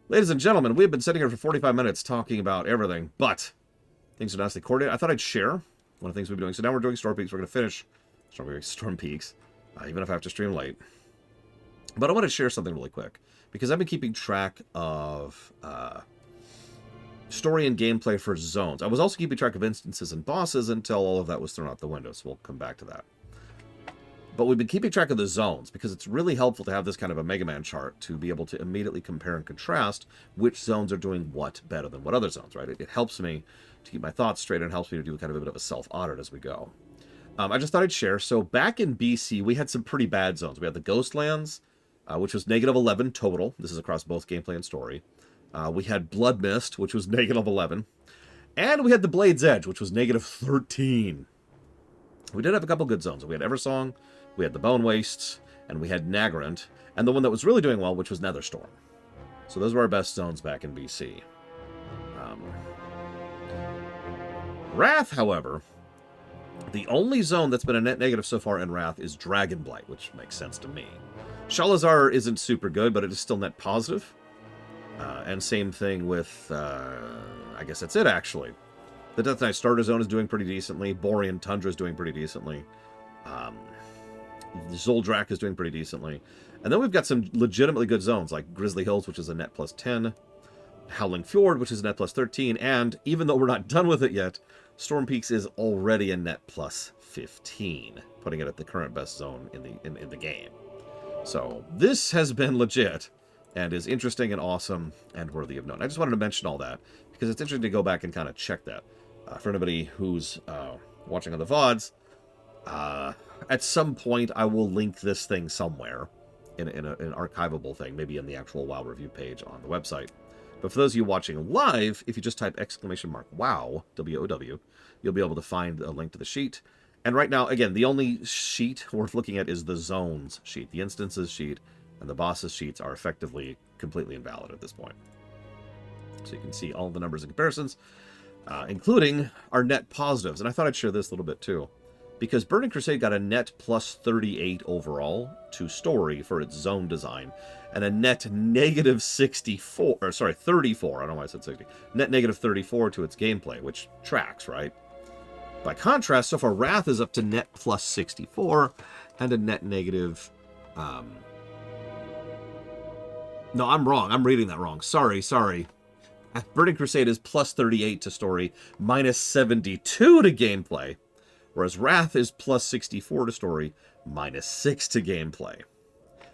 Ladies and gentlemen, we've been sitting here for 45 minutes talking about everything, but things are nicely coordinated. I thought I'd share one of the things we've been doing. So now we're doing Storm Peaks. We're going to finish Storm Peaks, even if I have to stream late. But I want to share something really quick, because I've been keeping track of story and gameplay for zones. I was also keeping track of instances and bosses until all of that was thrown out the window, so we'll come back to that. But we've been keeping track of the zones because it's really helpful to have this kind of a Mega Man chart to be able to immediately compare and contrast which zones are doing what better than what other zones, right? It helps me to keep my thoughts straight and helps me to do kind of a bit of a self-audit as we go. I just thought I'd share. So back in BC, we had some pretty bad zones. We had the Ghostlands, which was -11 total. This is across both gameplay and story. We had Blood Mist, which was -11. And we had the Blade's Edge, which was -13. We did have a couple good zones. We had Eversong, we had the Bone Wastes, and we had Nagrant, and the one that was really doing well, which was Netherstorm. So those were our best zones back in BC. Wrath, however, the only zone that's been a net negative so far in Wrath is Dragonblight, which makes sense to me. Shalazar isn't super good, but it is still net positive. And same thing with, I guess that's it, actually. The Death Knight Starter Zone is doing pretty decently. Borean Tundra is doing pretty decently. Zoldrak is doing pretty decently. And then we've got some legitimately good zones, like Grizzly Hills, which is a net +10. Howling Fjord, which is a net +13. And even though we're not done with it yet, Storm Peaks is already a net +15, putting it at the current best zone in the game. So this has been legit, and is interesting and awesome and worthy of note. I just wanted to mention all that, because it's interesting to go back and kind of check that. For anybody who's watching on the VODs, at some point I will link this thing somewhere in an archivable thing, maybe in the actual WoW review page on the website. But for those of you watching live, if you just type !WOW, W-O-W, you'll be able to find a link to the sheet. And right now, again, the only sheet worth looking at is the zones sheet. The instances sheet and the bosses sheets are effectively completely invalid at this point. So you can see all the numbers and comparisons, including our net positives. And I thought I'd share this a little bit too, because Burning Crusade got a net +38 overall to story for its zone design, and a net -64, or sorry, 34, I don't know why I said 60, net -34 to its gameplay, which tracks, right? By contrast, so far Wrath is up to net +64 and a net negative... No, I'm wrong. I'm reading that wrong. Sorry. Burning Crusade is +38 to story, -72 to gameplay, whereas Wrath is +64 to story, -6 to gameplay.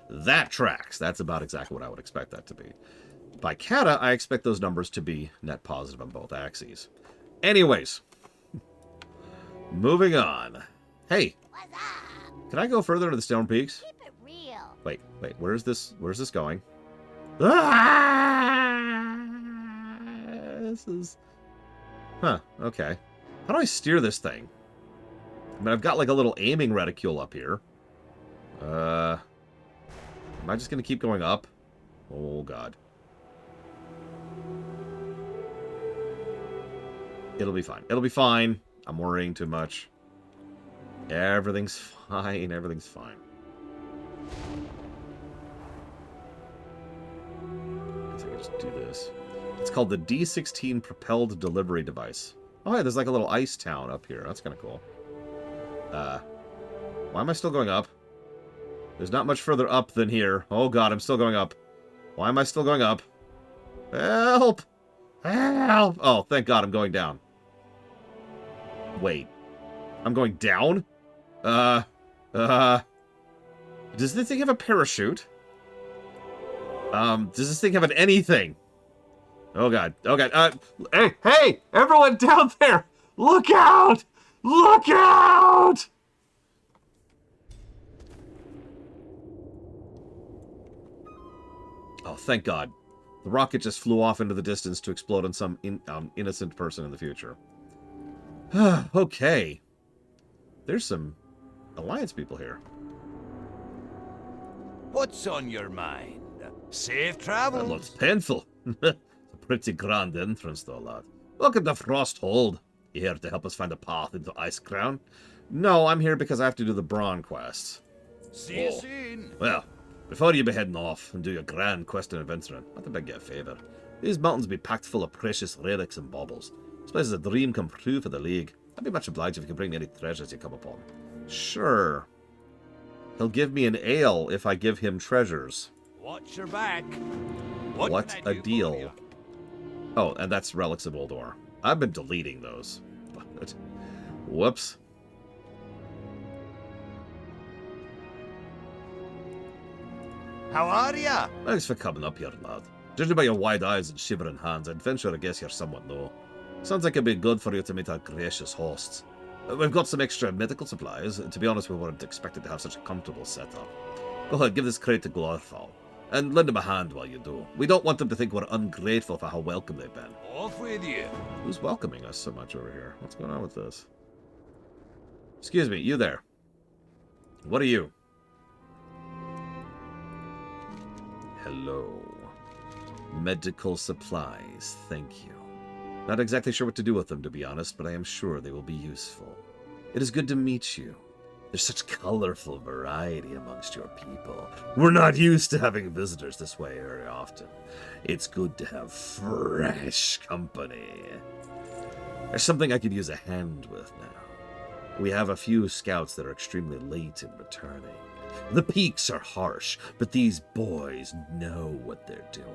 That tracks. That's about exactly what I would expect that to be. By Kata, I expect those numbers to be net positive on both axes. Anyways, moving on. Hey, can I go further into the Storm Peaks? Keep it real. Wait, where's this going? Ah! This is... Huh, okay. How do I steer this thing? I mean, I've got like a little aiming reticule up here. Am I just going to keep going up? Oh, God. It'll be fine. It'll be fine. I'm worrying too much. Everything's fine. Everything's fine. I guess I can just do this. It's called the D16 Propelled Delivery Device. Oh, yeah, there's like a little ice town up here. That's kind of cool. Why am I still going up? There's not much further up than here. Oh, God, I'm still going up. Why am I still going up? Help! Help! Oh, thank God I'm going down. Wait. I'm going down? Does this thing have a parachute? Does this thing have an anything? Oh, God. Oh, God. Hey! Everyone down there! Look out! Look out! Oh, thank God. The rocket just flew off into the distance to explode on some innocent person in the future. Okay. There's some Alliance people here. What's on your mind? Safe That travels. looks painful. A pretty grand entrance, though, lad. Welcome to Frosthold. You here to help us find a path into Icecrown? No, I'm here because I have to do the Brawn quests. See you soon. Well, Before you be heading off and do your grand quest and adventuring, I think I'd get a favour. These mountains be packed full of precious relics and baubles. This place is a dream come true for the League. I'd be much obliged if you could bring me any treasures you come upon. Sure. He'll give me an ale if I give him treasures. Watch your back. What a deal. Oh, and that's relics of Ulduar. I've been deleting those. But, whoops. How are ya? Thanks for coming up here, lad. Judging by your wide eyes and shivering hands, I'd venture to guess you're somewhat new. Sounds like it'd be good for you to meet our gracious hosts. We've got some extra medical supplies. To be honest, we weren't expected to have such a comfortable setup. Go ahead, give this crate to Glorthal, and lend him a hand while you do. We don't want them to think we're ungrateful for how welcome they've been. Off with you. Who's welcoming us so much over here? What's going on with this? Excuse me, you there. What are you? Hello. Medical supplies, thank you. Not exactly sure what to do with them, to be honest, but I am sure they will be useful. It is good to meet you. There's such colorful variety amongst your people. We're not used to having visitors this way very often. It's good to have fresh company. There's something I could use a hand with now. We have a few scouts that are extremely late in returning. The peaks are harsh, but these boys know what they're doing.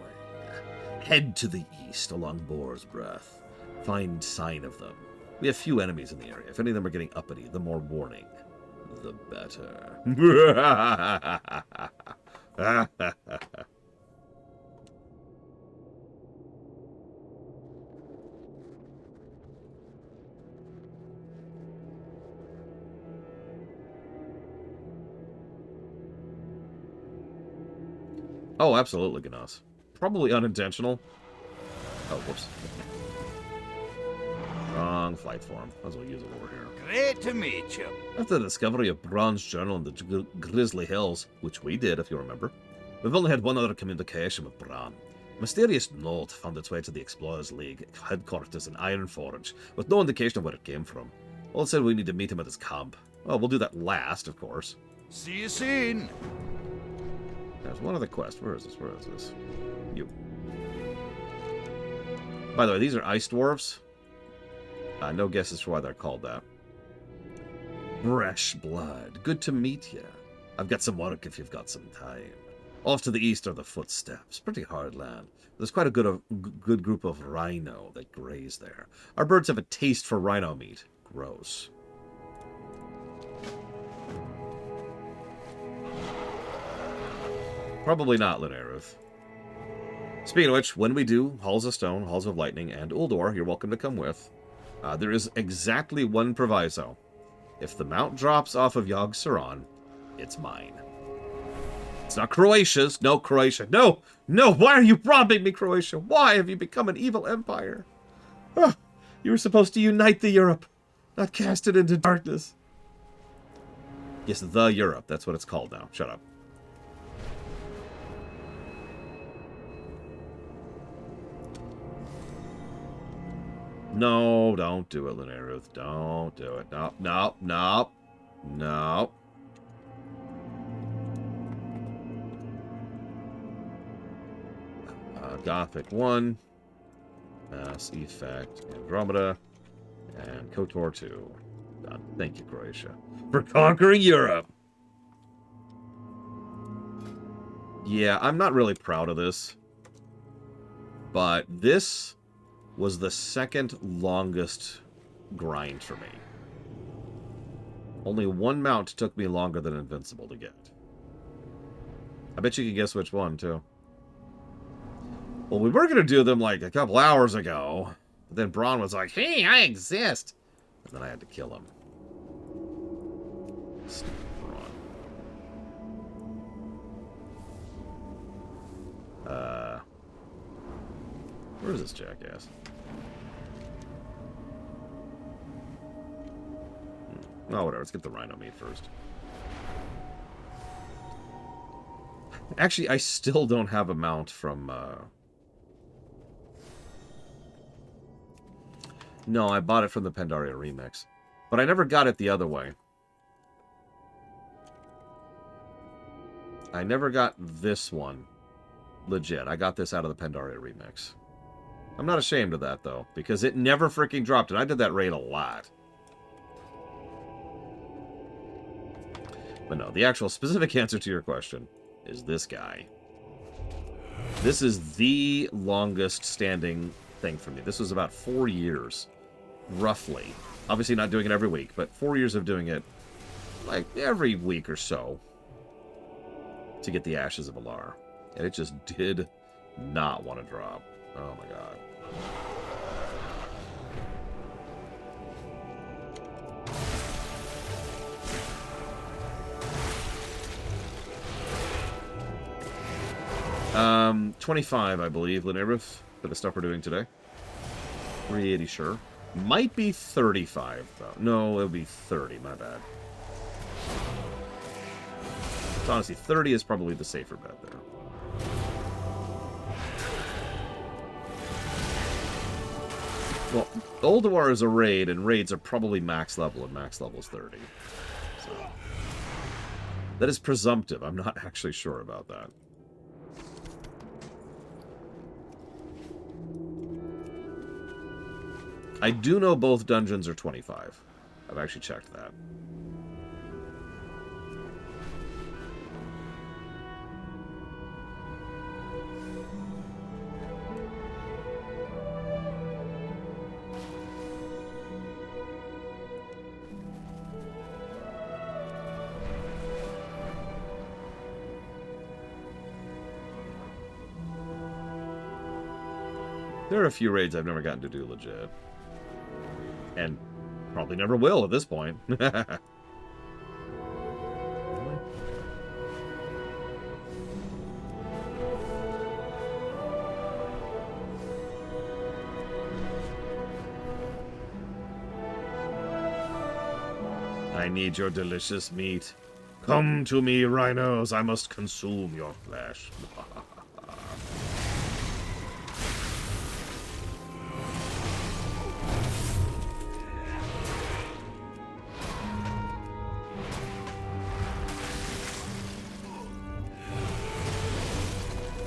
Head to the east along Boar's Breath. Find sign of them. We have few enemies in the area. If any of them are getting uppity, the more warning, the better. Oh, absolutely, Gnos. Probably unintentional. Oh, whoops. Wrong flight form. Might as well use it over here. Great to meet you. After the discovery of Braun's journal in the Grizzly Hills, which we did, if you remember, we've only had one other communication with Braun. A mysterious note found its way to the Explorers League headquarters in Ironforge, with no indication of where it came from. All it said we need to meet him at his camp. Well, we'll do that last, of course. See you soon. There's one other quest. Where is this? Where is this? You. By the way, these are ice dwarves. No guesses for why they're called that. Fresh blood. Good to meet you. I've got some work if you've got some time. Off to the east are the footsteps. Pretty hard land. There's quite a good group of rhino that graze there. Our birds have a taste for rhino meat. Gross. Probably not, Lunaruth. Speaking of which, when we do Halls of Stone, Halls of Lightning, and Ulduar, you're welcome to come with. There is exactly one proviso. If the mount drops off of Yogg Saron, it's mine. It's not Croatia's. No, Croatia. No! No! Why are you robbing me, Croatia? Why have you become an evil empire? Oh, you were supposed to unite the Europe, not cast it into darkness. Yes, the Europe. That's what it's called now. Shut up. No, don't do it, Lunaruth. Don't do it. No, no, no, no. Gothic 1. Mass Effect. Andromeda. And KOTOR 2. Done. Thank you, Croatia, for conquering Europe. Yeah, I'm not really proud of this. But this was the second longest grind for me. Only one mount took me longer than Invincible to get. I bet you can guess which one, too. Well, we were going to do them like a couple hours ago. But then Braun was like, hey, I exist. And then I had to kill him. Stupid Braun. Where is this jackass? Oh, whatever. Let's get the rhino meat first. Actually, I still don't have a mount from... No, I bought it from the Pandaria Remix. But I never got it the other way. I never got this one legit. I got this out of the Pandaria remix. I'm not ashamed of that, though, because it never freaking dropped, and I did that raid a lot. But no, the actual specific answer to your question is this guy. This is the longest standing thing for me. This was about 4 years, roughly. Obviously not doing it every week, but 4 years of doing it like every week or so to get the Ashes of Alar. And it just did not want to drop. Oh my god. Um, 25, I believe, Linerith, for the stuff we're doing today. 380, sure. Might be 35, though. No, it'll be 30, my bad. So honestly, 30 is probably the safer bet there. Well, Ulduar is a raid, and raids are probably max level, and max level is 30. So that is presumptive. I'm not actually sure about that. I do know both dungeons are 25. I've actually checked that. There are a few raids I've never gotten to do legit. And probably never will at this point. I need your delicious meat. Come to me, rhinos. I must consume your flesh.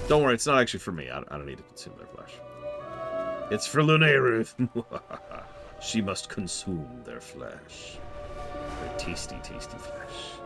Don't worry, it's not actually for me. I don't need to consume their flesh. It's for Luneruth. She must consume their flesh. Their tasty, tasty flesh.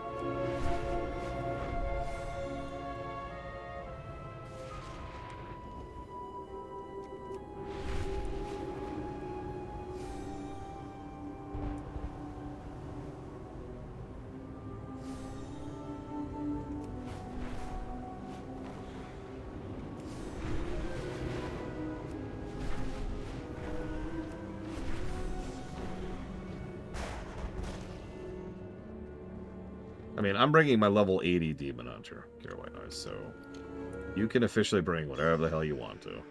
I mean, I'm bringing my level 80 Demon Hunter, Kira White Noise, so you can officially bring whatever the hell you want to.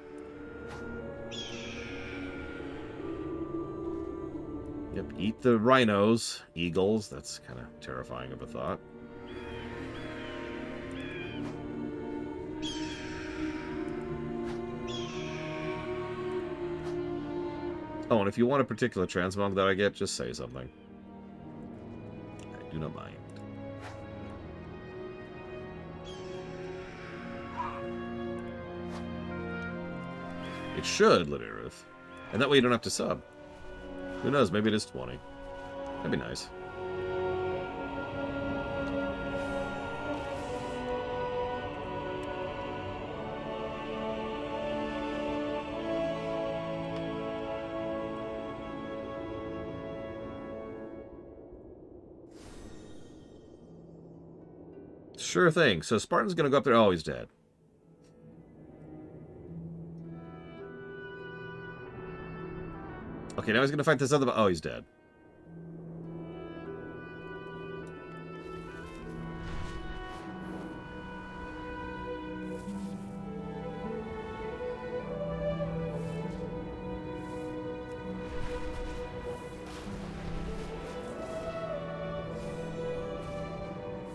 Yep, eat the rhinos, eagles. That's kind of terrifying of a thought. Oh, and if you want a particular transmog that I get, just say something. I do not mind. It should, Linerith. And that way you don't have to sub. Who knows, maybe it is 20. That'd be nice. Sure thing. So Spartan's gonna go up there. Oh, he's dead. Okay, now he's gonna fight this other... Oh, he's dead.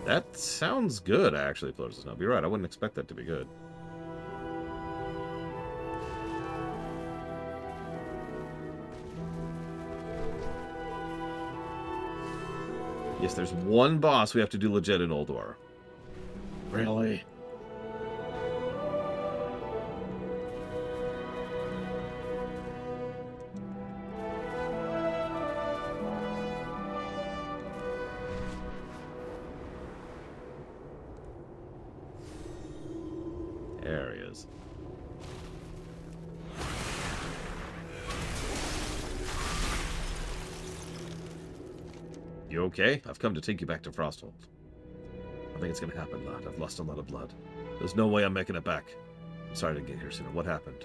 That sounds good, actually, Floaters Snow. You're right, I wouldn't expect that to be good. Yes, there's one boss we have to do legit in Ulduar. Really? There he is. You okay? I've come to take you back to Frosthold. I think it's gonna happen, lad. I've lost a lot of blood. There's no way I'm making it back. I'm sorry to get here sooner. What happened?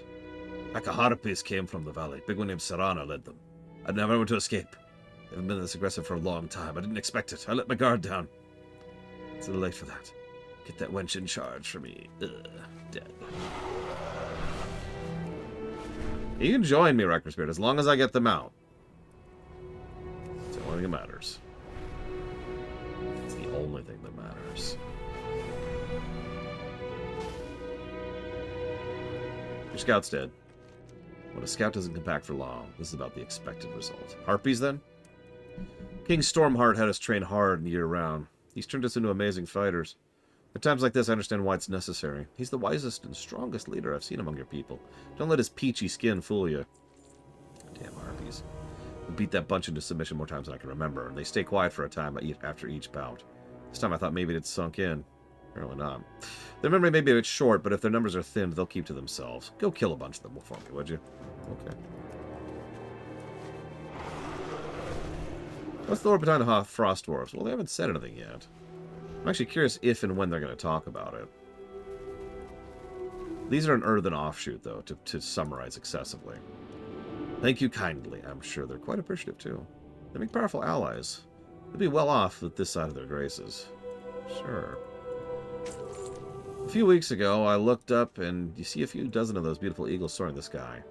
Pack of harpies came from the valley. Big one named Serana led them. I'd never able to escape. They haven't been this aggressive for a long time. I didn't expect it. I let my guard down. It's a little late for that. Get that wench in charge for me. Ugh, dead. You can join me, Wrecker Spirit, as long as I get them out. It's the only thing that matters. It's the only thing that matters. Your scout's dead. When a scout doesn't come back for long, this is about the expected result. Harpies, then? King Stormheart had us train hard and year-round. He's turned us into amazing fighters. At times like this, I understand why it's necessary. He's the wisest and strongest leader I've seen among your people. Don't let his peachy skin fool you. Damn harpies. We beat that bunch into submission more times than I can remember, and they stay quiet for a time after each bout. This time I thought maybe it sunk in. Apparently not. Their memory may be a bit short, but if their numbers are thinned, they'll keep to themselves. Go kill a bunch of them for me, would you? Okay. What's the lore behind the Frost Dwarves? Well, they haven't said anything yet. I'm actually curious if and when they're going to talk about it. These are an earthen offshoot, though, to summarize excessively. Thank you kindly. I'm sure they're quite appreciative, too. They make powerful allies. They'll be well off with this side of their graces. Sure. A few weeks ago, I looked up, and you see a few dozen of those beautiful eagles soaring in the sky.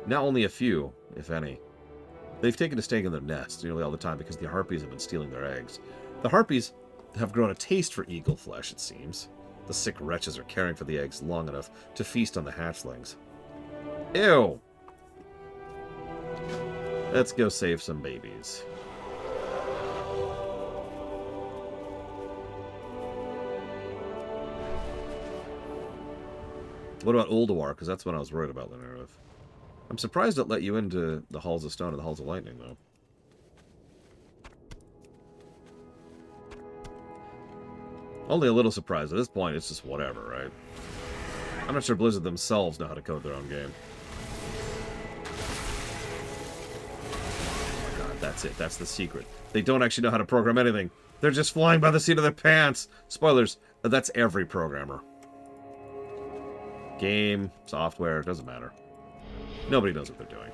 Now only a few, if any. They've taken a stake in their nests nearly all the time because the harpies have been stealing their eggs. The harpies have grown a taste for eagle flesh, it seems. The sick wretches are caring for the eggs long enough to feast on the hatchlings. Ew! Let's go save some babies. What about Ulduar? Because that's what I was worried about, Lenareth. I'm surprised it let you into the Halls of Stone and the Halls of Lightning, though. Only a little surprised. At this point, it's just whatever, right? I'm not sure Blizzard themselves know how to code their own game. Oh my god, that's it. That's the secret. They don't actually know how to program anything. They're just flying by the seat of their pants. Spoilers, that's every programmer. Game, software, doesn't matter. Nobody knows what they're doing.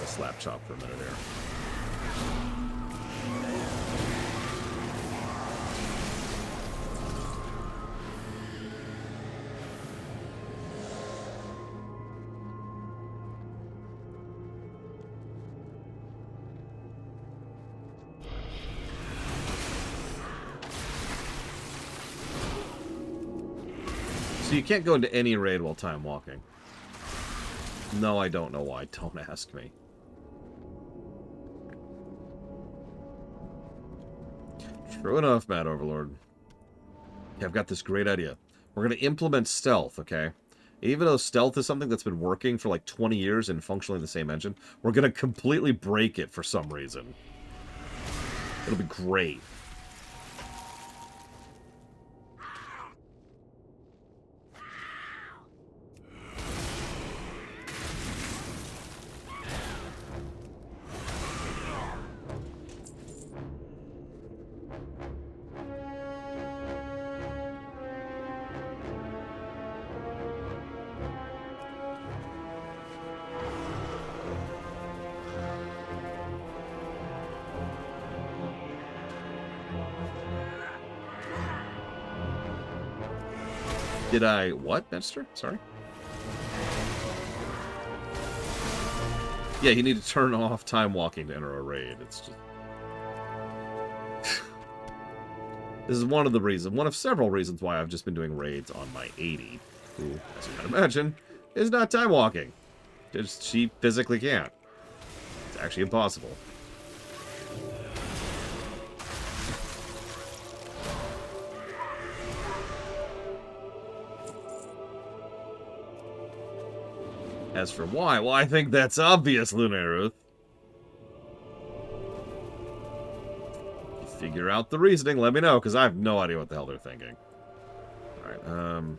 Slap chop for a minute here. So you can't go into any raid while time walking. No, I don't know why. Don't ask me. True enough, Mad Overlord. Okay, I've got this great idea. We're going to implement stealth, okay? Even though stealth is something that's been working for like 20 years and functionally the same engine, we're going to completely break it for some reason. It'll be great. Did I... What, Magister? Sorry? Yeah, you need to turn off time walking to enter a raid. It's just... This is one of the reasons, one of several reasons why I've just been doing raids on my 80, who, as you can imagine, is not time walking. Just, she physically can't. It's actually impossible. As for why, well, I think that's obvious, Lunaruth. Figure out the reasoning, let me know, because I have no idea what the hell they're thinking. Alright,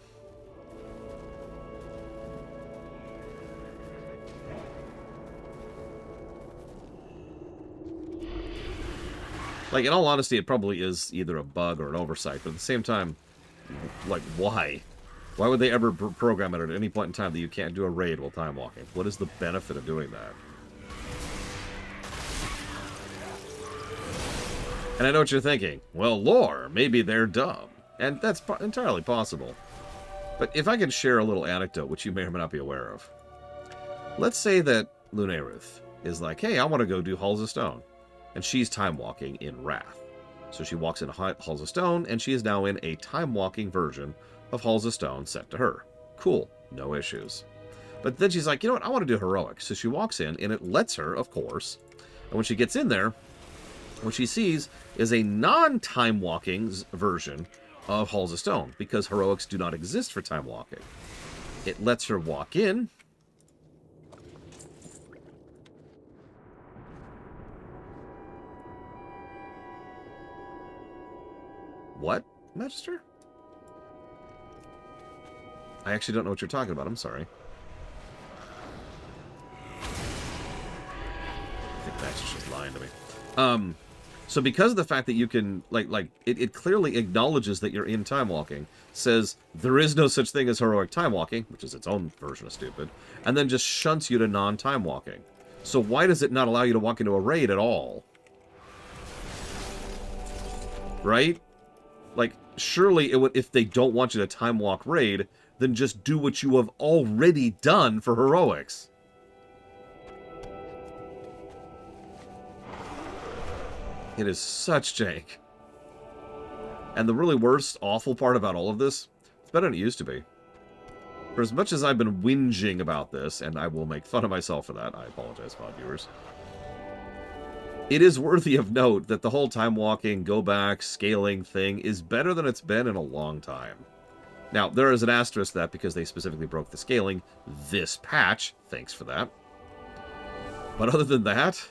like, in all honesty, it probably is either a bug or an oversight, but at the same time, like, why? Why would they ever program it at any point in time that you can't do a raid while time walking? What is the benefit of doing that? And I know what you're thinking. Well, lore, maybe they're dumb. And that's entirely possible. But if I can share a little anecdote, which you may or may not be aware of. Let's say that Lunaruth is like, hey, I want to go do Halls of Stone. And she's time-walking in Wrath. So she walks into Halls of Stone, and she is now in a time-walking version of Halls of Stone set to her. Cool. No issues. But then she's like, you know what, I want to do Heroic. So she walks in, and it lets her, of course. And when she gets in there, what she sees is a non-time walking version of Halls of Stone, because heroics do not exist for time walking. It lets her walk in. What, Magister? I actually don't know what you're talking about. I'm sorry. I think Magister's lying to me. So because of the fact that you can, it clearly acknowledges that you're in time walking, says there is no such thing as heroic time walking, which is its own version of stupid, and then just shunts you to non-time walking. So why does it not allow you to walk into a raid at all? Right? Like, surely it would, if they don't want you to time walk raid, then just do what you have already done for heroics. It is such jank. And the really worst, awful part about all of this, it's better than it used to be. For as much as I've been whinging about this, and I will make fun of myself for that, I apologize, pod viewers. It is worthy of note that the whole time walking, go back, scaling thing is better than it's been in a long time. Now, there is an asterisk to that because they specifically broke the scaling this patch. Thanks for that. But other than that,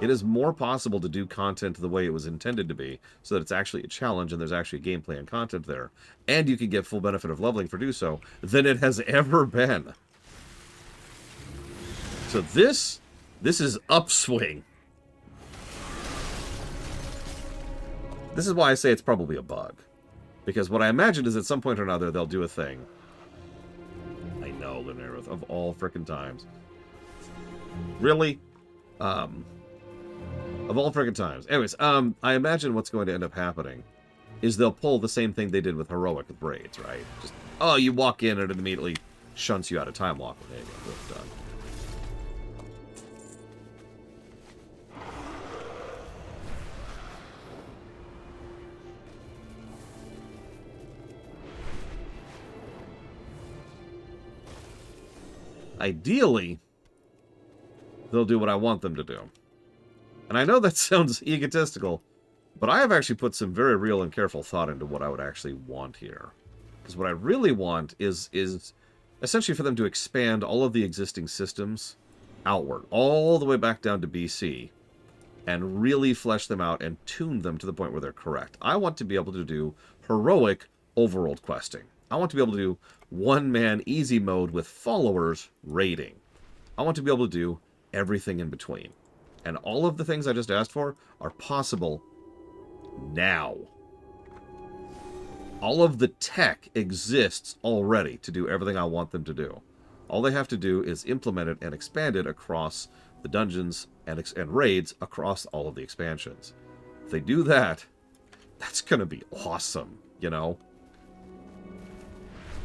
it is more possible to do content the way it was intended to be, so that it's actually a challenge and there's actually gameplay and content there. And you can get full benefit of leveling for do so, than it has ever been. So this is upswing. This is why I say it's probably a bug. Because what I imagine is at some point or another they'll do a thing. I know, Lunaruth, of all frickin' times. Really? Of all frickin' times. Anyways, I imagine what's going to end up happening is they'll pull the same thing they did with Heroic with Raids, right? Just, oh, you walk in and it immediately shunts you out of time walking. There you go. Boom, done. Ideally, they'll do what I want them to do. And I know that sounds egotistical, but I have actually put some very real and careful thought into what I would actually want here. Because what I really want is essentially for them to expand all of the existing systems outward, all the way back down to BC, and really flesh them out and tune them to the point where they're correct. I want to be able to do heroic overworld questing. I want to be able to do one-man easy mode with followers raiding. I want to be able to do everything in between. And all of the things I just asked for are possible now. All of the tech exists already to do everything I want them to do. All they have to do is implement it and expand it across the dungeons and raids across all of the expansions. If they do that, that's going to be awesome, you know?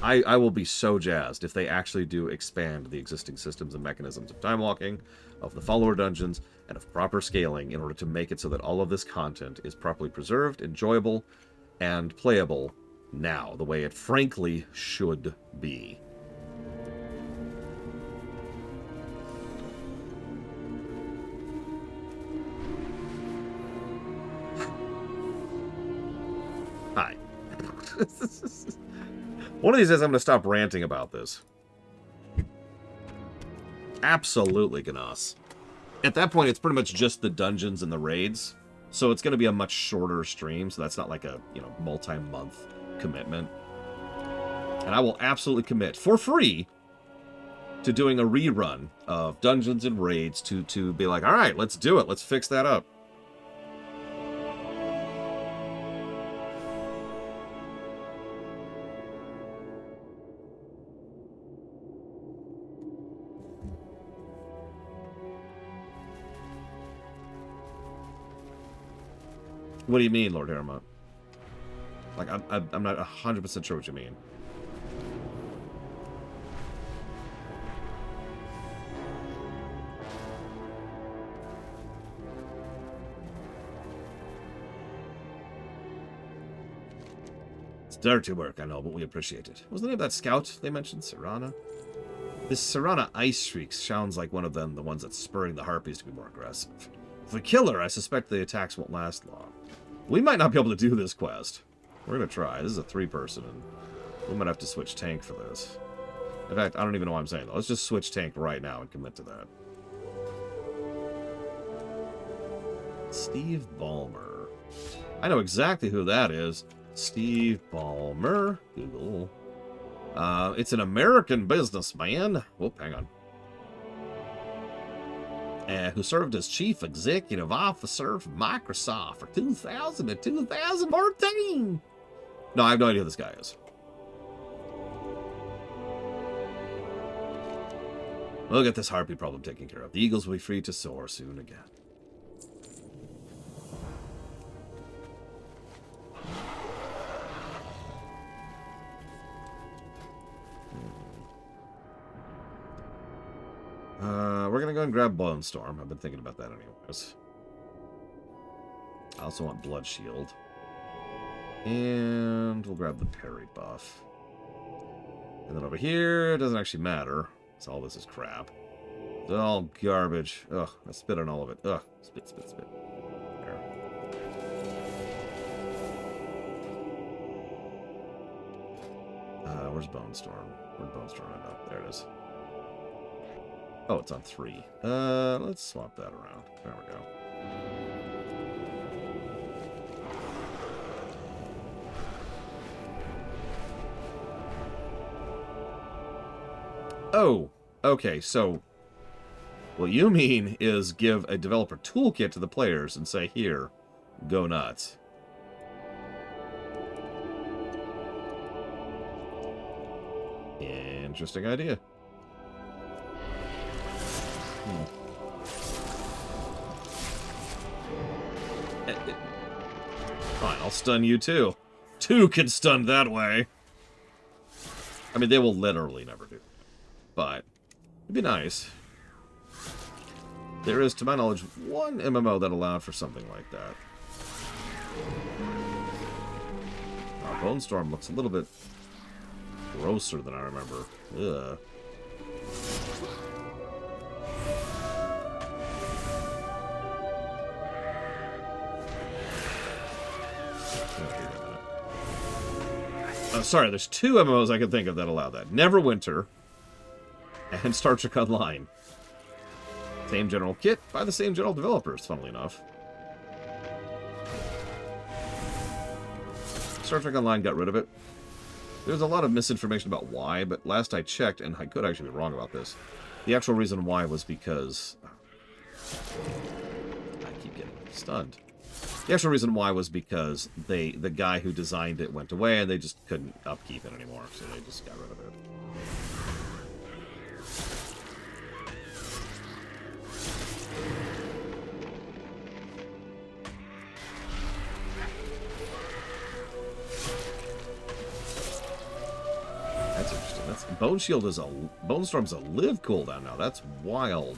I will be so jazzed if they actually do expand the existing systems and mechanisms of time walking, of the follower dungeons, and of proper scaling in order to make it so that all of this content is properly preserved, enjoyable, and playable now, the way it frankly should be. Hi. One of these days I'm going to stop ranting about this. Absolutely, Ganas. At that point, it's pretty much just the dungeons and the raids. So it's going to be a much shorter stream, so that's not like a, multi-month commitment. And I will absolutely commit, for free, to doing a rerun of dungeons and raids to be like, all right, let's do it. Let's fix that up. What do you mean, Lord Harriman? Like, I'm not 100% sure what you mean. It's dirty work, I know, but we appreciate it. What was the name of that scout they mentioned? Serana? This Serana Ice Streak sounds like one of them, the ones that's spurring the Harpies to be more aggressive. If we kill her, I suspect the attacks won't last long. We might not be able to do this quest. We're going to try. This is a 3-person, and we might have to switch tank for this. In fact, I don't even know what I'm saying, though. Let's just switch tank right now and commit to that. Steve Ballmer. I know exactly who that is. Steve Ballmer. Google. It's an American businessman. Whoop, hang on. Who served as Chief Executive Officer for Microsoft for 2000 to 2014. No, I have no idea who this guy is. We'll get this harpy problem taken care of. The eagles will be free to soar soon again. We're going to go and grab Bone Storm. I've been thinking about that anyways. I also want Blood Shield. And we'll grab the parry buff. And then over here, it doesn't actually matter. So all this is crap. It's all garbage. Ugh, I spit on all of it. Ugh, spit, spit, spit. There. Where's Bone Storm? Where'd Bone Storm end up? There it is. Oh, it's on 3. Let's swap that around. There we go. Oh, okay, so what you mean is give a developer toolkit to the players and say, here, go nuts. Interesting idea. Fine, I'll stun you too. 2 can stun that way. I mean, they will literally never do that. But it'd be nice. There is, to my knowledge, one MMO that allowed for something like that. Bone Storm looks a little bit grosser than I remember. Ugh. Sorry, there's 2 MMOs I can think of that allow that. Neverwinter and Star Trek Online. Same general kit by the same general developers, funnily enough. Star Trek Online got rid of it. There's a lot of misinformation about why, but last I checked, and I could actually be wrong about this, the actual reason why was because... I keep getting stunned. The actual reason why was because the guy who designed it went away, and they just couldn't upkeep it anymore, so they just got rid of it. Bone Shield is a... Bone Storm's a live cooldown now. That's wild.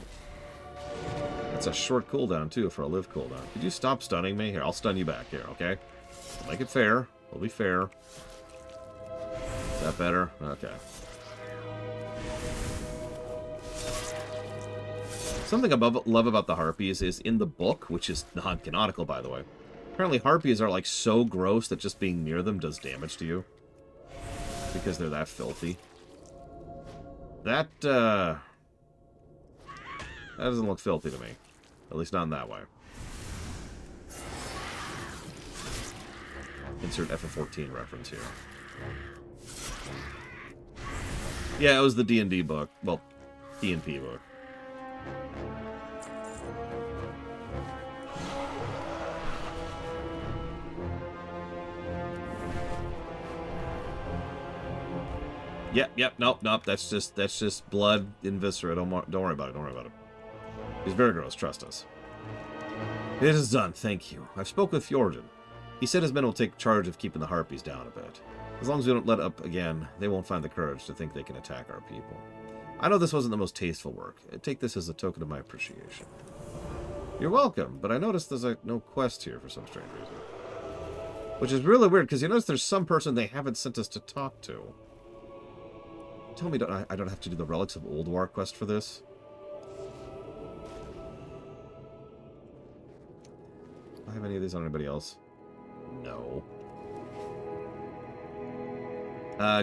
That's a short cooldown, too, for a live cooldown. Could you stop stunning me? Here, I'll stun you back here, okay? We'll make it fair. We'll be fair. Is that better? Okay. Something I love about the Harpies is in the book, which is non-canonical, by the way. Apparently Harpies are, like, so gross that just being near them does damage to you. Because they're that filthy. That doesn't look filthy to me. At least not in that way. Insert FF14 reference here. Yeah, it was the D&D book. Well, D&P book. Yep, nope. That's just blood in viscera. Don't worry about it. He's very gross. Trust us. It is done. Thank you. I've spoke with Fjorden. He said his men will take charge of keeping the Harpies down a bit. As long as we don't let up again, they won't find the courage to think they can attack our people. I know this wasn't the most tasteful work. Take this as a token of my appreciation. You're welcome, but I noticed there's no quest here for some strange reason. Which is really weird, because you notice there's some person they haven't sent us to talk to. Tell me I don't have to do the Relics of Ulduar quest for this? Do I have any of these on anybody else? No.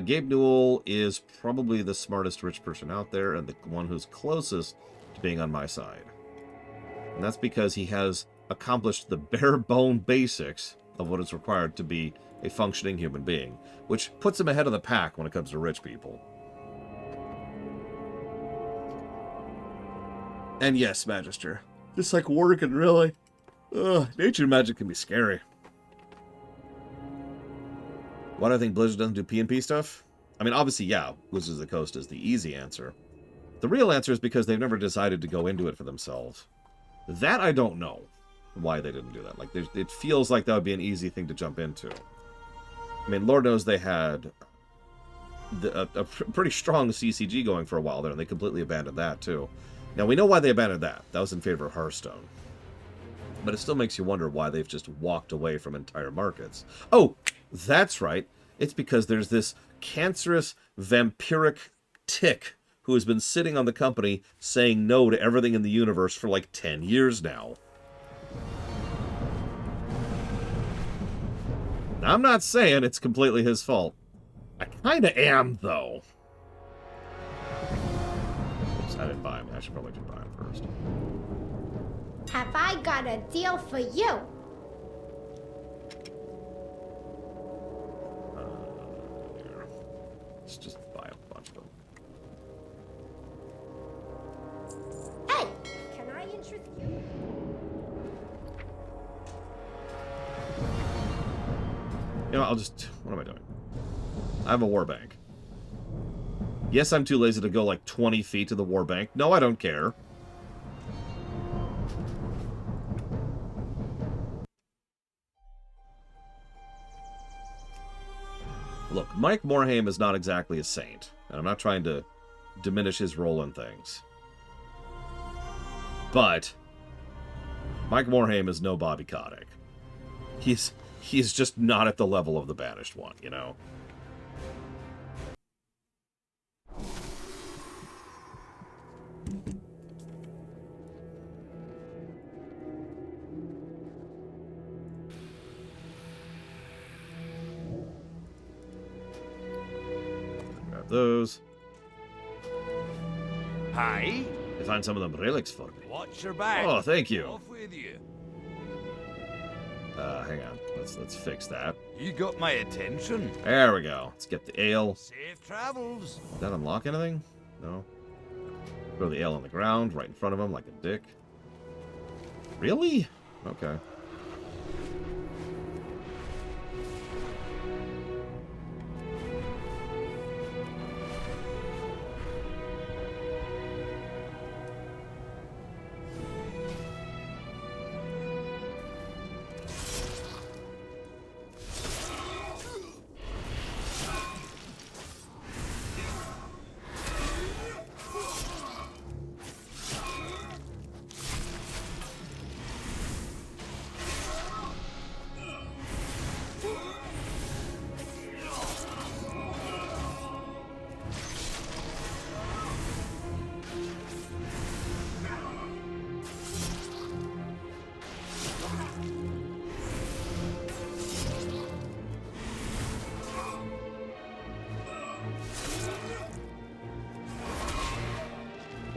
Gabe Newell is probably the smartest rich person out there, and the one who's closest to being on my side. And that's because he has accomplished the bare-bone basics of what is required to be a functioning human being, which puts him ahead of the pack when it comes to rich people. And yes, Magister, just like working, really. Ugh, nature magic can be scary. Why do I think Blizzard doesn't do PnP stuff? I mean, obviously, yeah, Wizards of the Coast is the easy answer. The real answer is because they've never decided to go into it for themselves. That I don't know why they didn't do that. Like, it feels like that would be an easy thing to jump into. I mean, Lord knows they had a pretty strong CCG going for a while there, and they completely abandoned that, too. Now, we know why they abandoned that. That was in favor of Hearthstone. But it still makes you wonder why they've just walked away from entire markets. Oh, that's right. It's because there's this cancerous, vampiric tick who has been sitting on the company saying no to everything in the universe for like 10 years now. Now, I'm not saying it's completely his fault. I kind of am, though. Oops, I didn't buy him. I should probably buy him first. Have I got a deal for you? Here. Let's just buy a bunch of them. Hey, can I interest you? You know, what am I doing? I have a war bank. Yes, I'm too lazy to go like 20 feet to the war bank. No, I don't care. Look, Mike Morhaime is not exactly a saint, and I'm not trying to diminish his role in things. But Mike Morhaime is no Bobby Kotick. He's just not at the level of the Banished One, you know? Grab those. Hi. I find some of them relics for me. Watch your back. Oh, thank you. Off with you. Hang on. Let's fix that. You got my attention. There we go. Let's get the ale. Safe travels. Did that unlock anything? No. Throw the ale on the ground, right in front of him, like a dick. Really? Okay.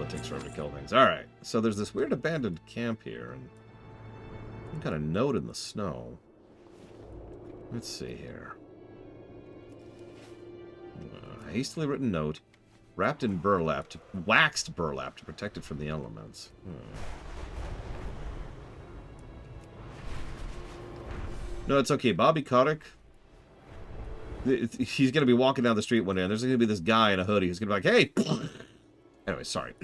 it takes forever to kill things. Alright, so there's this weird abandoned camp here, and some kind of note in the snow. Let's see here. Hastily written note, wrapped in burlap, waxed burlap to protect it from the elements. No, it's okay. Bobby Kotick, he's going to be walking down the street one day, and there's going to be this guy in a hoodie who's going to be like, hey! Anyway, sorry.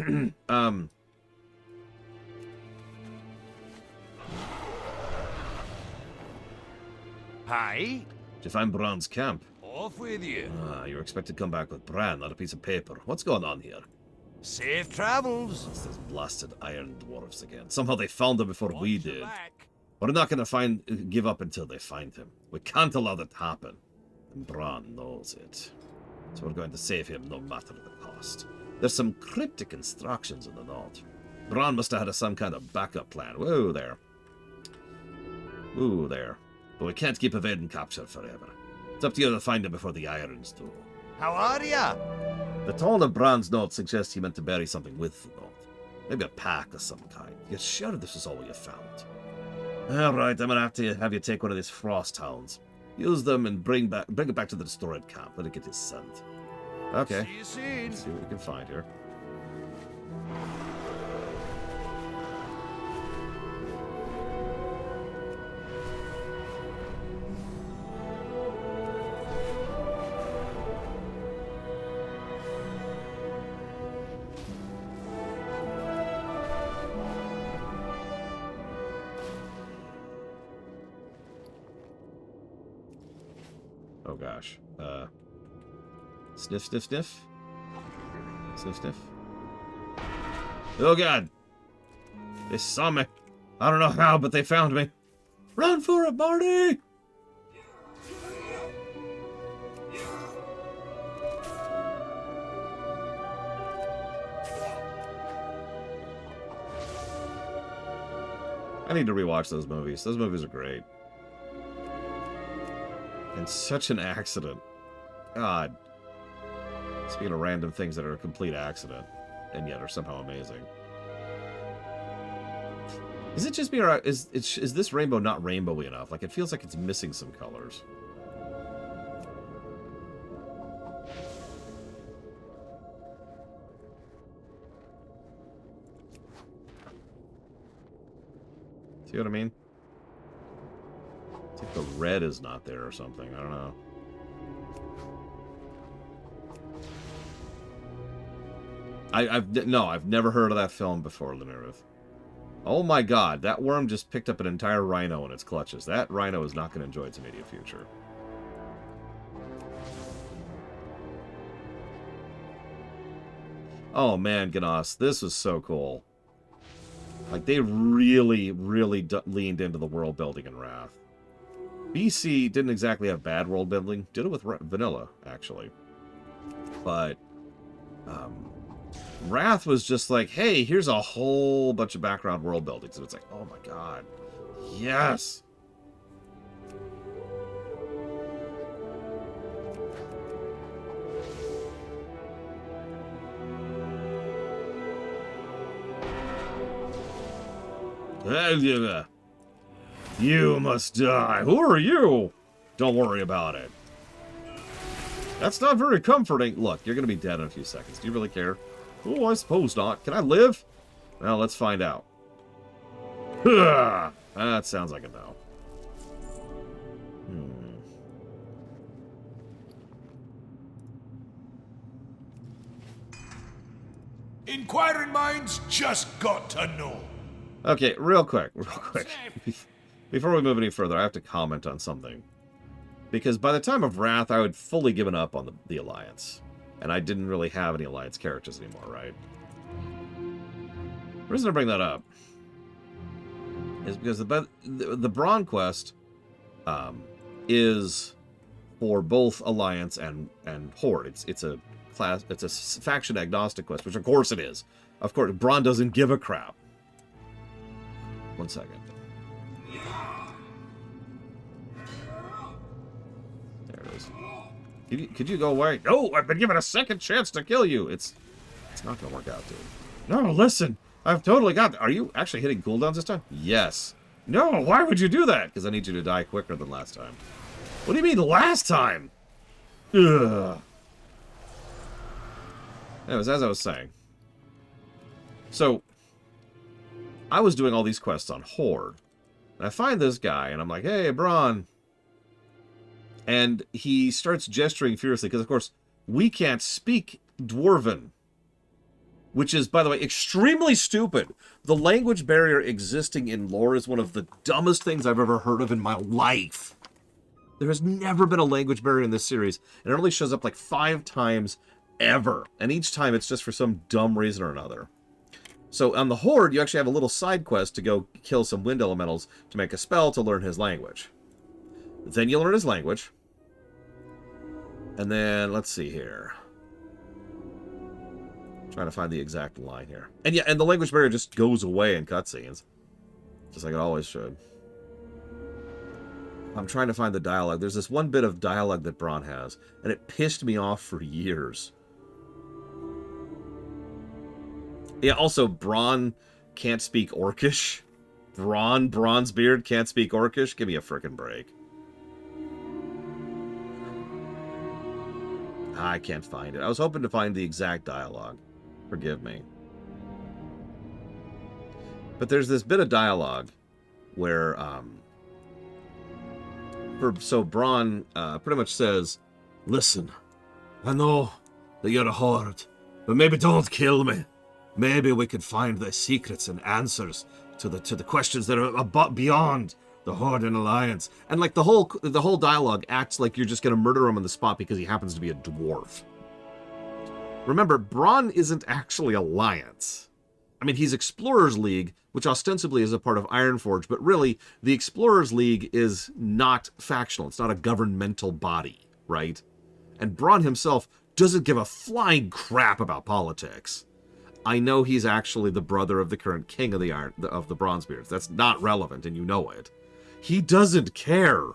Hi. Did you find Bran's camp? Off with you. You're expected to come back with Bran, not a piece of paper. What's going on here? Safe travels. It's those blasted iron dwarfs again. Somehow they found him before we Watch your did. back. We're not going to give up until they find him. We can't allow that to happen. And Bran knows it. So we're going to save him no matter the cost. There's some cryptic instructions in the note. Bran must have had some kind of backup plan. Whoa there. Ooh there. But we can't keep evading capture forever. It's up to you to find him before the irons do. How are ya? The tone of Bran's note suggests he meant to bury something with the note. Maybe a pack of some kind. You're sure this is all you found? Alright, I'm gonna have to have you take one of these frost hounds. Use them and bring it back to the destroyed camp. Let it get his scent. Okay. See you soon. Let's see what we can find here. Oh gosh. Sniff, sniff, sniff. Sniff, sniff. Oh god! They saw me. I don't know how, but they found me. Run for it, Marty! I need to rewatch those movies. Those movies are great. And such an accident. God. Speaking of random things that are a complete accident, and yet are somehow amazing. Is it just me, or is this rainbow not rainbowy enough? Like, it feels like it's missing some colors. See what I mean? It's like the red is not there or something. I don't know. I've never heard of that film before, Linarith. Oh my god, that worm just picked up an entire rhino in its clutches. That rhino is not going to enjoy its immediate future. Oh man, Ganos, this was so cool. Like, they really, really leaned into the world building in Wrath. BC didn't exactly have bad world building. Did it with Vanilla, actually. But, Wrath was just like, hey, here's a whole bunch of background world buildings. And it's like, oh my god. Yes! You must die. Who are you? Don't worry about it. That's not very comforting. Look, you're going to be dead in a few seconds. Do you really care? Oh, I suppose not. Can I live? Well, let's find out. That sounds like a no. Inquiring minds just got to know. Okay, real quick. Before we move any further, I have to comment on something. Because by the time of Wrath, I had fully given up on the Alliance. And I didn't really have any Alliance characters anymore, right? The reason I bring that up is because the Braun quest is for both Alliance and Horde. It's a faction agnostic quest, which of course it is. Of course, Braun doesn't give a crap. 1 second. There it is. Could you go away? No, I've been given a second chance to kill you. It's not gonna work out, dude. No, listen. I've totally got... Are you actually hitting cooldowns this time? Yes. No, why would you do that? Because I need you to die quicker than last time. What do you mean, last time? Ugh. Anyways, as I was saying. So, I was doing all these quests on Horde. And I find this guy, and I'm like, hey, Braun. And he starts gesturing furiously, because, of course, we can't speak Dwarven. Which is, by the way, extremely stupid. The language barrier existing in lore is one of the dumbest things I've ever heard of in my life. There has never been a language barrier in this series, and it only shows up like 5 times ever. And each time it's just for some dumb reason or another. So on the Horde, you actually have a little side quest to go kill some wind elementals to make a spell to learn his language. Then you learn his language. And then, let's see here. Trying to find the exact line here. And yeah, and the language barrier just goes away in cutscenes. Just like it always should. I'm trying to find the dialogue. There's this one bit of dialogue that Braun has, and it pissed me off for years. Yeah, also, Braun can't speak Orcish. Bronzebeard can't speak Orcish? Give me a frickin' break. I can't find it. I was hoping to find the exact dialogue. Forgive me. But there's this bit of dialogue where, so Braun pretty much says, listen, I know that you're a horde, but maybe don't kill me. Maybe we could find the secrets and answers to the questions that are beyond the Horde and Alliance. And like the whole dialogue acts like you're just going to murder him on the spot because he happens to be a dwarf. Remember, Braun isn't actually Alliance. I mean, he's Explorers League, which ostensibly is a part of Ironforge, but really, the Explorers League is not factional. It's not a governmental body, right? And Braun himself doesn't give a flying crap about politics. I know he's actually the brother of the current king of the Bronzebeards. That's not relevant, and you know it. He doesn't care.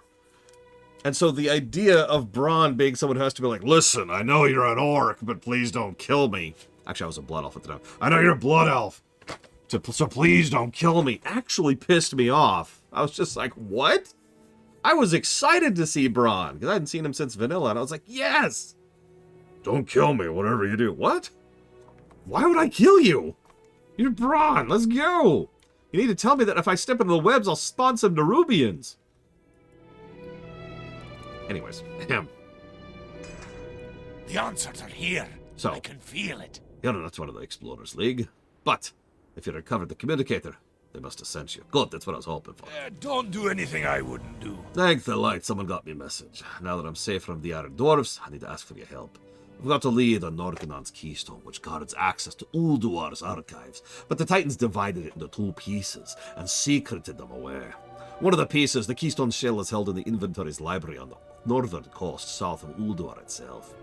And so the idea of Braun being someone who has to be like, listen, I know you're an orc, but please don't kill me. Actually, I was a blood elf at the time. I know you're a blood elf, so please don't kill me. Actually pissed me off. I was just like, what? I was excited to see Braun, because I hadn't seen him since Vanilla, and I was like, yes! Don't kill me, whatever you do. What? Why would I kill you? You're Braun, let's go! You need to tell me that if I step into the webs, I'll spawn some Nerubians. Anyways, him. The answers are here. So, I can feel it. You're not one of the Explorers League, but if you recovered the communicator, they must have sent you. Good, that's what I was hoping for. Don't do anything I wouldn't do. Thank the light, someone got me a message. Now that I'm safe from the Iron Dwarves, I need to ask for your help. We've got to lead on Norcanon's keystone, which guards access to Ulduar's archives, but the Titans divided it into 2 pieces and secreted them away. One of the pieces, the keystone shell, is held in the inventory's library on the northern coast, south of Ulduar itself.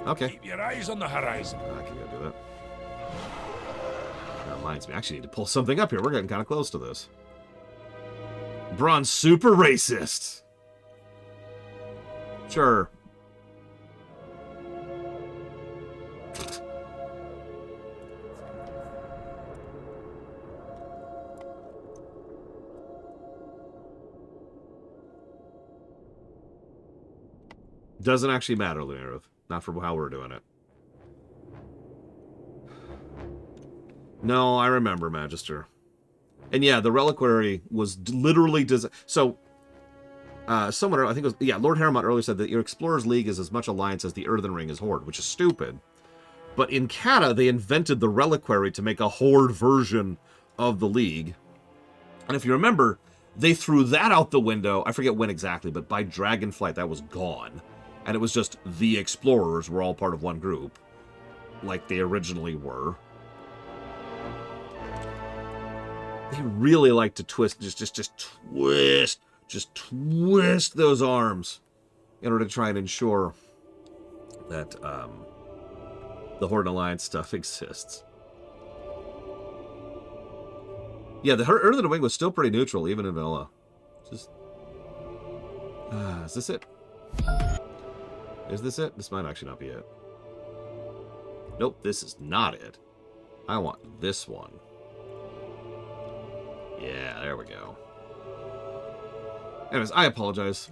Okay. Keep your eyes on the horizon. I can go do that. That reminds me, I actually need to pull something up here. We're getting kind of close to this. Braun's super racist. Sure. Doesn't actually matter, Lunarith. Not for how we're doing it. No, I remember, Magister. And yeah, the reliquary was literally so. Someone, I think it was, yeah, Lord Harrowmont earlier said that your Explorers League is as much alliance as the Earthen Ring is Horde, which is stupid. But in Kata, they invented the reliquary to make a Horde version of the League. And if you remember, they threw that out the window. I forget when exactly, but by Dragonflight, that was gone. And it was just the Explorers were all part of one group, like they originally were. They really like to twist, just twist those arms in order to try and ensure that the Horde Alliance stuff exists. Yeah, the Earthen Wing was still pretty neutral, even in Vanilla. Just, is this it? Is this it? This might actually not be it. Nope, this is not it. I want this one. Yeah, there we go. Anyways, I apologize.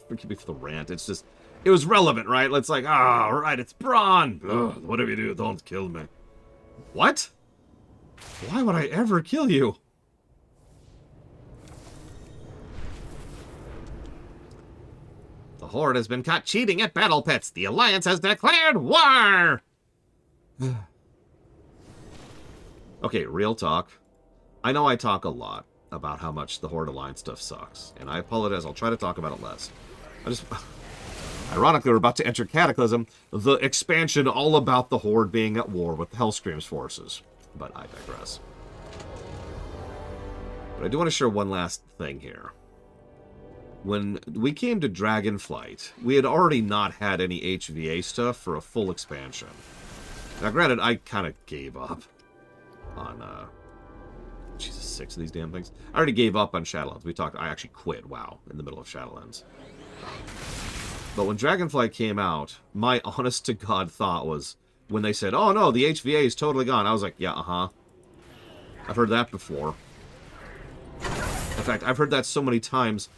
Forgive me for the rant. It's just, it was relevant, right? It's like, right, it's Braun. Ugh, whatever you do, don't kill me. What? Why would I ever kill you? The Horde has been caught cheating at battle pits. The Alliance has declared war! Okay, real talk. I know I talk a lot about how much the Horde Alliance stuff sucks, and I apologize. I'll try to talk about it less. Ironically, we're about to enter Cataclysm, the expansion all about the Horde being at war with the Hellscream's forces. But I digress. But I do want to share one last thing here. When we came to Dragonflight, we had already not had any HVA stuff for a full expansion. Now, granted, I kind of gave up on, Jesus, 6 of these damn things. I already gave up on Shadowlands. I actually quit WoW in the middle of Shadowlands. But when Dragonflight came out, my honest-to-God thought was, when they said, oh no, the HVA is totally gone, I was like, yeah, I've heard that before. In fact, I've heard that so many times.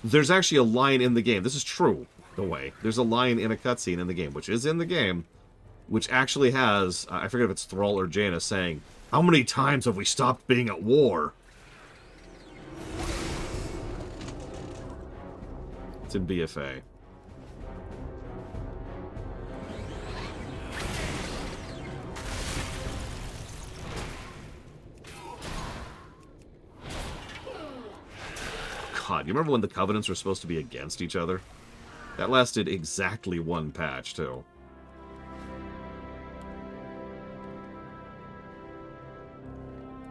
There's actually a line in the game. This is true, no way. There's a line in a cutscene in the game, which is in the game, which actually has, I forget if it's Thrall or Jaina saying, how many times have we stopped being at war? It's in BFA. God, you remember when the Covenants were supposed to be against each other? That lasted exactly one patch, too.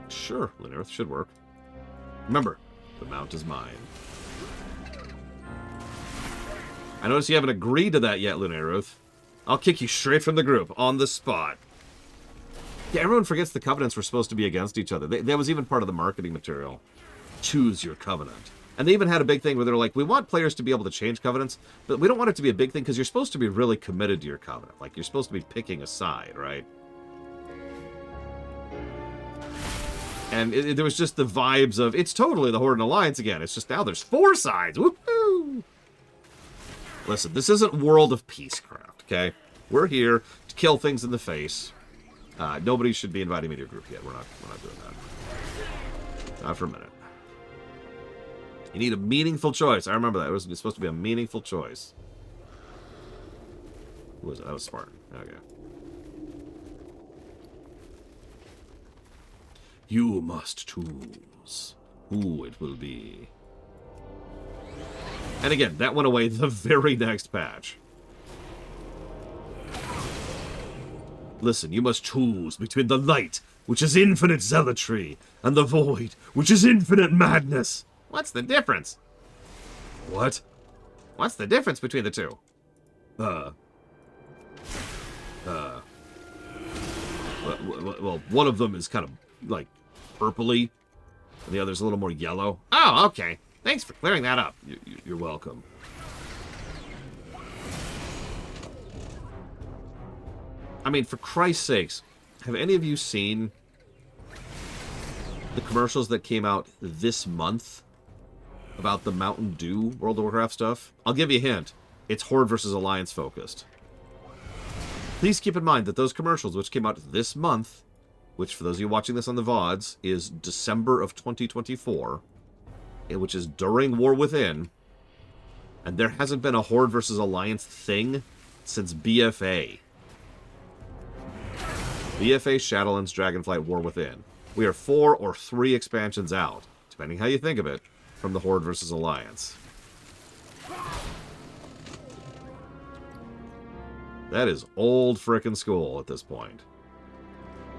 Sure, Lunaearth should work. Remember, the mount is mine. I notice you haven't agreed to that yet, Lunaearth. I'll kick you straight from the group, on the spot. Yeah, everyone forgets the Covenants were supposed to be against each other. That was even part of the marketing material. Choose your Covenant. And they even had a big thing where they're like, we want players to be able to change Covenants, but we don't want it to be a big thing because you're supposed to be really committed to your Covenant. Like, you're supposed to be picking a side, right? And there was just the vibes of, it's totally the Horde and Alliance again. It's just now there's 4 sides. Woohoo! Listen, this isn't World of Peacecraft, okay? We're here to kill things in the face. Nobody should be inviting me to a group yet. We're not doing that. Not for a minute. You need a meaningful choice. I remember that. It was supposed to be a meaningful choice. Who was it? That was Spartan. Okay. You must choose who it will be. And again, that went away the very next patch. Listen, you must choose between the light, which is infinite zealotry, and the void, which is infinite madness. What's the difference? What? What's the difference between the two? Well, one of them is kind of, like, purpley, and the other's a little more yellow. Oh, okay. Thanks for clearing that up. You're welcome. I mean, for Christ's sakes, have any of you seen the commercials that came out this month about the Mountain Dew World of Warcraft stuff? I'll give you a hint. It's Horde versus Alliance focused. Please keep in mind that those commercials, which came out this month, which for those of you watching this on the VODs, is December of 2024, which is during War Within, and there hasn't been a Horde versus Alliance thing since BFA. BFA, Shadowlands, Dragonflight, War Within. We are 4 or 3 expansions out, depending how you think of it, from the Horde versus Alliance. That is old frickin' school at this point.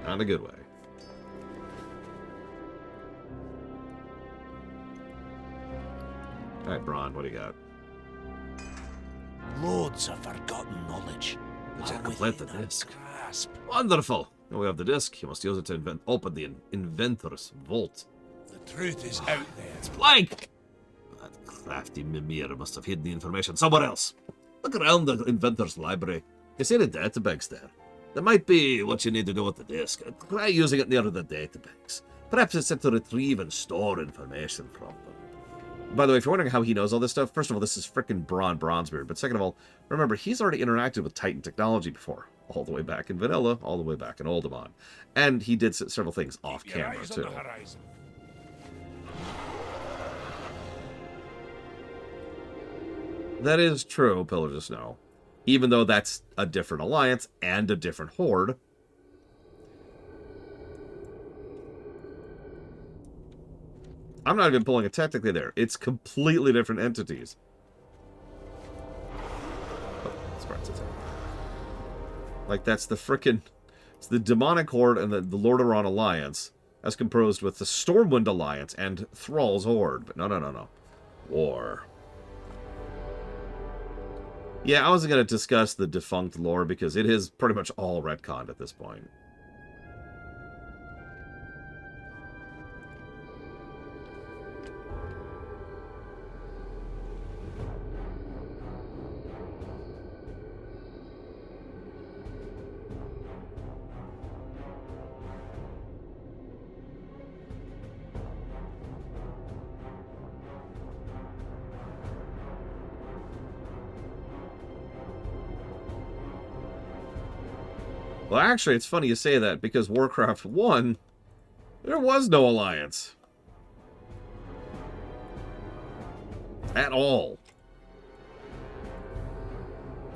Not in a good way. Alright, Braun, what do you got? Loads of forgotten knowledge. Let's are complete the within our disc. grasp. Wonderful! Now we have the disc. You must use it to open the inventor's vault. The truth is out there. It's blank! That crafty Mimir must have hidden the information somewhere else. Look around the inventor's library. You see the databanks there? That might be what you need to do with the disk. Try using it near the databanks. Perhaps it's set to retrieve and store information from them. By the way, if you're wondering how he knows all this stuff, first of all, this is frickin' Braun Bronzebeard. But second of all, remember, he's already interacted with Titan technology before. All the way back in Vanilla, all the way back in Ulduar. And he did several things off camera, Eyes on too. the horizon. That is true, Pillars of Snow. Even though that's a different alliance and a different horde. I'm not even pulling it technically there. It's completely different entities. Oh, Spartan's attack. Like, that's the frickin'... It's the Demonic Horde and the Lordaeron Alliance, as composed with the Stormwind Alliance and Thrall's Horde. But no. War. Yeah, I wasn't going to discuss the defunct lore because it is pretty much all retconned at this point. Well, actually, it's funny you say that, because Warcraft 1, there was no alliance. At all.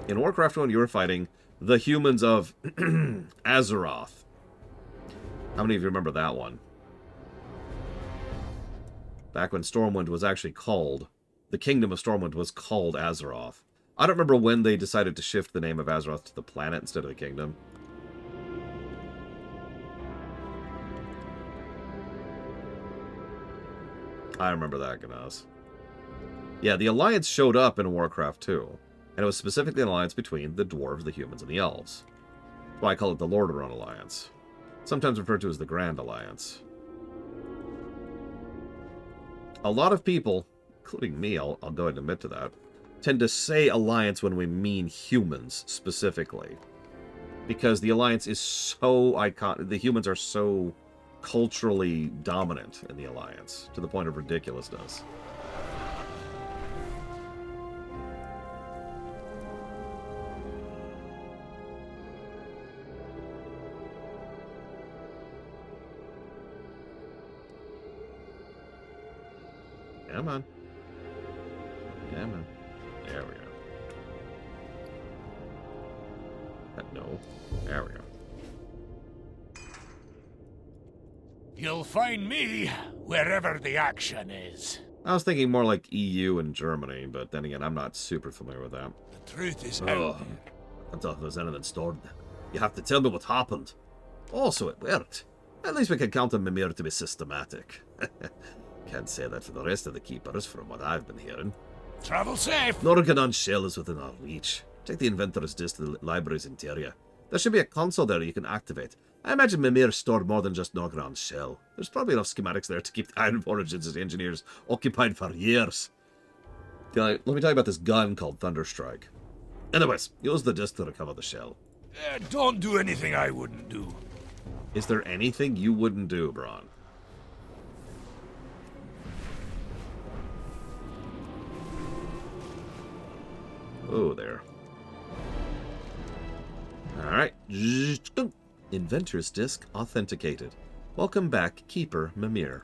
In Warcraft 1, you were fighting the humans of Azeroth. How many of you remember that one? Back when Stormwind was actually called, the Kingdom of Stormwind was called Azeroth. I don't remember when they decided to shift the name of Azeroth to the planet instead of the kingdom. I remember that, Gnas. Yeah, the Alliance showed up in Warcraft 2, and it was specifically an alliance between the Dwarves, the Humans, and the Elves. That's why I call it the Lordaeron Alliance. Sometimes referred to as the Grand Alliance. A lot of people, including me, I'll go ahead and admit to that, tend to say Alliance when we mean humans, specifically. Because the Alliance is so iconic, the humans are so culturally dominant in the Alliance, to the point of ridiculousness. Come on. Come on. There we go. No. There we go. You'll find me wherever the action is. I was thinking more like EU and Germany, but then again, I'm not super familiar with that. The truth is out Oh, there. I thought there was anything stored. You have to tell me what happened. Also, it worked. At least we can count on Mimir to be systematic. Can't say that for the rest of the keepers, from what I've been hearing. Travel safe. Norgadon's shell is within our reach. Take the inventor's disc to the library's interior. There should be a console there you can activate. I imagine Mimir stored more than just Norgadon's shell. There's probably enough schematics there to keep the Iron Origins engineers occupied for years. Let me tell you about this gun called Thunderstrike. Anyways, use the disc to recover the shell. Don't do anything I wouldn't do. Is there anything you wouldn't do, Braun? Oh, there. Alright. Inventor's Disc authenticated. Welcome back, Keeper Mimir.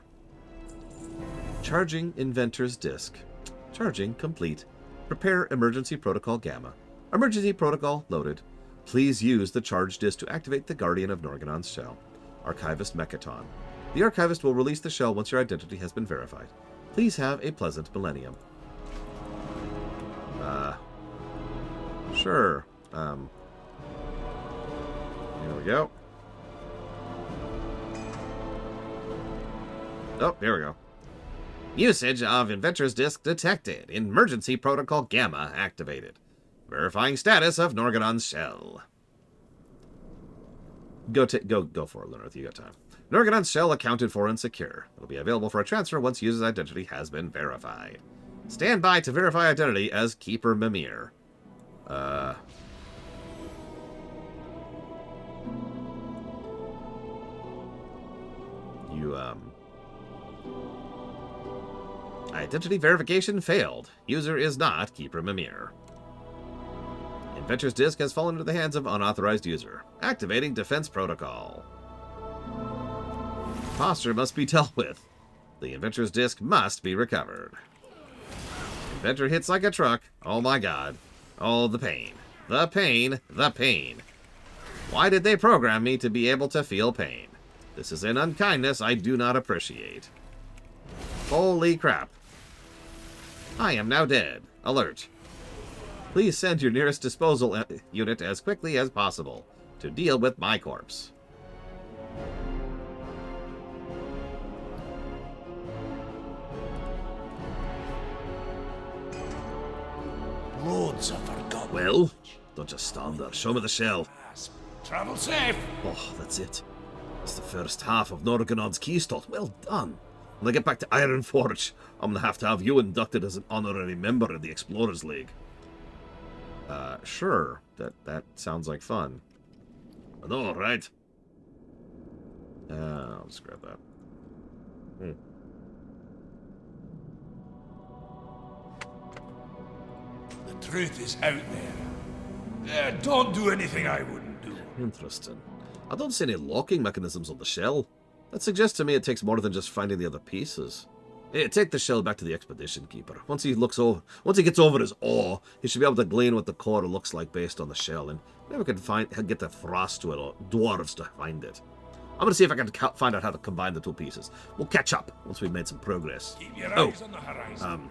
Charging Inventor's Disc. Charging complete. Prepare Emergency Protocol Gamma. Emergency Protocol loaded. Please use the charge disc to activate the Guardian of Norgadon's shell. Archivist Mechaton. The Archivist will release the shell once your identity has been verified. Please have a pleasant millennium. Sure. Here we go. Oh, here we go. Usage of Inventor's Disc detected. Emergency Protocol Gamma activated. Verifying status of Norgadon's shell. Go for it, Linarth. You got time. Norgadon's shell accounted for and secure. It'll be available for a transfer once user's identity has been verified. Stand by to verify identity as Keeper Mimir. Identity verification failed. User is not Keeper Mimir. Inventor's disk has fallen into the hands of unauthorized user. Activating defense protocol. Imposter must be dealt with. The inventor's disk must be recovered. Inventor hits like a truck. Oh my god. Oh, the pain. The pain. The pain. Why did they program me to be able to feel pain? This is an unkindness I do not appreciate. Holy crap. I am now dead. Alert. Please send your nearest disposal unit as quickly as possible to deal with my corpse. Roads are forgotten. Well, don't just stand there. Show me the shell. Travel safe. Oh, that's it. That's the first half of Norganon's Keystone. Well done. When I get back to Ironforge, I'm gonna have you inducted as an honorary member of the Explorers League. Sure. That sounds like fun. I know, right? I'll just grab that. The truth is out there. Don't do anything I wouldn't do. Interesting. I don't see any locking mechanisms on the shell. That suggests to me it takes more than just finding the other pieces. Hey, take the shell back to the expedition keeper. Once he gets over his awe, he should be able to glean what the core looks like based on the shell, and maybe we can get the Frostwell or dwarves to find it. I'm gonna see if I can find out how to combine the two pieces. We'll catch up once we've made some progress. Keep your eyes on the horizon.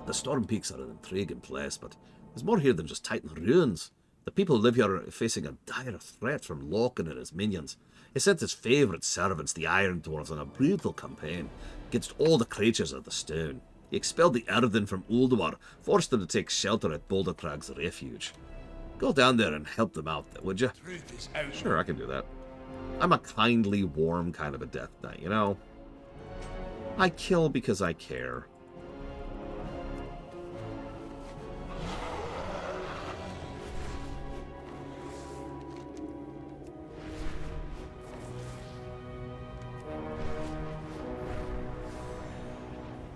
The Storm Peaks are an intriguing place, but there's more here than just Titan ruins. The people who live here are facing a dire threat from Loken and his minions. He sent his favourite servants, the Iron Dwarves, on a brutal campaign against all the creatures of the stone. He expelled the Erden from Ulduar, forced them to take shelter at Boulder Crag's refuge. Go down there and help them out, would you? Truth is out. Sure, I can do that. I'm a kindly, warm kind of a Death Knight, you know? I kill because I care.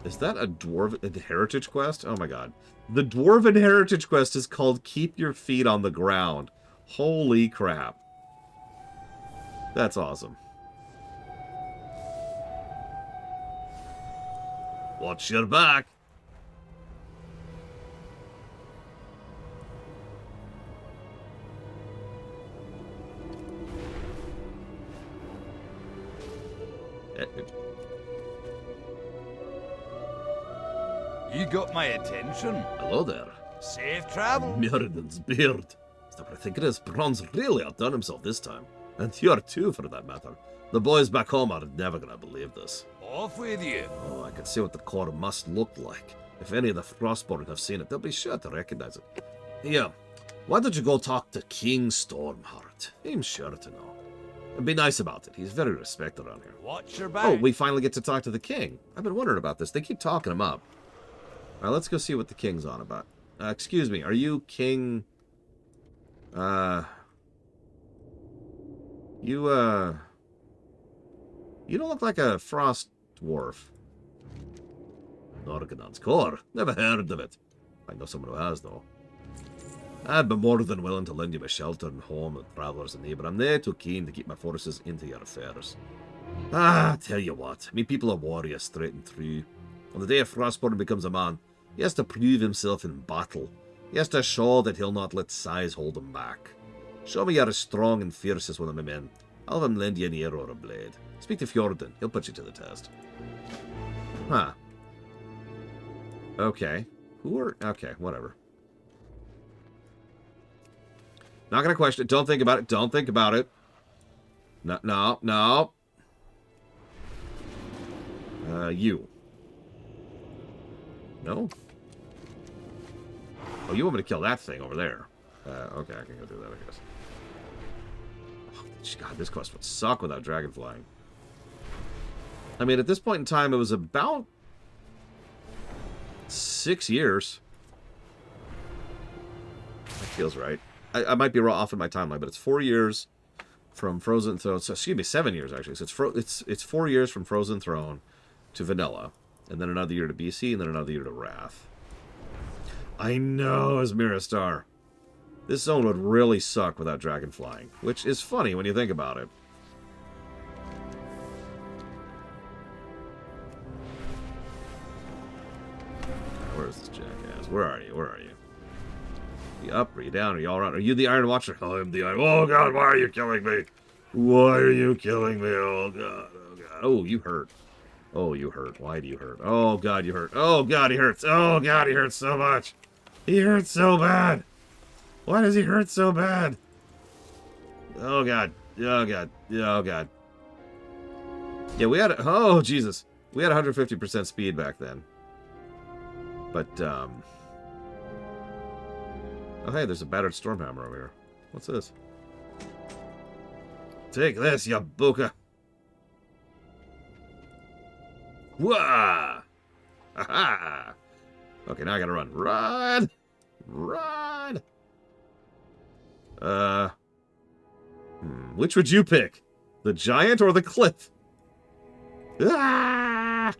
Is that a Dwarven Heritage Quest? Oh my god. The Dwarven Heritage Quest is called Keep Your Feet on the Ground. Holy crap. That's awesome. Watch your back. You got my attention. Hello there. Safe travel. Mirrodin's beard. Is that what I think it is? Bron's really outdone himself this time. And you're too, for that matter. The boys back home are never gonna believe this. Off with you. Oh, I can see what the core must look like. If any of the Frostborn have seen it, they'll be sure to recognize it. Here, why don't you go talk to King Stormheart? I'm sure to know. And be nice about it. He's very respected around here. Watch your back. Oh, we finally get to talk to the king. I've been wondering about this. They keep talking him up. Alright, let's go see what the king's on about. Excuse me, are you King... You don't look like a frost dwarf. Norganon's core? Never heard of it. I know someone who has, though. I'd be more than willing to lend you my shelter and home and travelers in need, but I'm there too keen to keep my forces into your affairs. Tell you what, me people are warriors straight and through. On the day a Frostborn becomes a man, he has to prove himself in battle. He has to show that he'll not let size hold him back. Show me you're as strong and fierce as one of my men. I'll have him lend you an arrow or a blade. Speak to Fjorden. He'll put you to the test. Huh. Okay. Okay, whatever. Not gonna question it. Don't think about it. Don't think about it. No, no, no. You. No? Oh, you want me to kill that thing over there. Okay, I can go do that, I guess. Oh, God, this quest would suck without dragon flying. I mean, at this point in time, it was about 6 years. That feels right. I might be off in my timeline, but it's 4 years from Frozen Throne. So, excuse me, 7 years actually. So it's 4 years from Frozen Throne to Vanilla, and then another year to BC, and then another year to Wrath. I know, Asmira Star. This zone would really suck without dragon flying, which is funny when you think about it. Where's this jackass? Where are you? Where are you? Are you up? Are you down? Are you all around? Are you the Iron Watcher? Oh, I'm the Iron... Oh, God, why are you killing me? Why are you killing me? Oh, God. Oh, God. Oh, you hurt. Oh, you hurt. Why do you hurt? Oh, God, you hurt. Oh, God, he hurts. Oh, God, he hurts so much. He hurts so bad. Why does he hurt so bad? Oh, God. Oh, God. Oh, God. Yeah, we had... Oh, Jesus. We had 150% speed back then. But, Oh, hey, there's a battered Stormhammer over here. What's this? Take this, ya buka. Wah! Aha! Okay, now I gotta run. Run! Run! Which would you pick? The giant or the cliff? Ah!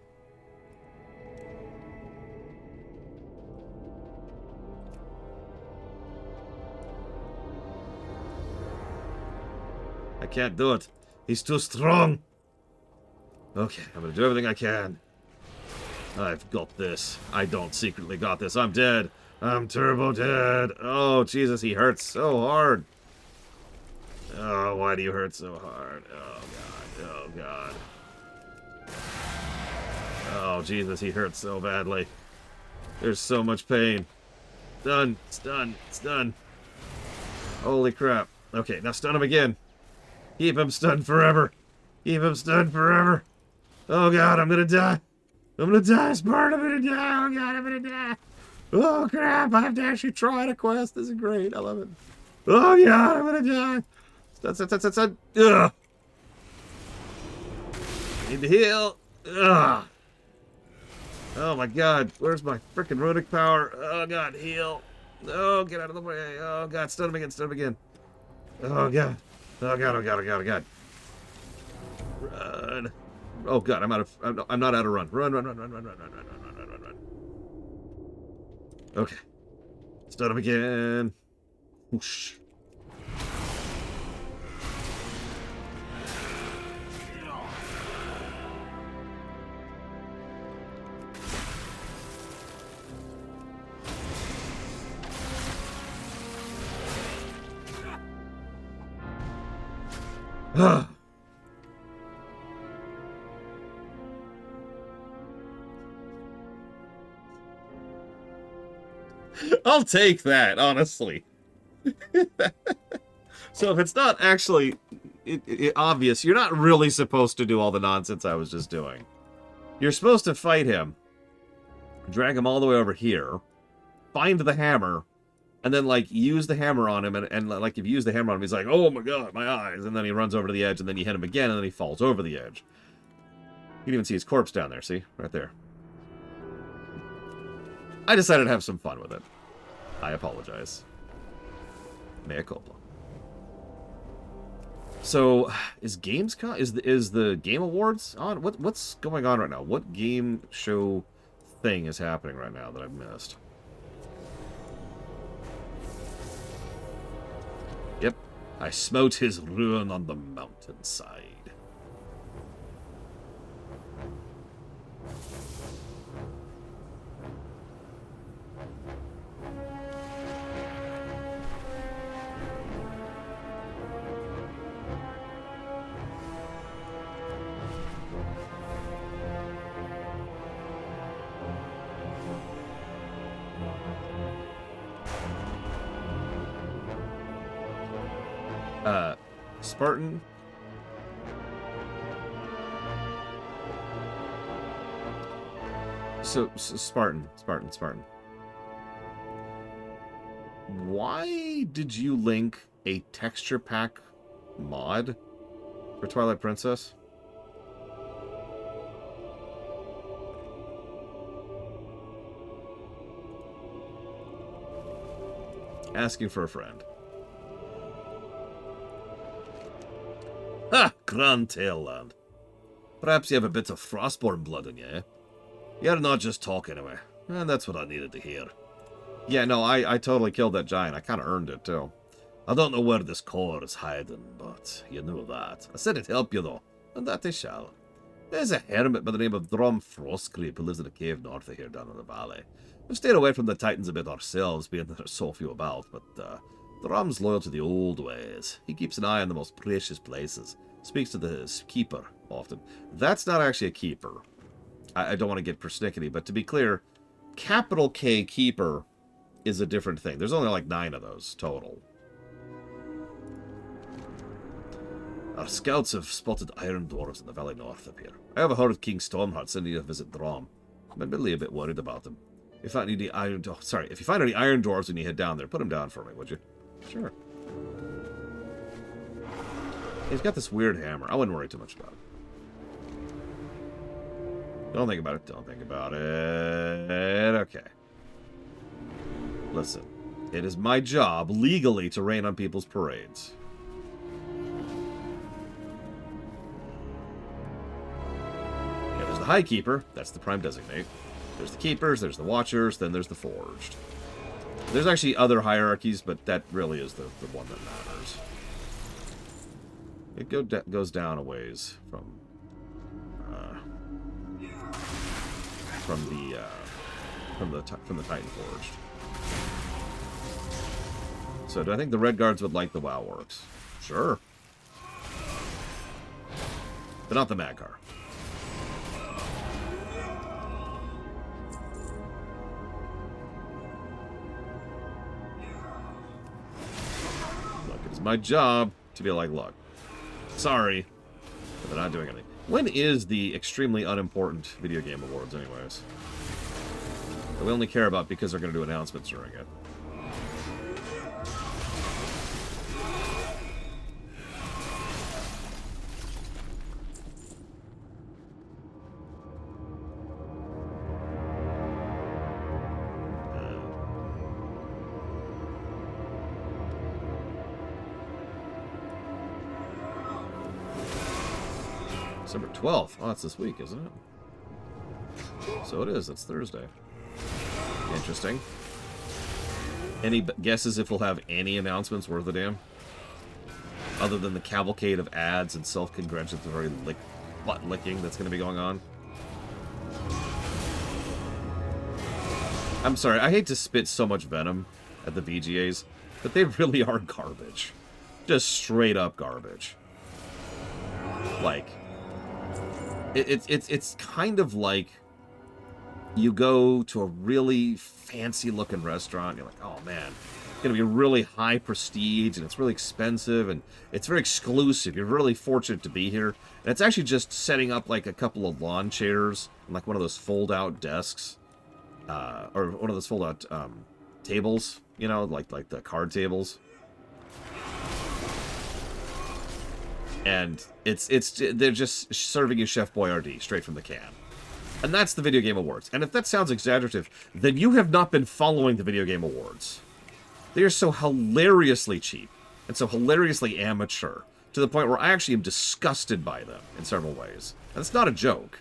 I can't do it. He's too strong. Okay, I'm gonna do everything I can. I've got this. I don't secretly got this. I'm dead. I'm turbo dead. Oh, Jesus, he hurts so hard. Oh, why do you hurt so hard? Oh, God. Oh, God. Oh, Jesus, he hurts so badly. There's so much pain. Done. It's done. It's done. Holy crap. Okay, now stun him again. Keep him stunned forever. Keep him stunned forever. Oh, God, I'm gonna die. I'm gonna die, Spartan. I'm gonna die. Oh, God, I'm gonna die. Oh, crap. I have to actually try the quest. This is great. I love it. Oh, God, I'm gonna die. Stun. Ugh. I need to heal. Ugh. Oh, my God. Where's my freaking runic power? Oh, God, heal. Oh, get out of the way. Oh, God, stun him again. Stun him again. Oh, God. Oh, God, oh, God, oh, God, oh, God. Run. Oh, God, I'm not out of run. Run. Okay. Stun him again. Whoosh. I'll take that, honestly. So if it's not actually obvious, you're not really supposed to do all the nonsense I was just doing. You're supposed to fight him, drag him all the way over here, find the hammer, and then, like, use the hammer on him, and like, if you use the hammer on him, he's like, oh my God, my eyes, and then he runs over to the edge, and then you hit him again, and then he falls over the edge. You can even see his corpse down there, see? Right there. I decided to have some fun with it. I apologize. Mea culpa. So, is Gamescom, is the Game Awards on? What's going on right now? What game show thing is happening right now that I've missed? Yep, I smote his ruin on the mountainside. Spartan. So Spartan. Why did you link a texture pack mod for Twilight Princess? Asking for a friend. Ha! Grand Tail Land. Perhaps you have a bit of Frostborn blood in you, eh? You're not just talking anyway. And that's what I needed to hear. Yeah, no, I totally killed that giant. I kind of earned it, too. I don't know where this core is hiding, but you knew that. I said it'd help you, though, and that it shall. There's a hermit by the name of Drum Frostcreep who lives in a cave north of here down in the valley. We've stayed away from the Titans a bit ourselves, being that there's so few about, but Drum's loyal to the old ways. He keeps an eye on the most precious places. Speaks to the keeper often. That's not actually a keeper. I don't want to get persnickety, but to be clear, capital K keeper is a different thing. There's only like 9 of those total. Our scouts have spotted iron dwarves in the valley north up here. I have heard King Stormheart sending you to visit Drom. I'm admittedly a bit worried about them. If you find any iron dwarves when you head down there, put them down for me, would you? Sure. He's got this weird hammer. I wouldn't worry too much about it. Don't think about it. Don't think about it. Okay. Listen. It is my job, legally, to rain on people's parades. Yeah, there's the High Keeper. That's the Prime Designate. There's the Keepers, there's the Watchers, then there's the Forged. There's actually other hierarchies, but that really is the one that matters. It goes down a ways from the Titan Forged. So do I think the Red Guards would like the WoW Works? Sure. But not the Magcar. Look, it's my job to be like, look, sorry, but they're not doing anything. When is the extremely unimportant video game awards, anyways? That we only care about because they're going to do announcements during it. December 12th. Oh, that's this week, isn't it? So it is. It's Thursday. Interesting. Any guesses if we'll have any announcements worth a damn? Other than the cavalcade of ads and self-congratulatory butt-licking that's going to be going on? I'm sorry, I hate to spit so much venom at the VGAs, but they really are garbage. Just straight up garbage. Like, it's kind of like you go to a really fancy looking restaurant, you're like, oh man, it's gonna be really high prestige and it's really expensive and it's very exclusive. You're really fortunate to be here. And it's actually just setting up like a couple of lawn chairs and like one of those fold out desks. Or one of those fold out tables, you know, like the card tables. And they're just serving you Chef Boyardee straight from the can. And that's the Video Game Awards. And if that sounds exaggerative, then you have not been following the Video Game Awards. They are so hilariously cheap and so hilariously amateur to the point where I actually am disgusted by them in several ways. And it's not a joke.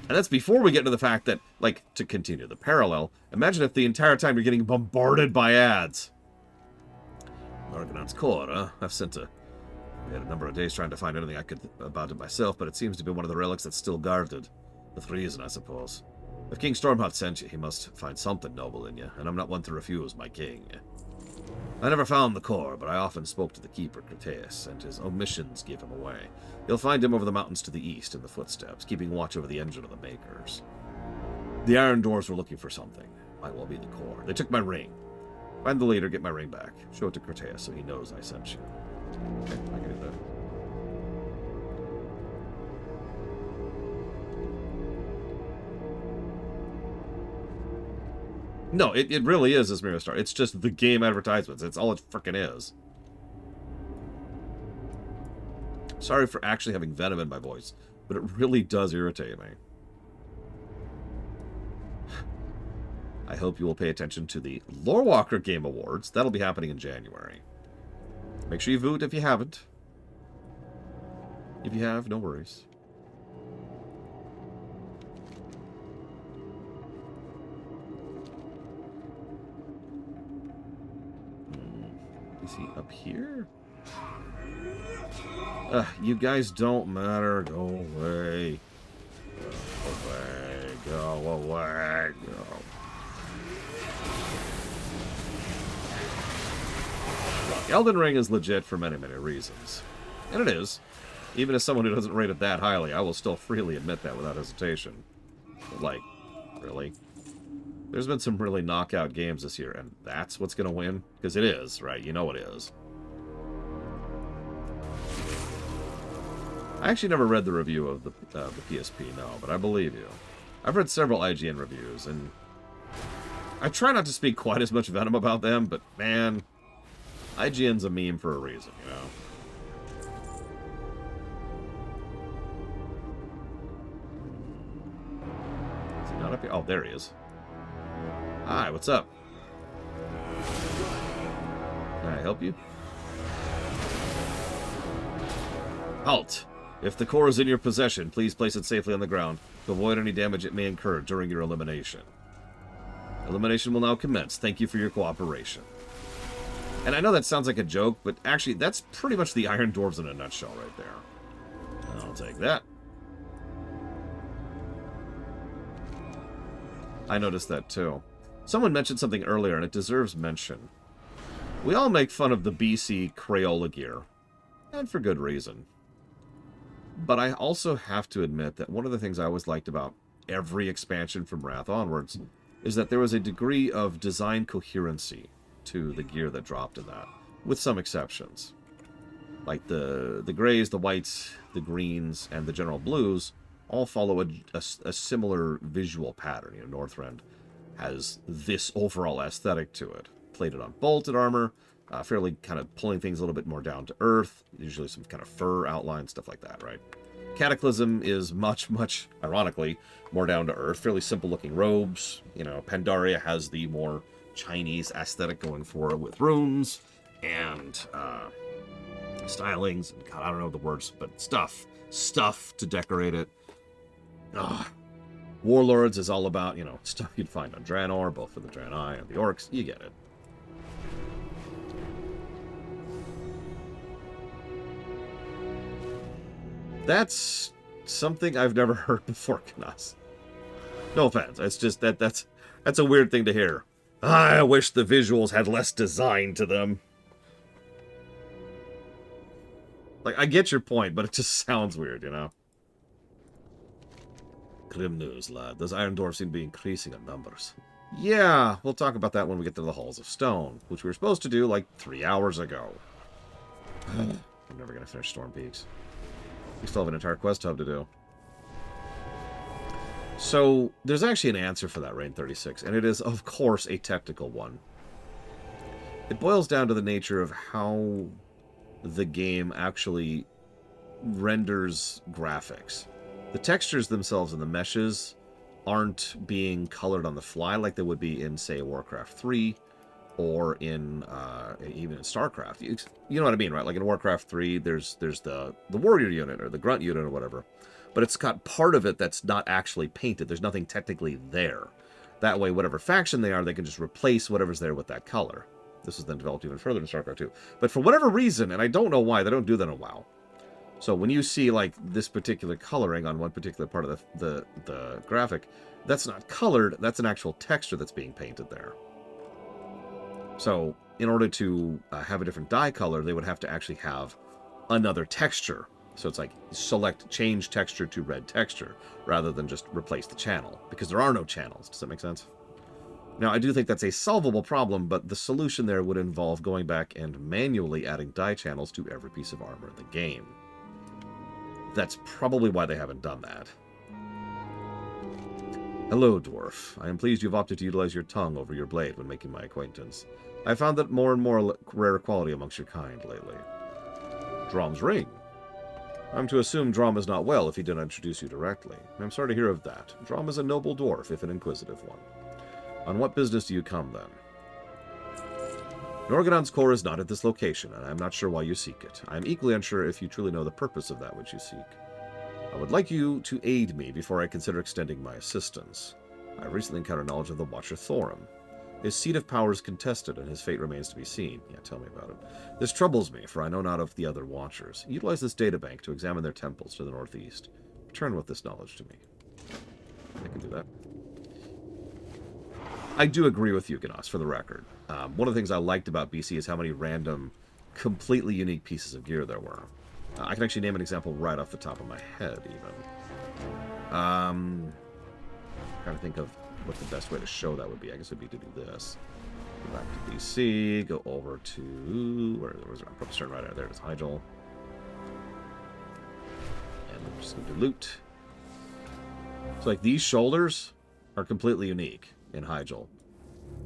And that's before we get to the fact that, like, to continue the parallel, imagine if the entire time you're getting bombarded by ads. Argonaut's Core, huh? We had a number of days trying to find anything I could about it myself, but it seems to be one of the relics that's still guarded. With reason, I suppose. If King Stormheart sent you, he must find something noble in you, and I'm not one to refuse my king. I never found the core, but I often spoke to the keeper, Crataeus, and his omissions gave him away. You'll find him over the mountains to the east in the footsteps, keeping watch over the engine of the makers. The Iron Dwarves were looking for something. Might well be the core. They took my ring. Find the leader, get my ring back. Show it to Crataeus so he knows I sent you. Okay, I can do that. No, it really is this Mirror Star. It's just the game advertisements. It's all it frickin' is. Sorry for actually having venom in my voice, but it really does irritate me. I hope you will pay attention to the Lore Walker Game Awards. That'll be happening in January. Make sure you vote if you haven't. If you have, no worries. Is he up here? You guys don't matter. Go away. Go away. Go away. Go. Look, Elden Ring is legit for many, many reasons. And it is. Even as someone who doesn't rate it that highly, I will still freely admit that without hesitation. But, like, really? There's been some really knockout games this year, and that's what's going to win? Because it is, right? You know it is. I actually never read the review of the PSP, no, but I believe you. I've read several IGN reviews, and I try not to speak quite as much venom about them, but man, IGN's a meme for a reason, you know? Is he not up here? Oh, there he is. Hi, what's up? Can I help you? Halt! If the core is in your possession, please place it safely on the ground to avoid any damage it may incur during your elimination. Elimination will now commence. Thank you for your cooperation. And I know that sounds like a joke, but actually that's pretty much the Iron Dwarves in a nutshell right there. I'll take that. I noticed that too. Someone mentioned something earlier, and it deserves mention. We all make fun of the BC Crayola gear, and for good reason. But I also have to admit that one of the things I always liked about every expansion from Wrath onwards is that there was a degree of design coherency to the gear that dropped in that, with some exceptions. Like the grays, the whites, the greens, and the general blues all follow a similar visual pattern. You know, Northrend has this overall aesthetic to it. Plated on bolted armor, fairly kind of pulling things a little bit more down to earth, usually some kind of fur outline, stuff like that, right? Cataclysm is much, much, ironically, more down to earth, fairly simple looking robes. You know, Pandaria has the more Chinese aesthetic going for it with runes and stylings, and God, I don't know the words, but stuff to decorate it. Warlords is all about, you know, stuff you'd find on Draenor, both for the Draenei and the Orcs. You get it. That's something I've never heard before, Knas. No offense. It's just that's a weird thing to hear. I wish the visuals had less design to them. Like, I get your point, but it just sounds weird, you know? Grim news, lad. Those Iron Dwarfs seem to be increasing in numbers. Yeah, we'll talk about that when we get to the Halls of Stone, which we were supposed to do like 3 hours ago. I'm never going to finish Storm Peaks. We still have an entire quest hub to do. So, there's actually an answer for that, Reign 36, and it is, of course, a technical one. It boils down to the nature of how the game actually renders graphics. The textures themselves and the meshes aren't being colored on the fly like they would be in, say, Warcraft 3 or in even in StarCraft. You know what I mean, right? Like in Warcraft 3, there's the warrior unit or the grunt unit or whatever, but it's got part of it that's not actually painted. There's nothing technically there. That way, whatever faction they are, they can just replace whatever's there with that color. This is then developed even further in StarCraft 2. But for whatever reason, and I don't know why, they don't do that in WoW. So when you see like this particular coloring on one particular part of the graphic, that's not colored, that's an actual texture that's being painted there. So in order to have a different dye color, they would have to actually have another texture. So it's like change texture to red texture, rather than just replace the channel, because there are no channels. Does that make sense? Now, I do think that's a solvable problem, but the solution there would involve going back and manually adding dye channels to every piece of armor in the game. That's probably why they haven't done that. Hello, Dwarf. I am pleased you've opted to utilize your tongue over your blade when making my acquaintance. I found that more and more rare quality amongst your kind lately. Drom's ring. I'm to assume Drom is not well if he didn't introduce you directly. I'm sorry to hear of that. Drom is a noble dwarf, if an inquisitive one. On what business do you come, then? Norgadon's core is not at this location, and I am not sure why you seek it. I am equally unsure if you truly know the purpose of that which you seek. I would like you to aid me before I consider extending my assistance. I recently encountered knowledge of the Watcher Thorum. His seat of power is contested, and his fate remains to be seen. Yeah, tell me about it. This troubles me, for I know not of the other Watchers. Utilize this databank to examine their temples to the northeast. Return with this knowledge to me. I can do that. I do agree with you, Ganos, for the record. One of the things I liked about BC is how many random, completely unique pieces of gear there were. I can actually name an example right off the top of my head, even. Trying to think of what the best way to show that would be. I guess it would be to do this. Go back to BC, go over to... Where was it? I'm probably starting right out there. It's Hyjal. And we're just going to do loot. So, like, these shoulders are completely unique in Hyjal.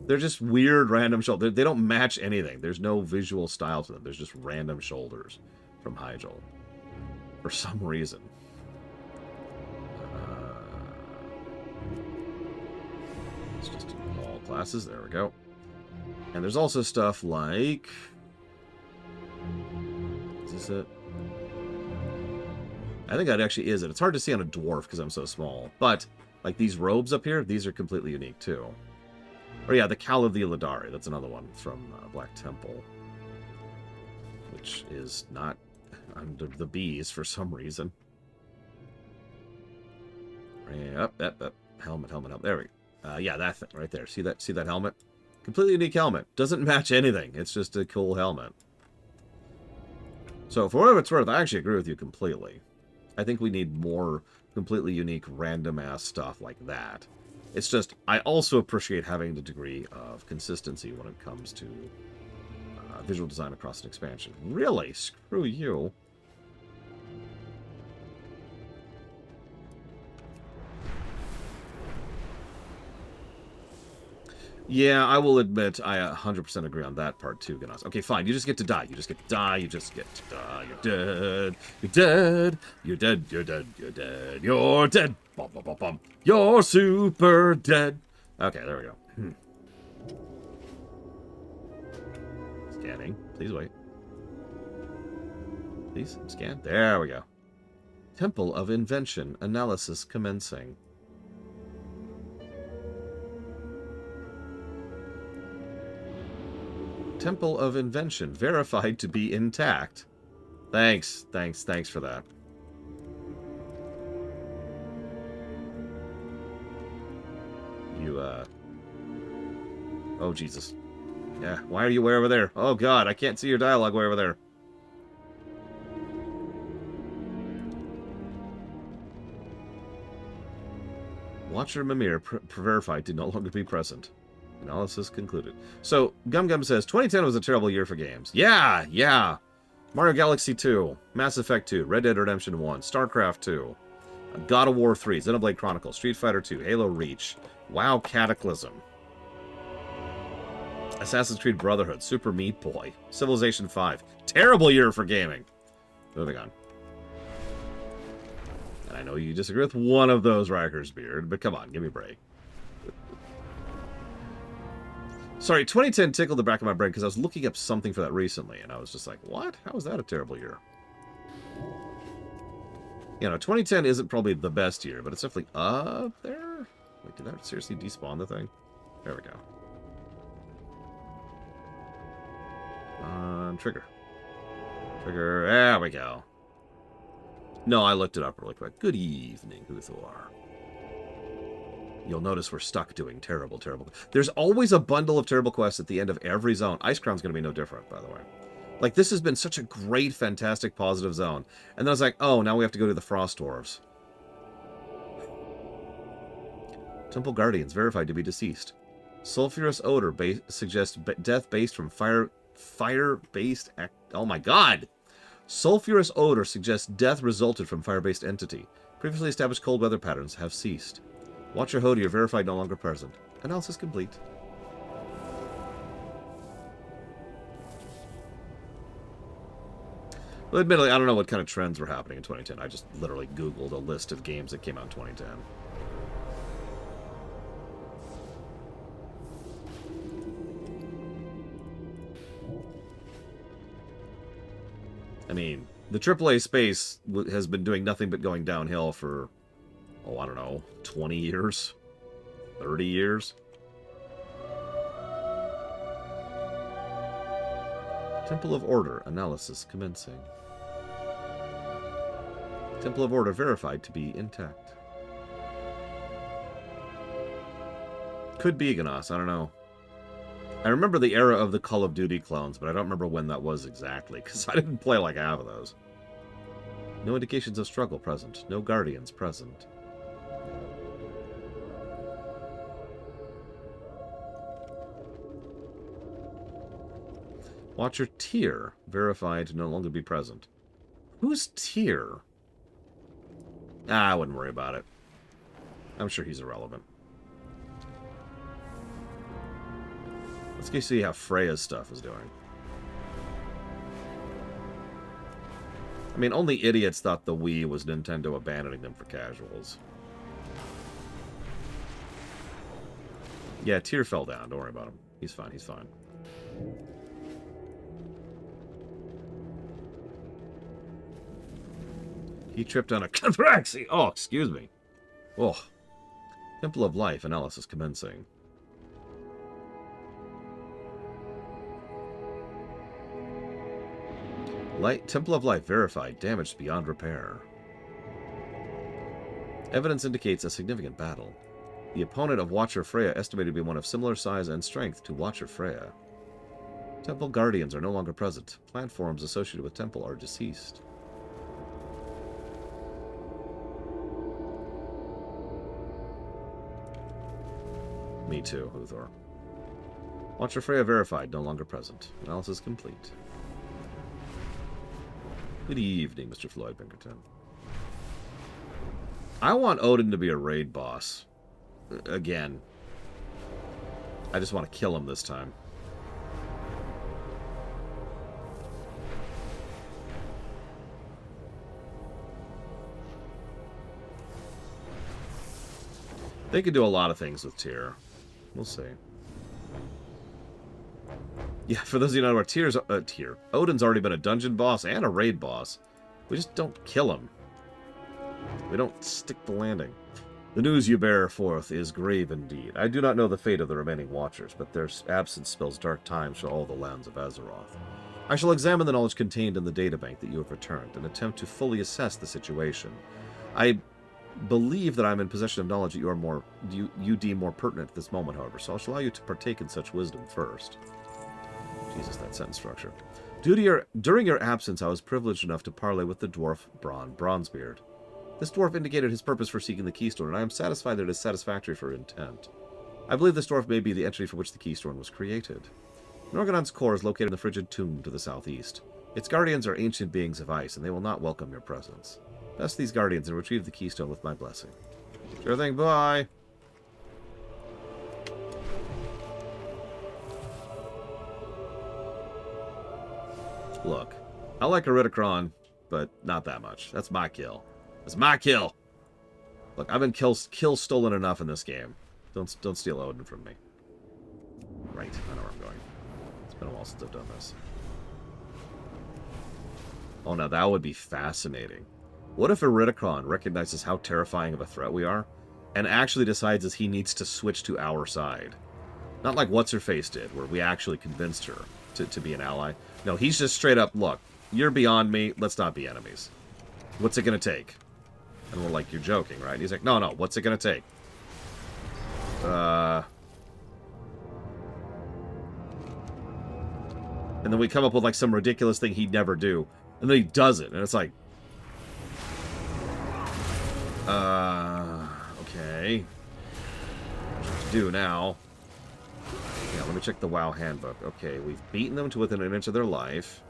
They're just weird, random shoulders. They don't match anything. There's no visual style to them. There's just random shoulders from Hyjal. For some reason. Let's just do all classes. There we go. And there's also stuff like... Is this it? I think that actually is it. It's hard to see on a dwarf because I'm so small. But, like these robes up here, these are completely unique too. Or yeah, the Cowl of the Illidari. That's another one from Black Temple. Which is not under the bees for some reason. Up. Helmet. There we go. Yeah, that thing right there. See that helmet? Completely unique helmet. Doesn't match anything. It's just a cool helmet. So, for whatever it's worth, I actually agree with you completely. I think we need more completely unique, random-ass stuff like that. It's just, I also appreciate having the degree of consistency when it comes to visual design across an expansion. Really? Screw you. Yeah, I will admit I 100% agree on that part too, Ganas. Okay, fine. You just get to die. You just get to die. You just get to die. You're dead. You're dead. You're dead. You're dead. You're dead. You're dead. Bum, bum, bum, bum. You're super dead. Okay, there we go. Scanning. Please wait. Please scan. There we go. Temple of Invention. Analysis commencing. Temple of Invention. Verified to be intact. Thanks for that. You, Oh, Jesus. Yeah, why are you way over there? Oh, God, I can't see your dialogue way over there. Watcher Mimir verified to no longer be present. Analysis concluded. So, Gum says, 2010 was a terrible year for games. Yeah. Mario Galaxy 2, Mass Effect 2, Red Dead Redemption 1, StarCraft 2, God of War 3, Xenoblade Chronicles, Street Fighter 2, Halo Reach, WoW Cataclysm, Assassin's Creed Brotherhood, Super Meat Boy, Civilization 5. Terrible year for gaming. Moving on. And I know you disagree with one of those, Riker's Beard, but come on, give me a break. Sorry, 2010 tickled the back of my brain because I was looking up something for that recently, and I was just like, what? How was that a terrible year? You know, 2010 isn't probably the best year, but it's definitely up there. Wait, did that seriously despawn the thing? There we go. Trigger. There we go. No, I looked it up really quick. Good evening, Ulduar. You'll notice we're stuck doing terrible. There's always a bundle of terrible quests at the end of every zone. Ice Crown's going to be no different, by the way. Like, this has been such a great, fantastic, positive zone. And then I was like, oh, now we have to go to the Frost Dwarves. Temple Guardians verified to be deceased. Sulfurous odor suggests death based from fire-based... Oh my god! Sulfurous odor suggests death resulted from fire-based entity. Previously established cold weather patterns have ceased. Watcher Hodier verified no longer present. Analysis complete. Well, admittedly, I don't know what kind of trends were happening in 2010. I just literally Googled a list of games that came out in 2010. I mean, the AAA space has been doing nothing but going downhill for, oh, I don't know, 20 years? 30 years? Temple of Order analysis commencing. Temple of Order verified to be intact. Could be Ganos, I don't know. I remember the era of the Call of Duty clones, but I don't remember when that was exactly, because I didn't play like half of those. No indications of struggle present. No guardians present. Watcher Tyr verified to no longer be present. Who's Tyr? I wouldn't worry about it. I'm sure he's irrelevant. Let's go see how Freya's stuff is doing. I mean, only idiots thought the Wii was Nintendo abandoning them for casuals. Yeah, Tyr fell down. Don't worry about him. He's fine. He's fine. He tripped on a Cathraxi. Oh, excuse me. Oh. Temple of Life analysis commencing. Temple of Life verified. Damaged beyond repair. Evidence indicates a significant battle. The opponent of Watcher Freya estimated to be one of similar size and strength to Watcher Freya. Temple Guardians are no longer present. Plant forms associated with Temple are deceased. Me too, Ulduar. Watcher Freya verified, no longer present. Analysis complete. Good evening, Mr. Floyd Pinkerton. I want Odin to be a raid boss. Again. I just want to kill him this time. They could do a lot of things with Tyr. We'll see. Yeah, for those of you who know where Odin's already been a dungeon boss and a raid boss. We just don't kill him. We don't stick the landing. The news you bear forth is grave indeed. I do not know the fate of the remaining Watchers, but their absence spells dark times for all the lands of Azeroth. I shall examine the knowledge contained in the databank that you have returned and attempt to fully assess the situation. I believe that I'm in possession of knowledge that you deem more pertinent at this moment, however, so I'll allow you to partake in such wisdom first. Jesus, that sentence structure. During your absence, I was privileged enough to parley with the dwarf Bronzebeard. This dwarf indicated his purpose for seeking the keystone, and I am satisfied that it is satisfactory for intent. I believe this dwarf may be the entity for which the keystone was created. Norganon's core is located in the frigid tomb to the southeast. Its guardians are ancient beings of ice, and they will not welcome your presence. Best these guardians and retrieve the keystone with my blessing. Sure thing, bye! Look, I like Eridicron, but not that much. That's my kill. That's my kill! Look, I've been kills stolen enough in this game. Don't steal Odin from me. Right, I know where I'm going. It's been a while since I've done this. Oh, now that would be fascinating. What if Eridicron recognizes how terrifying of a threat we are, and actually decides that he needs to switch to our side? Not like What's-Her-Face did, where we actually convinced her to be an ally. No, he's just straight up, look, you're beyond me, let's not be enemies. What's it gonna take? And we're like, you're joking, right? He's like, no, what's it gonna take? And then we come up with like some ridiculous thing he'd never do. And then he does it, and it's like... okay. What to do now? Yeah, let me check the WoW handbook. Okay, we've beaten them to within an inch of their life.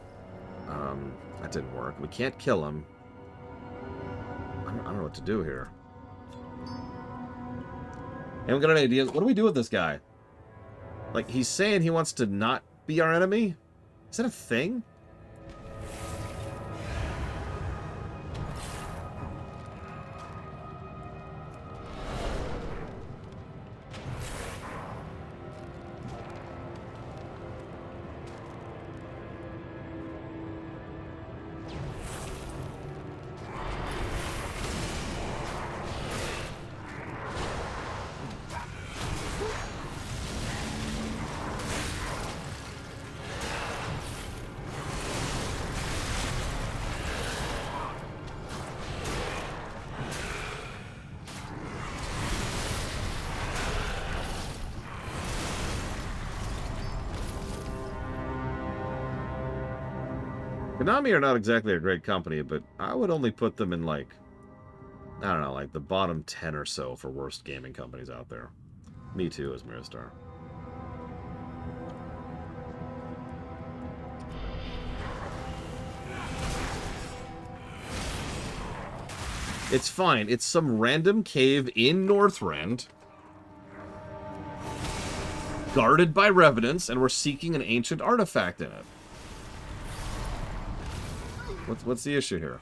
That didn't work. We can't kill them. I don't know what to do here. Anyone got any ideas? What do we do with this guy? Like, he's saying he wants to not be our enemy? Is that a thing? Konami are not exactly a great company, but I would only put them in, like, I don't know, like the bottom 10 or so for worst gaming companies out there. Me too, as Miristar. It's fine. It's some random cave in Northrend, guarded by revenants, and we're seeking an ancient artifact in it. What's the issue here?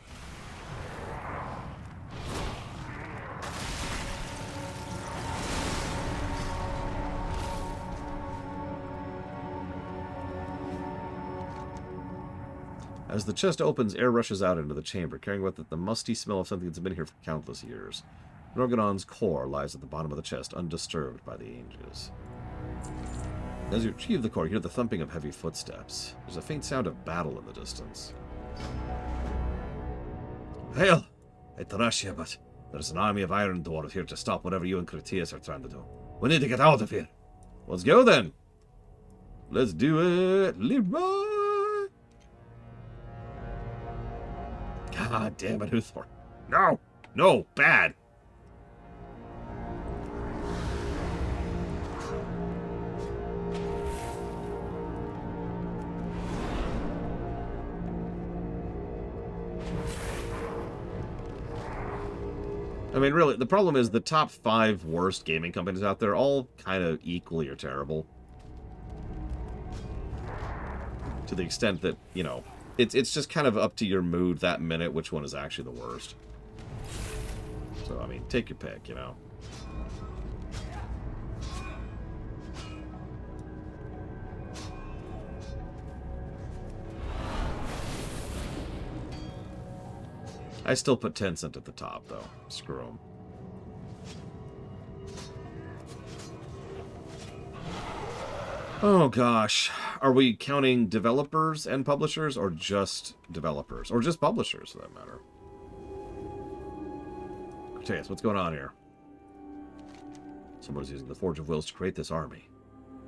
As the chest opens, air rushes out into the chamber, carrying with it the musty smell of something that's been here for countless years. Norganon's core lies at the bottom of the chest, undisturbed by the ages. As you retrieve the core, you hear the thumping of heavy footsteps. There's a faint sound of battle in the distance. Hail! I trust you, but there's an army of Iron Dwarves here to stop whatever you and Critias are trying to do. We need to get out of here. Let's go, then. Let's do it, Leroy! God damn it, Uthor. No! No! Bad! I mean, really, the problem is the top 5 worst gaming companies out there all kind of equally are terrible. To the extent that, you know, it's just kind of up to your mood that minute which one is actually the worst. So, I mean, take your pick, you know. I still put Tencent at the top, though. Screw them. Oh, gosh. Are we counting developers and publishers, or just developers? Or just publishers, for that matter? Critias, what's going on here? Someone's using the Forge of Wills to create this army.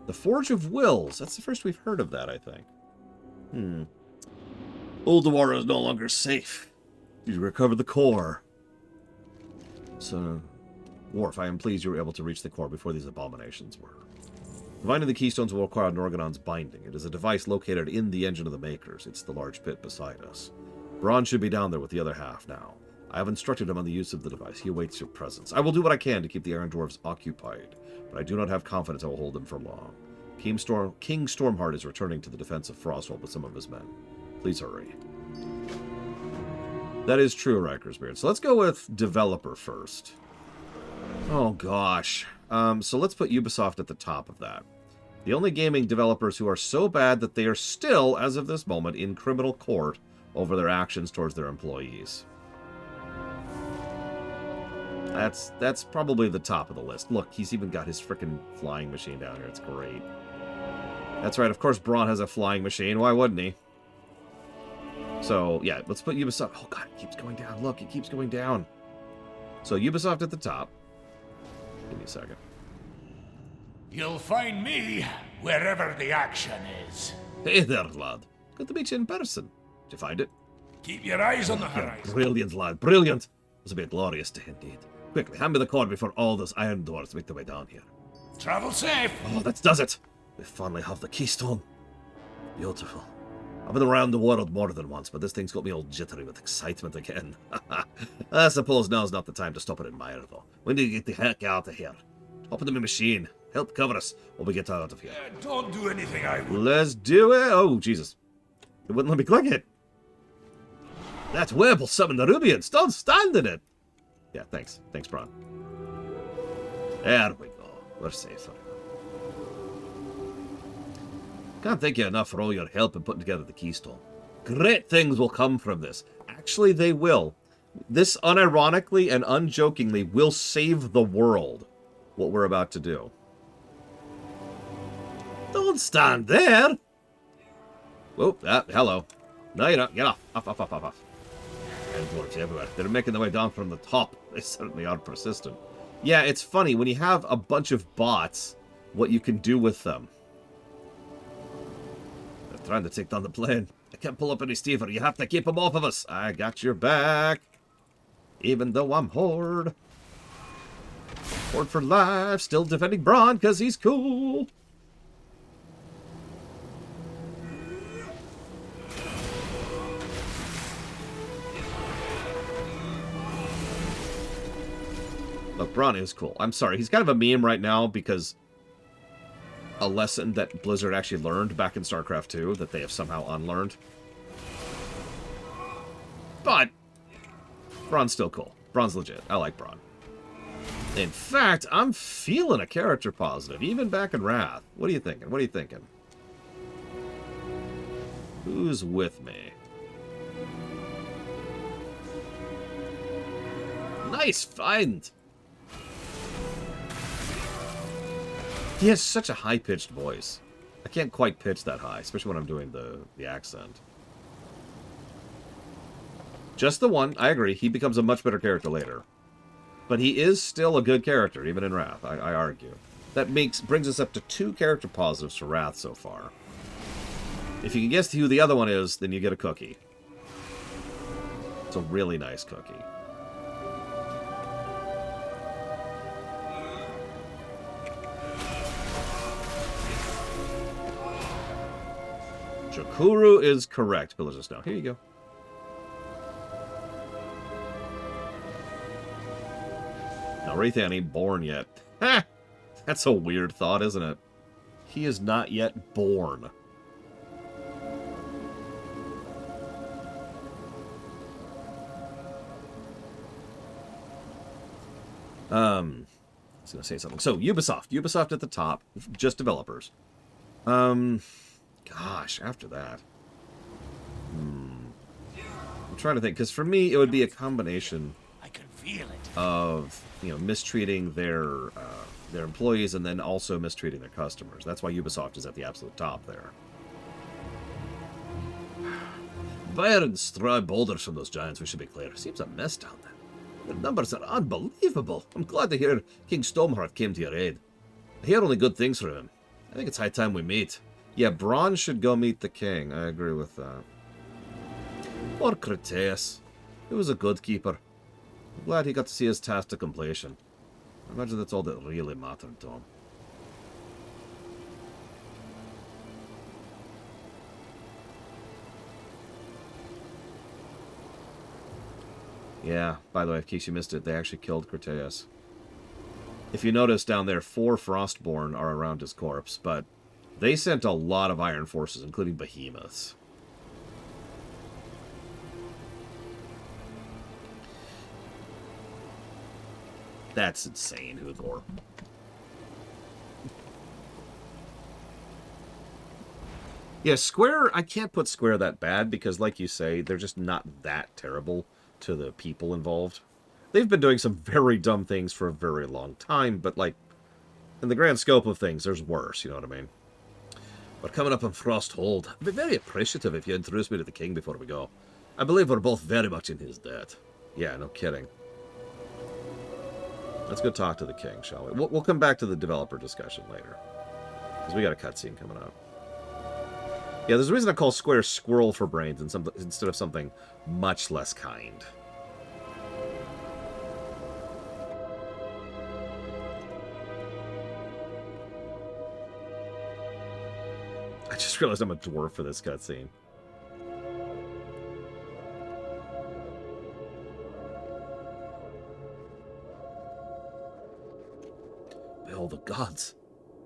The Forge of Wills? That's the first we've heard of that, I think. Ulduar is no longer safe. You recovered the core. So, Worf, I am pleased you were able to reach the core before these abominations were. Finding the keystones will require Norganon's binding. It is a device located in the engine of the Makers. It's the large pit beside us. Braun should be down there with the other half now. I have instructed him on the use of the device. He awaits your presence. I will do what I can to keep the Iron Dwarves occupied, but I do not have confidence I will hold them for long. King Stormheart is returning to the defense of Frosthold with some of his men. Please hurry. That is true, Riker's Beard. So let's go with developer first. Oh, gosh. So let's put Ubisoft at the top of that. The only gaming developers who are so bad that they are still, as of this moment, in criminal court over their actions towards their employees. That's probably the top of the list. Look, he's even got his frickin' flying machine down here. It's great. That's right, of course Braun has a flying machine. Why wouldn't he? So, yeah, let's put Ubisoft... Oh, God, it keeps going down. Look, it keeps going down. So, Ubisoft at the top. Give me a second. You'll find me wherever the action is. Hey there, lad. Good to meet you in person. Did you find it? Keep your eyes on the horizon. Brilliant, lad. Brilliant. This will be a glorious day indeed. Quickly, hand me the cord before all those Iron Dwarves make their way down here. Travel safe. Oh, that does it. We finally have the keystone. Beautiful. I've been around the world more than once, but this thing's got me all jittery with excitement again. I suppose now's not the time to stop and admire, though. We need to get the heck out of here. Hop into my machine. Help cover us while we get out of here. Don't do anything I would. Let's do it. Oh, Jesus. It wouldn't let me click it. That web will summon the Rubians. Don't stand in it. Yeah, thanks. Thanks, Braun. There we go. We're safer. Can't thank you enough for all your help in putting together the keystone. Great things will come from this. Actually, they will. This, unironically and unjokingly, will save the world. What we're about to do. Don't stand there! Oh, hello. No, you don't. Get off. Off. And dwarves everywhere. They're making their way down from the top. They certainly are persistent. Yeah, it's funny. When you have a bunch of bots, what you can do with them. They're trying to take down the plane. I can't pull up any Stever. You have to keep him off of us. I got your back. Even though I'm Horde. Horde for life. Still defending Braun because he's cool. Look, Braun is cool. I'm sorry. He's kind of a meme right now because a lesson that Blizzard actually learned back in StarCraft 2 that they have somehow unlearned. But Braun's still cool. Braun's legit. I like Braun. In fact, I'm feeling a character positive, even back in Wrath. What are you thinking? What are you thinking? Who's with me? Nice find! He has such a high-pitched voice. I can't quite pitch that high, especially when I'm doing the accent. Just the one, I agree, he becomes a much better character later. But he is still a good character, even in Wrath, I argue. That brings us up to 2 character positives for Wrath so far. If you can guess who the other one is, then you get a cookie. It's a really nice cookie. Jakuru is correct, Pillars of Snow. Here you go. Now, Raythan ain't born yet. Ha! That's a weird thought, isn't it? He is not yet born. I was going to say something. So, Ubisoft. Ubisoft at the top. Just developers. Gosh, after that. I'm trying to think, because for me, it would be a combination I can feel it. of, you know, mistreating their employees and then also mistreating their customers. That's why Ubisoft is at the absolute top there. Byron straw boulders from those giants, we should be clear. Seems a mess down there. The numbers are unbelievable. I'm glad to hear King Stormheart came to your aid. I hear only good things from him. I think it's high time we meet. Yeah, Braun should go meet the king. I agree with that. Poor Cretaeus. He was a good keeper. I'm glad he got to see his task to completion. I imagine that's all that really mattered to him. Yeah, by the way, in case you missed it, they actually killed Cretaeus. If you notice down there, 4 Frostborn are around his corpse, but they sent a lot of Iron Forces, including behemoths. That's insane, Hugor. Yeah, Square, I can't put Square that bad because, like you say, they're just not that terrible to the people involved. They've been doing some very dumb things for a very long time, but, like, in the grand scope of things, there's worse, you know what I mean? We're coming up on Frosthold. I'd be very appreciative if you introduce me to the king before we go. I believe we're both very much in his debt. Yeah, no kidding. Let's go talk to the king, shall we? We'll come back to the developer discussion later. Because we got a cutscene coming up. Yeah, there's a reason I call Square Squirrel for Brains instead of something much less kind. I just realized I'm a dwarf for this cutscene. By all the gods,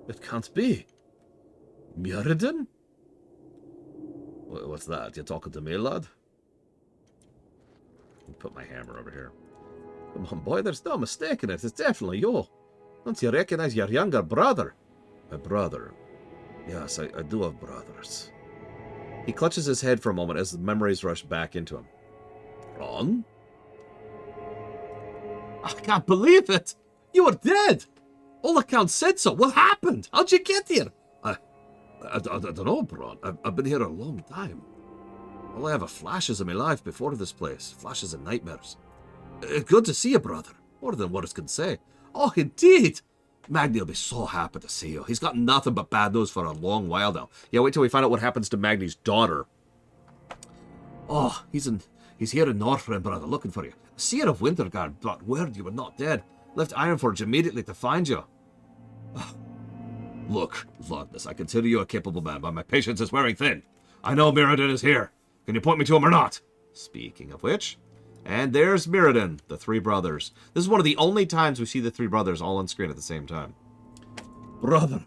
it can't be. Muradin? What's that? You talking to me, lad? Put my hammer over here. Come on, boy, there's no mistake in it. It's definitely you. Don't you recognize your younger brother? My brother. Yes, I do have brothers. He clutches his head for a moment as the memories rush back into him. Ron? I can't believe it! You are dead! All accounts said so. What happened? How'd you get here? I don't know, Braun. I've been here a long time. All I have are flashes of my life before this place. Flashes and nightmares. Good to see you, brother. More than words can say. Oh, indeed! Magni will be so happy to see you. He's got nothing but bad news for a long while now. Yeah, wait till we find out what happens to Magni's daughter. Oh, he's here in Northrend, brother, looking for you. Seer of Winterguard brought word you were not dead. Left Ironforge immediately to find you. Oh. Look, Lognus, I consider you a capable man, but my patience is wearing thin. I know Mirrodin is here. Can you point me to him or not? Speaking of which, and there's Mirrodin, the three brothers. This is one of the only times we see the three brothers all on screen at the same time. Brother.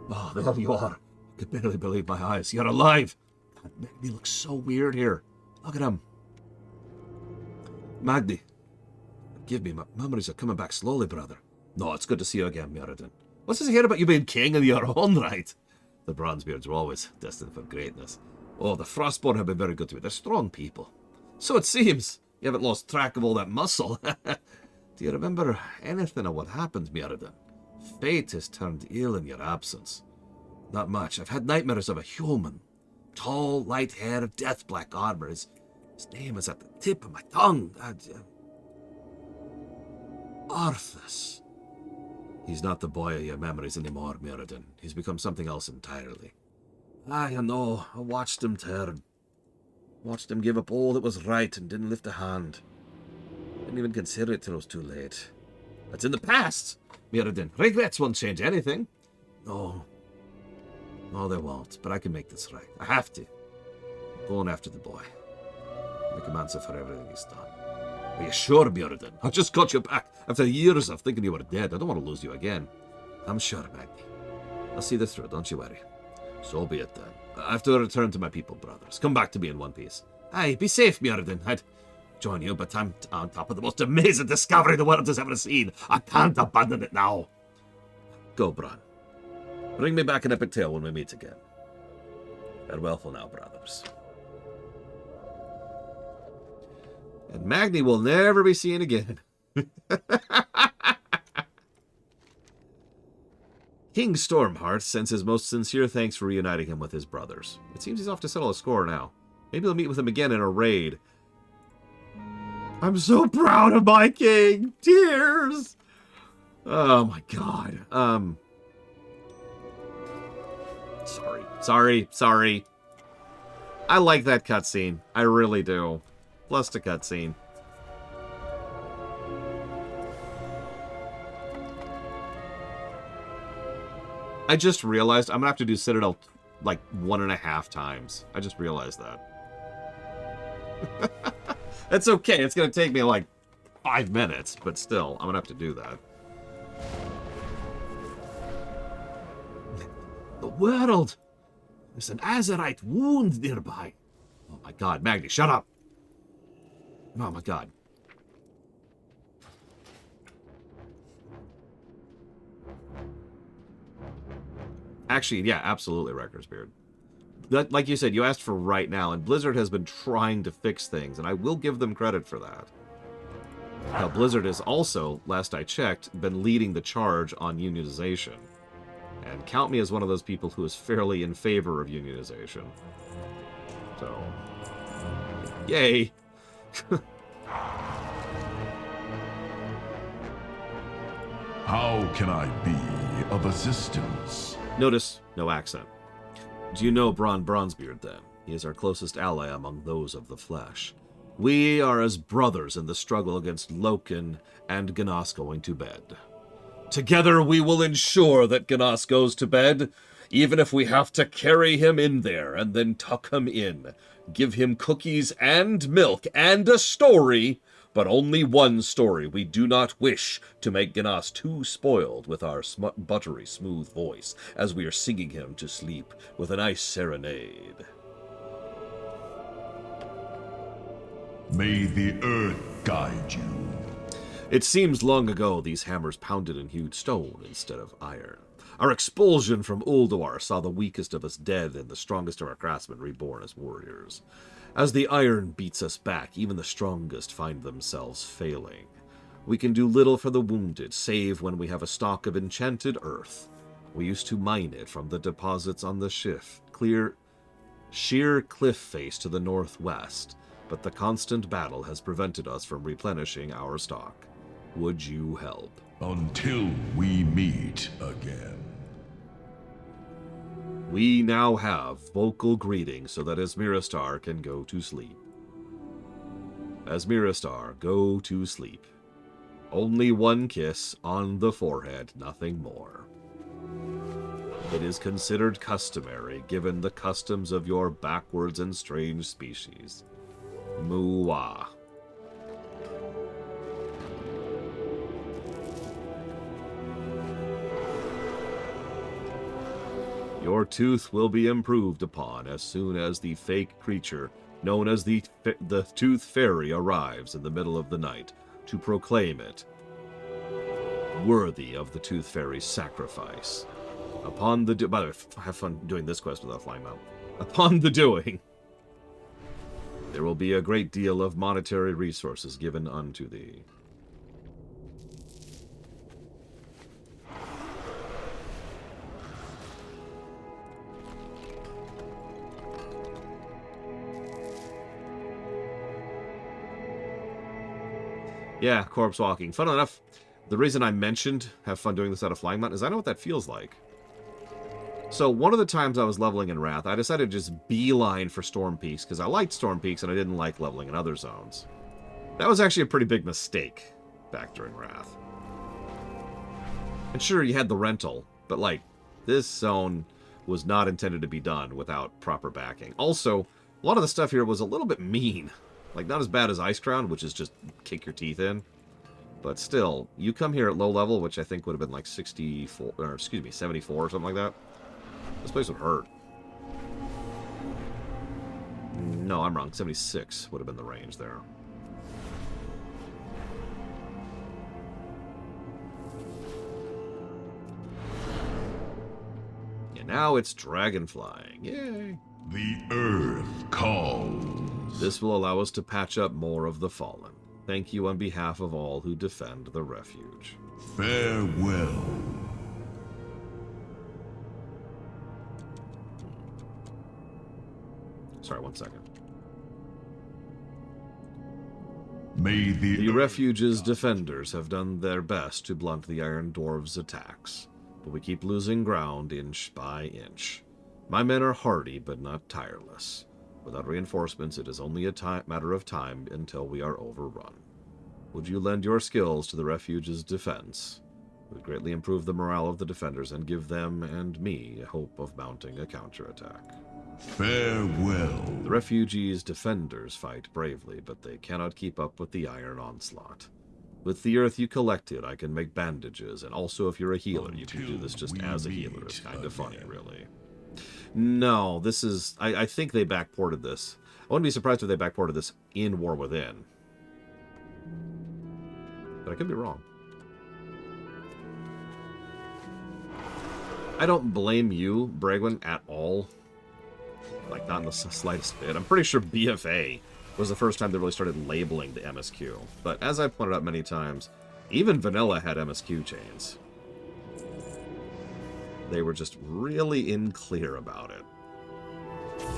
Oh, there you are. I could barely believe my eyes. You're alive. God, Magni looks so weird here. Look at him. Magni. Forgive me, my memories are coming back slowly, brother. No, it's good to see you again, Mirrodin. What's this here about you being king in your own right? The Bronzebeards were always destined for greatness. Oh, the Frostborn have been very good to me. They're strong people. So it seems. You haven't lost track of all that muscle. Do you remember anything of what happened, Mirrodin? Fate has turned ill in your absence. Not much. I've had nightmares of a human. Tall, light hair, death-black armor. His name is at the tip of my tongue. Arthas. He's not the boy of your memories anymore, Mirrodin. He's become something else entirely. I know. I watched him turn. Watched him give up all that was right and didn't lift a hand. Didn't even consider it till it was too late. That's in the past, Mirrodin. Regrets won't change anything. No. No, they won't. But I can make this right. I have to. I'm going after the boy. Make him answer for everything he's done. Are you sure, Mirrodin? I just got you back after years of thinking you were dead. I don't want to lose you again. I'm sure, Magni. I'll see this through, don't you worry. So be it then. I have to return to my people, brothers. Come back to me in one piece. Aye, be safe, Mirrodin. I'd join you, but I'm on top of the most amazing discovery the world has ever seen. I can't abandon it now. Go, Bran. Bring me back an epic tale when we meet again. Farewell for now, brothers. And Magni will never be seen again. King Stormheart sends his most sincere thanks for reuniting him with his brothers. It seems he's off to settle a score now. Maybe he'll meet with him again in a raid. I'm so proud of my king! Tears! Oh my god. Sorry. I like that cutscene. I really do. Plus the cutscene. I just realized I'm gonna have to do Citadel like 1.5 times. I just realized that. It's okay. It's gonna take me like 5 minutes, but still, I'm gonna have to do that. The world! There's an Azerite wound nearby. Oh my god, Magni, shut up! Oh my god. Actually, yeah, absolutely, Wrecker's Beard. That, like you said, you asked for right now, and Blizzard has been trying to fix things, and I will give them credit for that. Now, Blizzard has also, last I checked, been leading the charge on unionization. And count me as one of those people who is fairly in favor of unionization. So, yay! How can I be of assistance? Notice, no accent. Do you know Bronn Bronzebeard, then? He is our closest ally among those of the flesh. We are as brothers in the struggle against Loken and Gnas going to bed. Together we will ensure that Gnas goes to bed, even if we have to carry him in there and then tuck him in. Give him cookies and milk and a story, but only one story. We do not wish to make Gnas too spoiled with our buttery smooth voice as we are singing him to sleep with a nice serenade. May the earth guide you. It seems long ago these hammers pounded and hewed stone instead of iron. Our expulsion from Ulduar saw the weakest of us dead and the strongest of our craftsmen reborn as warriors. As the iron beats us back, even the strongest find themselves failing. We can do little for the wounded, save when we have a stock of enchanted earth. We used to mine it from the deposits on the sheer cliff face to the northwest, but the constant battle has prevented us from replenishing our stock. Would you help? Until we meet again. We now have vocal greetings so that Asmiristar can go to sleep. Asmiristar, go to sleep. Only one kiss on the forehead, nothing more. It is considered customary, given the customs of your backwards and strange species. Muah. Your tooth will be improved upon as soon as the fake creature known as the Tooth Fairy arrives in the middle of the night to proclaim it worthy of the Tooth Fairy's sacrifice. Upon the by the way, have fun doing this quest without flying mount. Upon the doing, there will be a great deal of monetary resources given unto thee. Yeah, corpse walking. Fun enough, the reason I mentioned have fun doing this out of flying mount is I know what that feels like. So one of the times I was leveling in Wrath, I decided to just beeline for Storm Peaks, because I liked Storm Peaks and I didn't like leveling in other zones. That was actually a pretty big mistake back during Wrath. And sure, you had the rental, but like, this zone was not intended to be done without proper backing. Also, a lot of the stuff here was a little bit mean. Like, not as bad as Ice Crown, which is just kick your teeth in. But still, you come here at low level, which I think would have been like 64, or excuse me, 74 or something like that. This place would hurt. No, I'm wrong. 76 would have been the range there. And now it's dragon flying. Yay! The earth calls. This will allow us to patch up more of the fallen. Thank you on behalf of all who defend the refuge. Farewell. Sorry, 1 second. May The refuge's defenders have done their best to blunt the Iron Dwarves' attacks, but we keep losing ground inch by inch. My men are hardy, but not tireless. Without reinforcements, it is only a matter of time until we are overrun. Would you lend your skills to the refuge's defense? It would greatly improve the morale of the defenders and give them and me a hope of mounting a counterattack. Farewell. The refugees' defenders fight bravely, but they cannot keep up with the iron onslaught. With the earth you collected, I can make bandages, and also if you're a healer, you can do this just as a healer. It's kind of funny, really. No, this is... I think they backported this. I wouldn't be surprised if they backported this in War Within. But I could be wrong. I don't blame you, Bragwin, at all. Like, not in the slightest bit. I'm pretty sure BFA was the first time they really started labeling the MSQ. But as I've pointed out many times, even Vanilla had MSQ chains. They were just really unclear about it.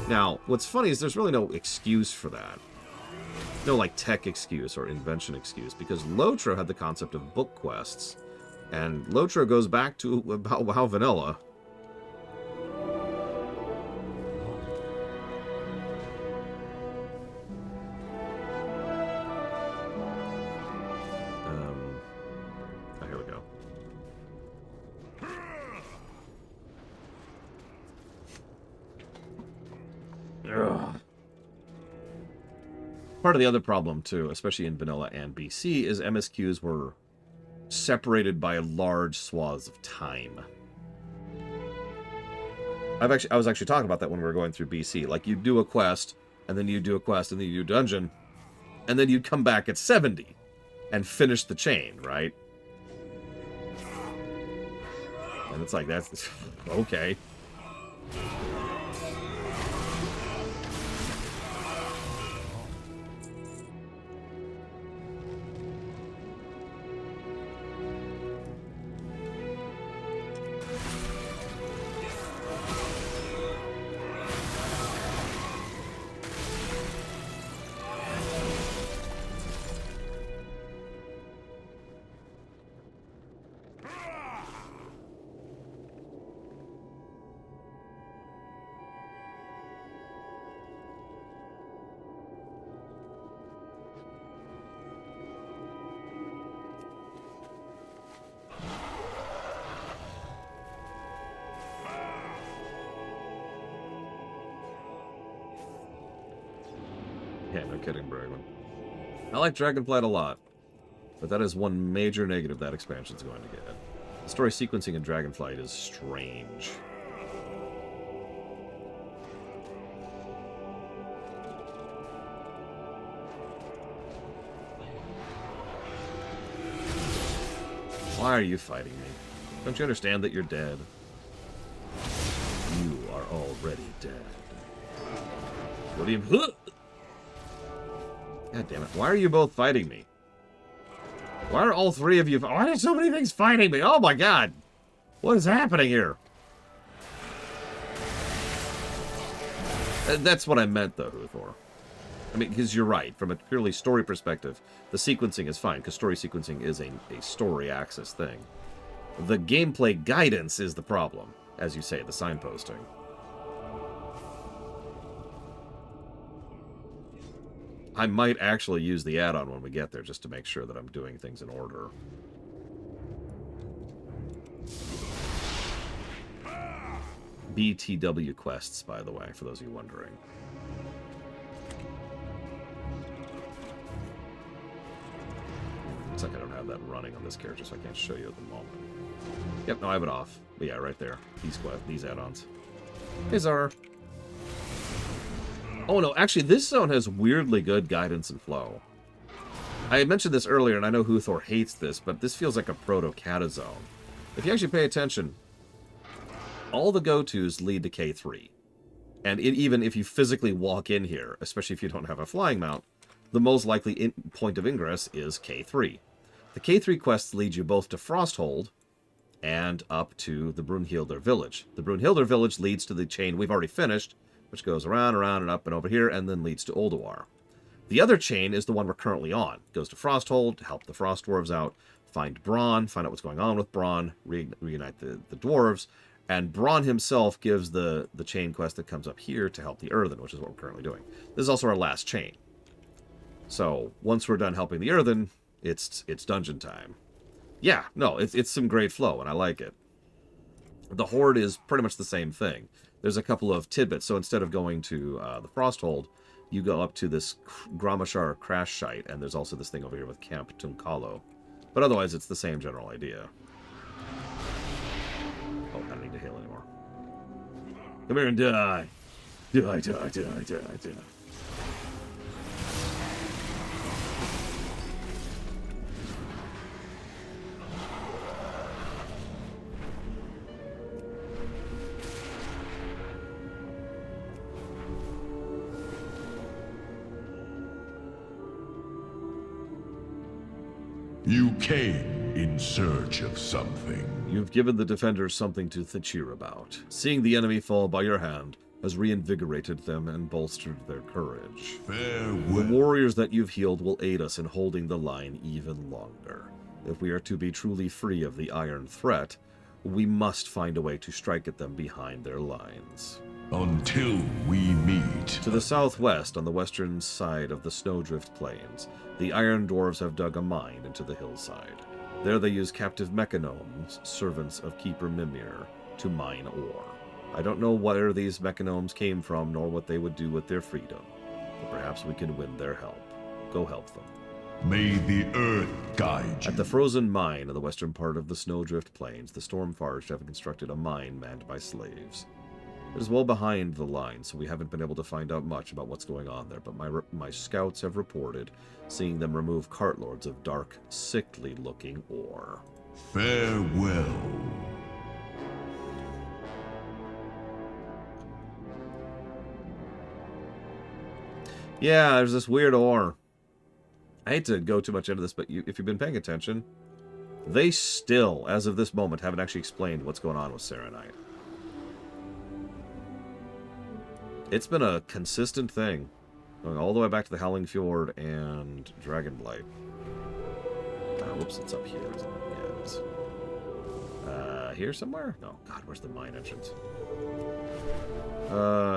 Now, what's funny is there's really no excuse for that. No, like, tech excuse or invention excuse, because Lotro had the concept of book quests, and Lotro goes back to about WoW Vanilla. Here we go. Ugh. Part of the other problem, too, especially in Vanilla and BC, is MSQs were separated by large swaths of time. I was actually talking about that when we were going through BC. Like, you'd do a quest, and then you'd do a quest, and then you'd do a dungeon, and then you'd come back at 70 and finish the chain, right? And it's like, that's... okay. Yeah, no kidding, Bregman. I like Dragonflight a lot, but that is one major negative that expansion's going to get. The story sequencing in Dragonflight is strange. Why are you fighting me? Don't you understand that you're dead? You are already dead. What do you... God damn it. Why are you both fighting me? Why are all three of you... Why are so many things fighting me? Oh my god! What is happening here? That's what I meant, though, Huthor. I mean, because you're right. From a purely story perspective, the sequencing is fine, because story sequencing is a story axis thing. The gameplay guidance is the problem, as you say, the signposting. I might actually use the add-on when we get there, just to make sure that I'm doing things in order. BTW quests, by the way, for those of you wondering. Looks like I don't have that running on this character, so I can't show you at the moment. Yep, no, I have it off. But yeah, right there. These add-ons. Hey, Zara. Oh, no, actually, this zone has weirdly good guidance and flow. I had mentioned this earlier, and I know Huthor hates this, but this feels like a proto-Kata zone. If you actually pay attention, all the go-tos lead to K3. And even if you physically walk in here, especially if you don't have a flying mount, the most likely point of ingress is K3. The K3 quests lead you both to Frosthold and up to the Brunhilder village. The Brunhilder village leads to the chain we've already finished, which goes around, around, and up and over here, and then leads to Ulduar. The other chain is the one we're currently on. It goes to Frosthold to help the Frost Dwarves out, find Braun, find out what's going on with Braun, reunite the dwarves, and Braun himself gives the chain quest that comes up here to help the Earthen, which is what we're currently doing. This is also our last chain. So, once we're done helping the Earthen, it's dungeon time. Yeah, no, it's some great flow, and I like it. The Horde is pretty much the same thing. There's a couple of tidbits. So instead of going to the Frosthold, you go up to this Gramashar crash site, and there's also this thing over here with Camp Tunkalo. But otherwise, it's the same general idea. Oh, I don't need to heal anymore. Come here and die. Die, die, die, die, die. You came in search of something. You've given the defenders something to cheer about. Seeing the enemy fall by your hand has reinvigorated them and bolstered their courage. Farewell. The warriors that you've healed will aid us in holding the line even longer. If we are to be truly free of the iron threat, we must find a way to strike at them behind their lines. Until we meet. To the southwest, on the western side of the Snowdrift Plains, the Iron Dwarves have dug a mine into the hillside. There they use captive mechanomes, servants of Keeper Mimir, to mine ore. I don't know where these mechanomes came from, nor what they would do with their freedom, but perhaps we can win their help. Go help them. May the earth guide you. At the frozen mine in the western part of the Snowdrift Plains, the Stormforged have constructed a mine manned by slaves. It is well behind the line, so we haven't been able to find out much about what's going on there, but my scouts have reported seeing them remove cartloads of dark, sickly-looking ore. Farewell. Yeah, there's this weird ore. I hate to go too much into this, but if you've been paying attention, they still, as of this moment, haven't actually explained what's going on with Serenite. It's been a consistent thing, going all the way back to the Howling Fjord and Dragonblight. Whoops, it's up here, isn't it? Yeah, it is. Here somewhere? No, God, where's the mine entrance?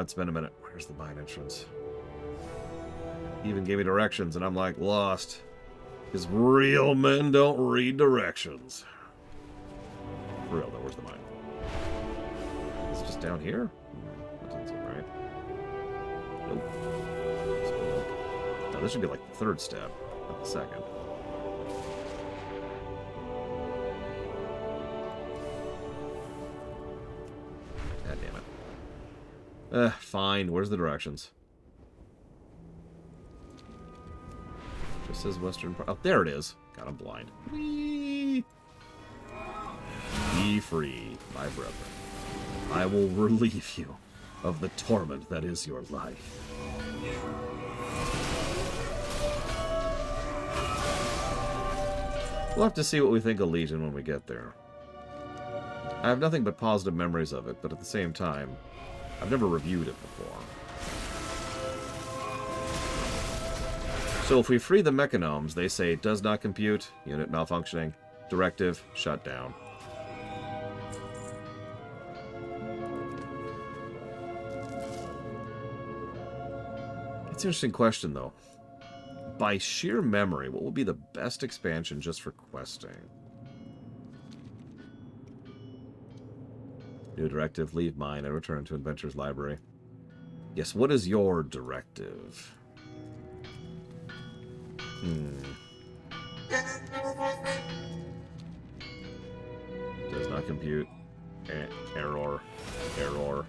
It's been a minute. Where's the mine entrance? He even gave me directions, and I'm like, lost. Because real men don't read directions. For real, though, where's the mine? Is it just down here? That doesn't seem right. Nope. This should be like the third step, not the second. God damn it. Fine. Where's the directions? Just says western part. Oh, there it is. God, I'm blind. Whee! Be free, my brethren. I will relieve you of the torment that is your life. We'll have to see what we think of Legion when we get there. I have nothing but positive memories of it, but at the same time, I've never reviewed it before. So if we free the mechanomes, they say it does not compute, unit malfunctioning, directive, shut down. It's an interesting question, though. By sheer memory, what will be the best expansion just for questing? New directive, leave mine and return to Adventure's Library. Yes, what is your directive? Does not compute. Error. Error.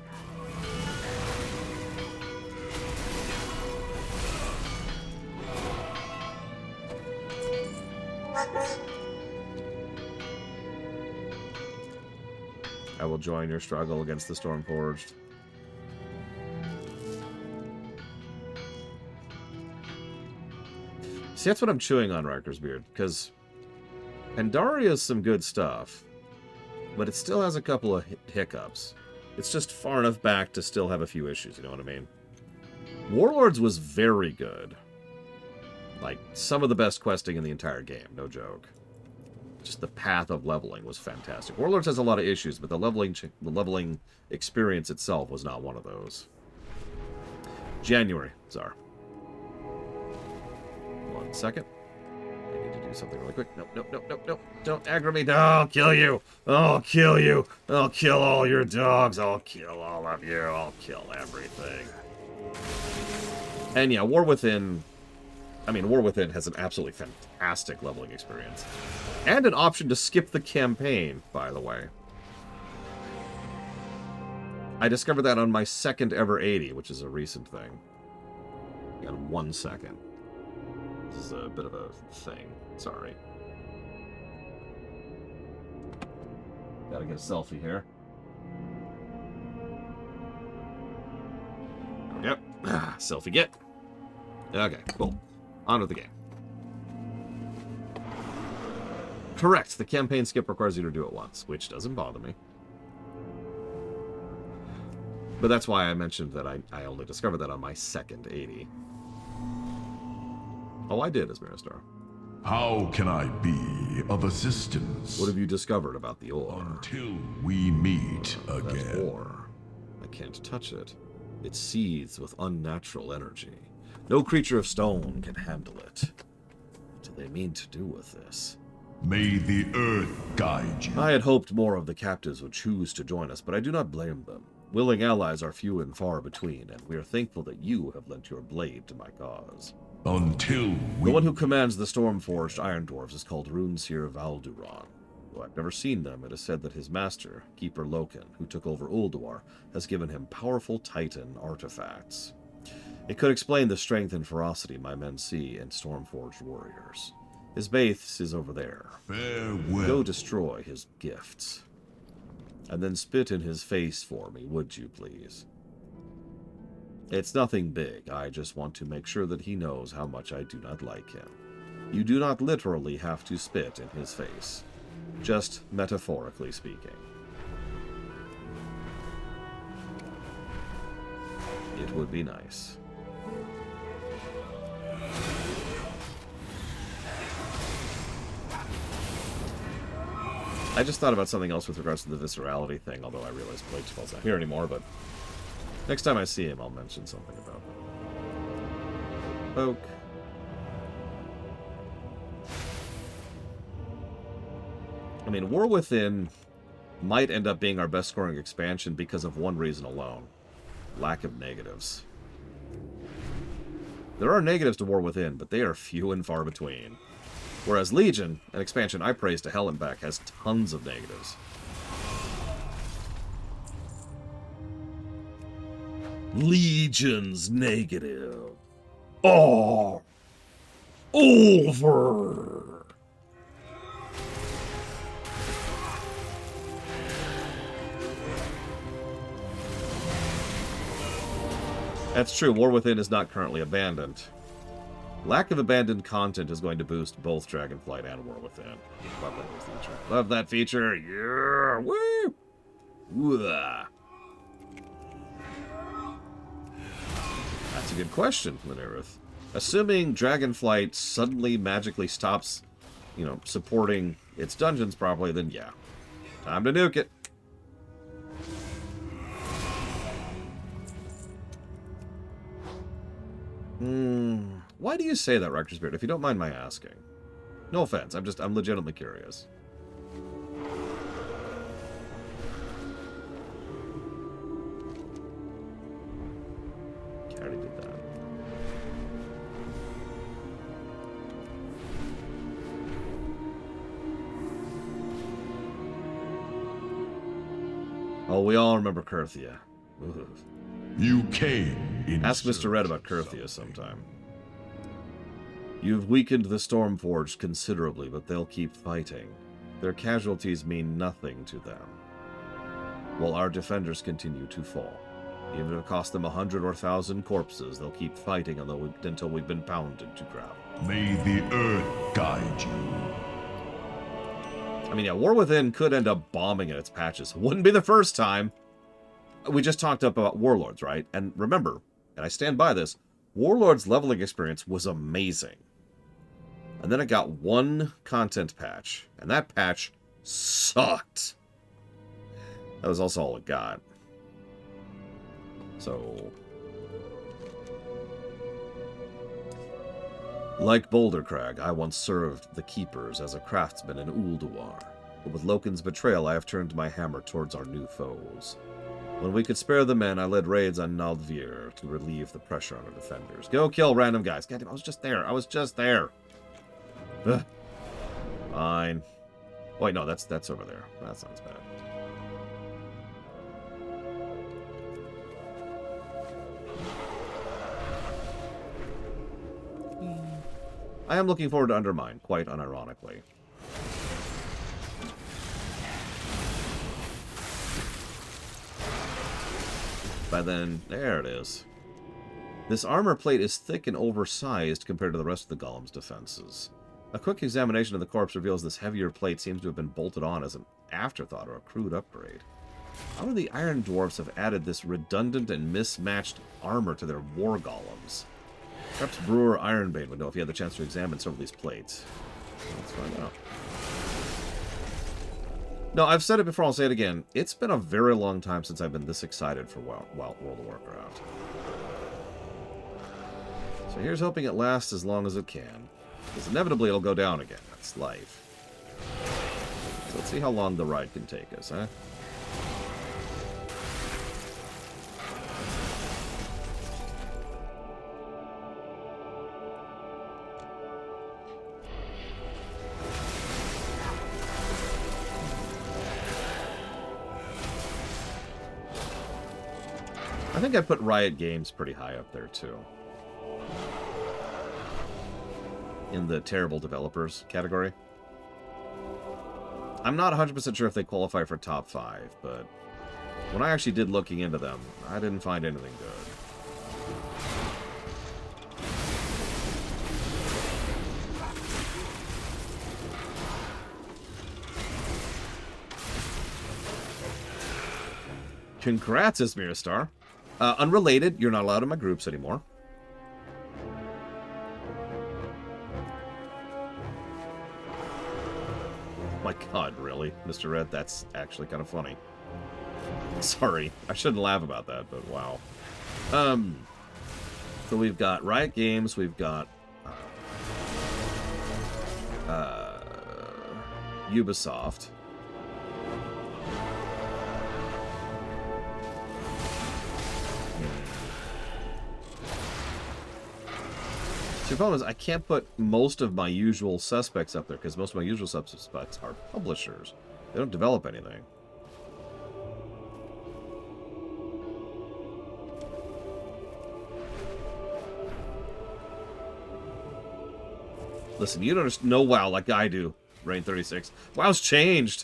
I will join your struggle against the Stormforged. See, that's what I'm chewing on, Riker's Beard, because Pandaria is some good stuff, but it still has a couple of hiccups. It's just far enough back to still have a few issues, you know what I mean? Warlords was very good. Like, some of the best questing in the entire game, no joke. Just the path of leveling was fantastic. Warlords has a lot of issues, but the leveling experience itself was not one of those. January, Czar. 1 second. I need to do something really quick. Nope, nope, nope, nope, nope. Don't aggro me. No, I'll kill you. I'll kill you. I'll kill all your dogs. I'll kill all of you. I'll kill everything. And yeah, War Within... I mean, War Within has an absolutely fantastic leveling experience. And an option to skip the campaign, by the way. I discovered that on my second ever 80, which is a recent thing. Got 1 second. This is a bit of a thing. Sorry. Gotta get a selfie here. Yep. Selfie get. Okay, cool. On with the game. Correct. The campaign skip requires you to do it once, which doesn't bother me. But that's why I mentioned that I only discovered that on my second 80. Oh, I did, Asmirastar. How can I be of assistance? What have you discovered about the ore? Until we meet That again. ore. I can't touch it. It seethes with unnatural energy. No creature of stone can handle it. What do they mean to do with this? May the earth guide you. I had hoped more of the captives would choose to join us, but I do not blame them. Willing allies are few and far between, and we are thankful that you have lent your blade to my cause. Until we... The one who commands the Stormforged Iron Dwarves is called Runeseer Valduran. Though I've never seen them, it is said that his master, Keeper Loken, who took over Ulduar, has given him powerful Titan artifacts. It could explain the strength and ferocity my men see in Stormforged warriors. His base is over there. Farewell. Go destroy his gifts. And then spit in his face for me, would you please? It's nothing big. I just want to make sure that he knows how much I do not like him. You do not literally have to spit in his face. Just metaphorically speaking. It would be nice. I just thought about something else with regards to the viscerality thing, although I realize Blakespell's not here anymore, but next time I see him, I'll mention something about that. Poke. I mean, War Within might end up being our best scoring expansion because of one reason alone. Lack of negatives. There are negatives to War Within, but they are few and far between. Whereas Legion, an expansion I praise to hell and back, has tons of negatives. Legion's negative. Oh! Over! That's true, War Within is not currently abandoned. Lack of abandoned content is going to boost both Dragonflight and War Within. Love that new feature. Love that feature! Yeah! Woo! Wah. That's a good question, Linerith. Assuming Dragonflight suddenly magically stops, supporting its dungeons properly, then yeah. Time to nuke it. Why do you say that, Rector Spirit, if you don't mind my asking? No offense, I'm legitimately curious. I already did that. Oh, we all remember Kurthia. Ooh. You came in. Ask Mr. Red about Kurthia sometime. You've weakened the Stormforged considerably, but they'll keep fighting. Their casualties mean nothing to them, while our defenders continue to fall. Even if it costs them 100 or 1,000 corpses, they'll keep fighting until we've been pounded to ground. May the earth guide you. I mean, yeah, War Within could end up bombing in its patches. Wouldn't be the first time. We just talked up about Warlords, right? And remember, and I stand by this, Warlords' leveling experience was amazing. And then it got one content patch, and that patch sucked. That was also all it got. So, like Boulder Crag, I once served the Keepers as a craftsman in Ulduar. But with Loken's betrayal, I have turned my hammer towards our new foes. When we could spare the men, I led raids on Naldvir to relieve the pressure on our defenders. Go kill random guys. Goddamn, I was just there. Ugh. Fine. Oh, wait, no, that's over there. That sounds bad. I am looking forward to Undermine, quite unironically. By then, there it is. This armor plate is thick and oversized compared to the rest of the golem's defenses. A quick examination of the corpse reveals this heavier plate seems to have been bolted on as an afterthought or a crude upgrade. How do the Iron Dwarfs have added this redundant and mismatched armor to their war golems? Perhaps Brewer Ironbane would know if he had the chance to examine some of these plates. Let's find out. No, I've said it before, I'll say it again. It's been a very long time since I've been this excited for World of Warcraft. So here's hoping it lasts as long as it can. Because inevitably it'll go down again. That's life. So let's see how long the ride can take us, huh? I think I put Riot Games pretty high up there, too. In the terrible developers category. I'm not 100% sure if they qualify for top 5, but when I actually did looking into them, I didn't find anything good. Congrats, Ismir Star. Unrelated, you're not allowed in my groups anymore. My god, really? Mr. Red, that's actually kind of funny. Sorry, I shouldn't laugh about that, but wow. So we've got Riot Games, we've got Ubisoft. So the problem is I can't put most of my usual suspects up there because most of my usual suspects are publishers. They don't develop anything. Listen, you don't know WoW like I do, Rain 36. WoW's changed.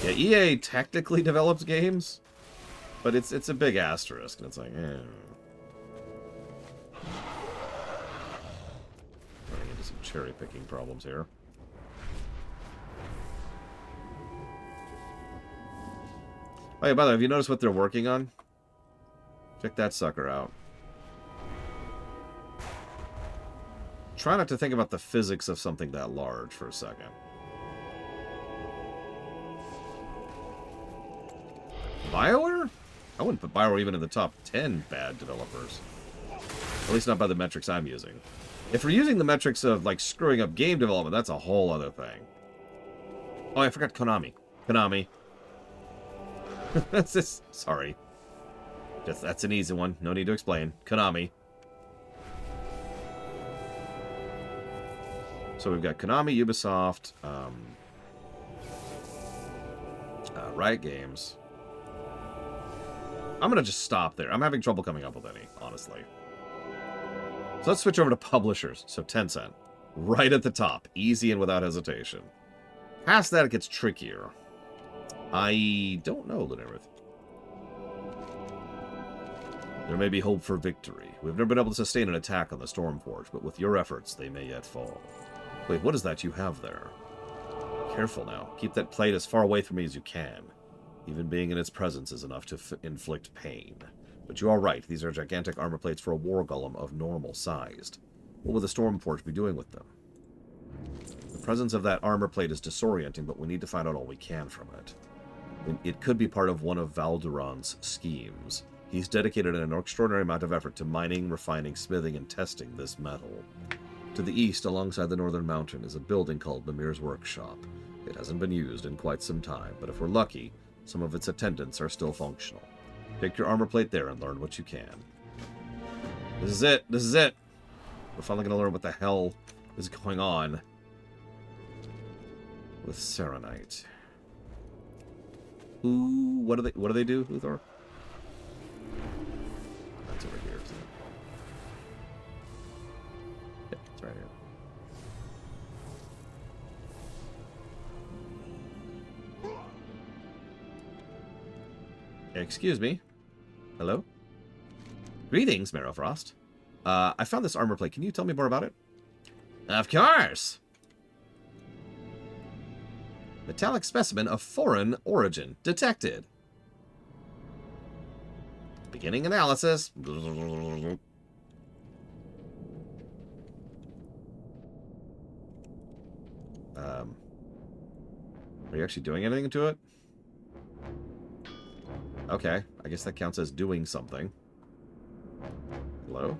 Yeah, EA technically develops games, but it's a big asterisk, and it's like, eh. Running into some cherry-picking problems here. Oh yeah, by the way, have you noticed what they're working on? Check that sucker out. Try not to think about the physics of something that large for a second. BioWare? I wouldn't put BioWare even in the top 10 bad developers. At least not by the metrics I'm using. If we're using the metrics of, like, screwing up game development, that's a whole other thing. Oh, I forgot Konami. Konami. That's just... Sorry. That's an easy one. No need to explain. Konami. So we've got Konami, Ubisoft, Riot Games. I'm going to just stop there. I'm having trouble coming up with any, honestly. So let's switch over to publishers. So Tencent. Right at the top. Easy and without hesitation. Past that, it gets trickier. I don't know, Lunarith. There may be hope for victory. We've never been able to sustain an attack on the Stormforge, but with your efforts, they may yet fall. Wait, what is that you have there? Careful now. Keep that plate as far away from me as you can. Even being in its presence is enough to inflict pain. But you are right. These are gigantic armor plates for a war golem of normal sized. What would the Stormforge be doing with them? The presence of that armor plate is disorienting, but we need to find out all we can from it. It could be part of one of Valduran's schemes. He's dedicated an extraordinary amount of effort to mining, refining, smithing, and testing this metal. To the east, alongside the northern mountain, is a building called Mimir's Workshop. It hasn't been used in quite some time, but if we're lucky, some of its attendants are still functional. Pick your armor plate there and learn what you can. This is it! This is it! We're finally going to learn what the hell is going on with Serenite. Ooh, what do they do, Luthor? That's over here, isn't it? Yeah, it's right here. Excuse me. Hello? Greetings, Marrowfrost. I found this armor plate. Can you tell me more about it? Of course! Metallic specimen of foreign origin detected. Beginning analysis. Are you actually doing anything to it? Okay, I guess that counts as doing something. Hello?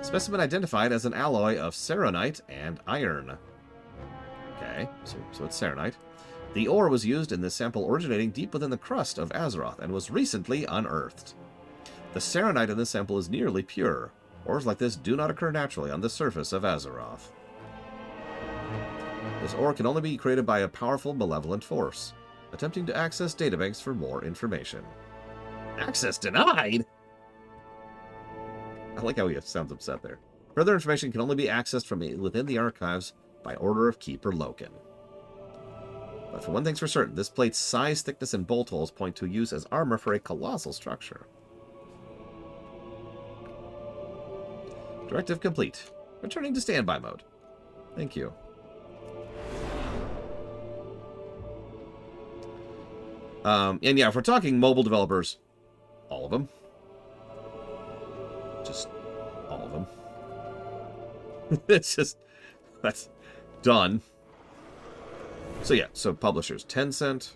Specimen identified as an alloy of serenite and iron. Okay, so it's serenite. The ore was used in this sample originating deep within the crust of Azeroth and was recently unearthed. The serenite in this sample is nearly pure. Ores like this do not occur naturally on the surface of Azeroth. This ore can only be created by a powerful, malevolent force. Attempting to access databanks for more information. Access denied? I like how he sounds upset there. Further information can only be accessed from within the archives by order of Keeper Loken. But for one thing's for certain, this plate's size, thickness, and bolt holes point to use as armor for a colossal structure. Directive complete. Returning to standby mode. Thank you. And yeah, if we're talking mobile developers, all of them. Just all of them. It's just, that's done. So yeah, so publishers, Tencent,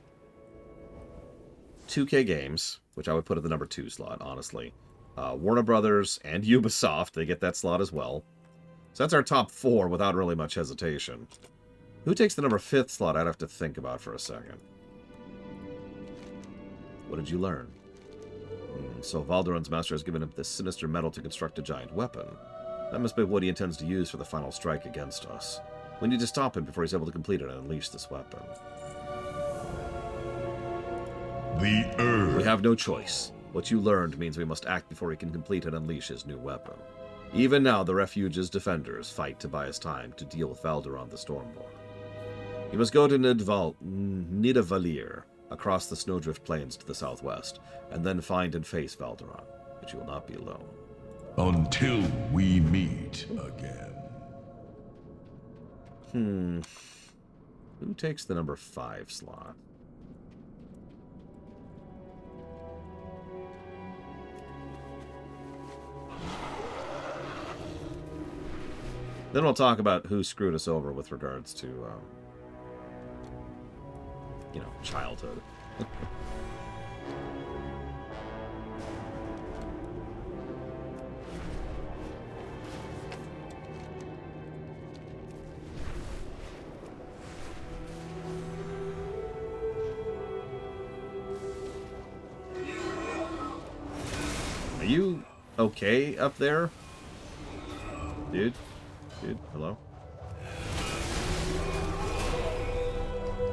2K Games, which I would put at the number 2 slot, honestly. Warner Brothers and Ubisoft, they get that slot as well. So that's our top 4 without really much hesitation. Who takes the number 5th slot? I'd have to think about for a second. What did you learn? So Valderon's master has given him this sinister metal to construct a giant weapon. That must be what he intends to use for the final strike against us. We need to stop him before he's able to complete it and unleash this weapon. The Earth. We have no choice. What you learned means we must act before he can complete and unleash his new weapon. Even now, the Refuge's defenders fight to buy us time to deal with Valderon the Stormborn. You must go to Nidavellir, across the Snowdrift Plains to the southwest, and then find and face Valderon. But you will not be alone. Until we meet again. Who takes the number 5 slot? Then we'll talk about who screwed us over with regards to, childhood. Are you okay up there? Dude? Dude, hello?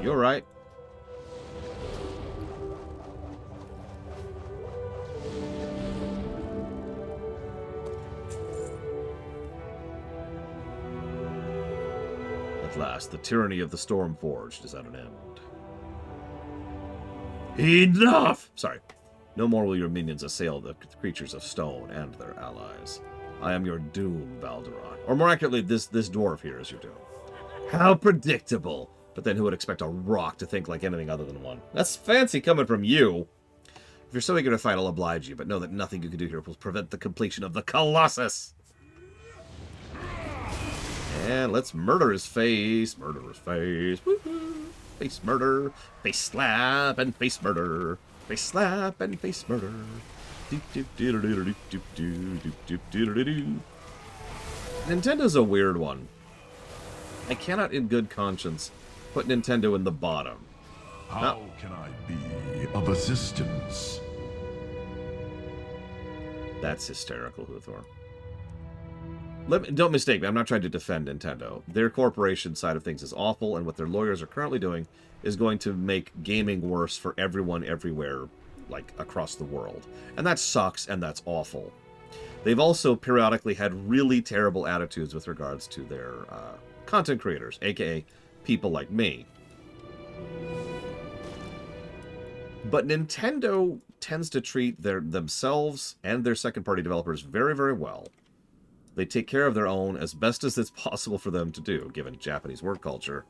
You alright? At last, the tyranny of the Stormforged is at an end. Enough! Sorry. No more will your minions assail the creatures of stone and their allies. I am your doom, Valderon. Or more accurately, this dwarf here is your doom. How predictable! But then who would expect a rock to think like anything other than one? That's fancy coming from you! If you're so eager to fight, I'll oblige you, but know that nothing you can do here will prevent the completion of the Colossus! And let's murder his face. Murder his face. Woohoo! Face murder. Face slap and face murder. Face slap and face murder. Nintendo's a weird one. I cannot in good conscience put Nintendo in the bottom. How can I be of assistance? That's hysterical, Huthor. Don't mistake me, I'm not trying to defend Nintendo. Their corporation side of things is awful, and what their lawyers are currently doing is going to make gaming worse for everyone everywhere, like, across the world. And that sucks, and that's awful. They've also periodically had really terrible attitudes with regards to their content creators, aka people like me. But Nintendo tends to treat themselves and their second-party developers very, very well. They take care of their own as best as it's possible for them to do, given Japanese work culture.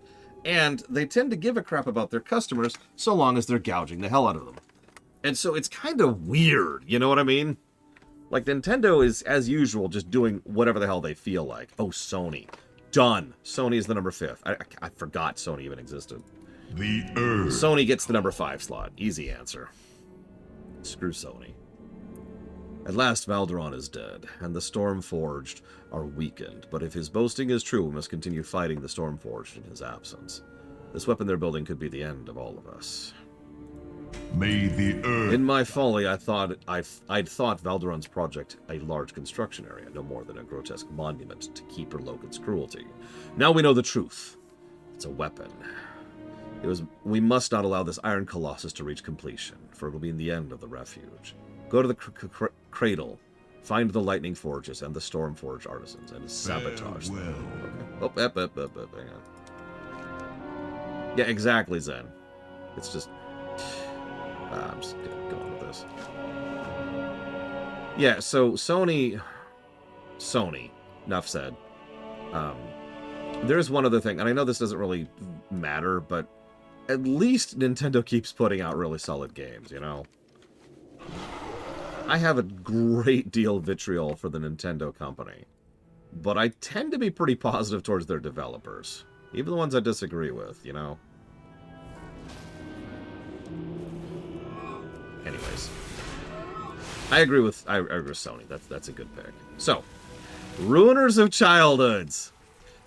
And they tend to give a crap about their customers so long as they're gouging the hell out of them. And so it's kind of weird, you know what I mean? Like, Nintendo is, as usual, just doing whatever the hell they feel like. Oh, Sony. Done. Sony is the number 5. I forgot Sony even existed. The Earth. Sony gets the number 5 slot. Easy answer. Screw Sony. At last, Valderon is dead, and the Stormforged are weakened. But if his boasting is true, we must continue fighting the Stormforged in his absence. This weapon they're building could be the end of all of us. May the Earth. In my folly, I'd thought Valderon's project a large construction area, no more than a grotesque monument to Keeper Logan's cruelty. Now we know the truth. It's a weapon. We must not allow this iron colossus to reach completion, for it will be the end of the refuge. Go to the cradle, find the lightning forges and the Stormforge artisans, and sabotage them. Okay. Hang on. Yeah, exactly, Zen. It's just... I'm just gonna go on with this. Yeah, so Sony, enough said. There's one other thing, and I know this doesn't really matter, but at least Nintendo keeps putting out really solid games, you know? I have a great deal of vitriol for the Nintendo company, but I tend to be pretty positive towards their developers. Even the ones I disagree with, you know? Anyways. I agree with Sony. That's a good pick. So, Ruiners of Childhoods.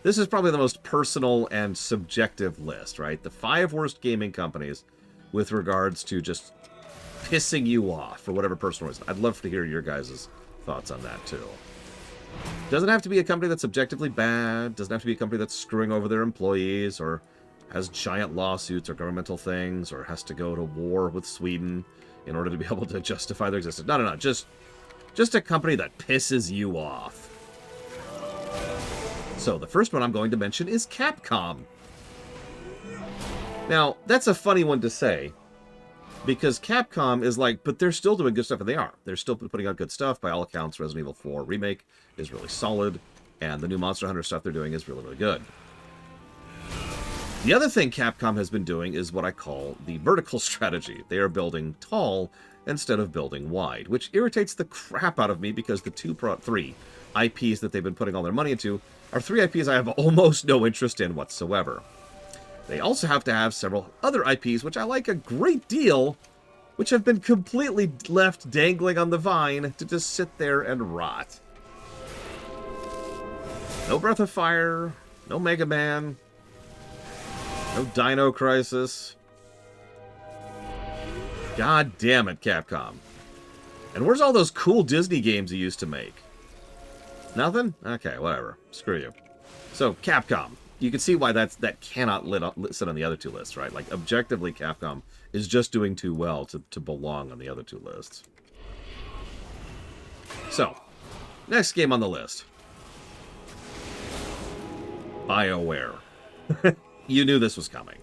This is probably the most personal and subjective list, right? The 5 worst gaming companies with regards to just pissing you off for whatever personal reason. I'd love to hear your guys' thoughts on that, too. Doesn't have to be a company that's objectively bad. Doesn't have to be a company that's screwing over their employees or has giant lawsuits or governmental things or has to go to war with Sweden in order to be able to justify their existence. No, no, no. Just a company that pisses you off. So the first one I'm going to mention is Capcom. Now, that's a funny one to say, because Capcom is like, but they're still doing good stuff, and they are. They're still putting out good stuff. By all accounts, Resident Evil 4 Remake is really solid, and the new Monster Hunter stuff they're doing is really, really good. The other thing Capcom has been doing is what I call the vertical strategy. They are building tall instead of building wide, which irritates the crap out of me because the three IPs that they've been putting all their money into are 3 IPs I have almost no interest in whatsoever. They also have to have several other IPs, which I like a great deal, which have been completely left dangling on the vine to just sit there and rot. No Breath of Fire, no Mega Man, no Dino Crisis. God damn it, Capcom. And where's all those cool Disney games you used to make? Nothing? Okay, whatever. Screw you. So, Capcom. You can see why that cannot sit on the other two lists, right? Like, objectively, Capcom is just doing too well to belong on the other two lists. So, next game on the list. BioWare. You knew this was coming.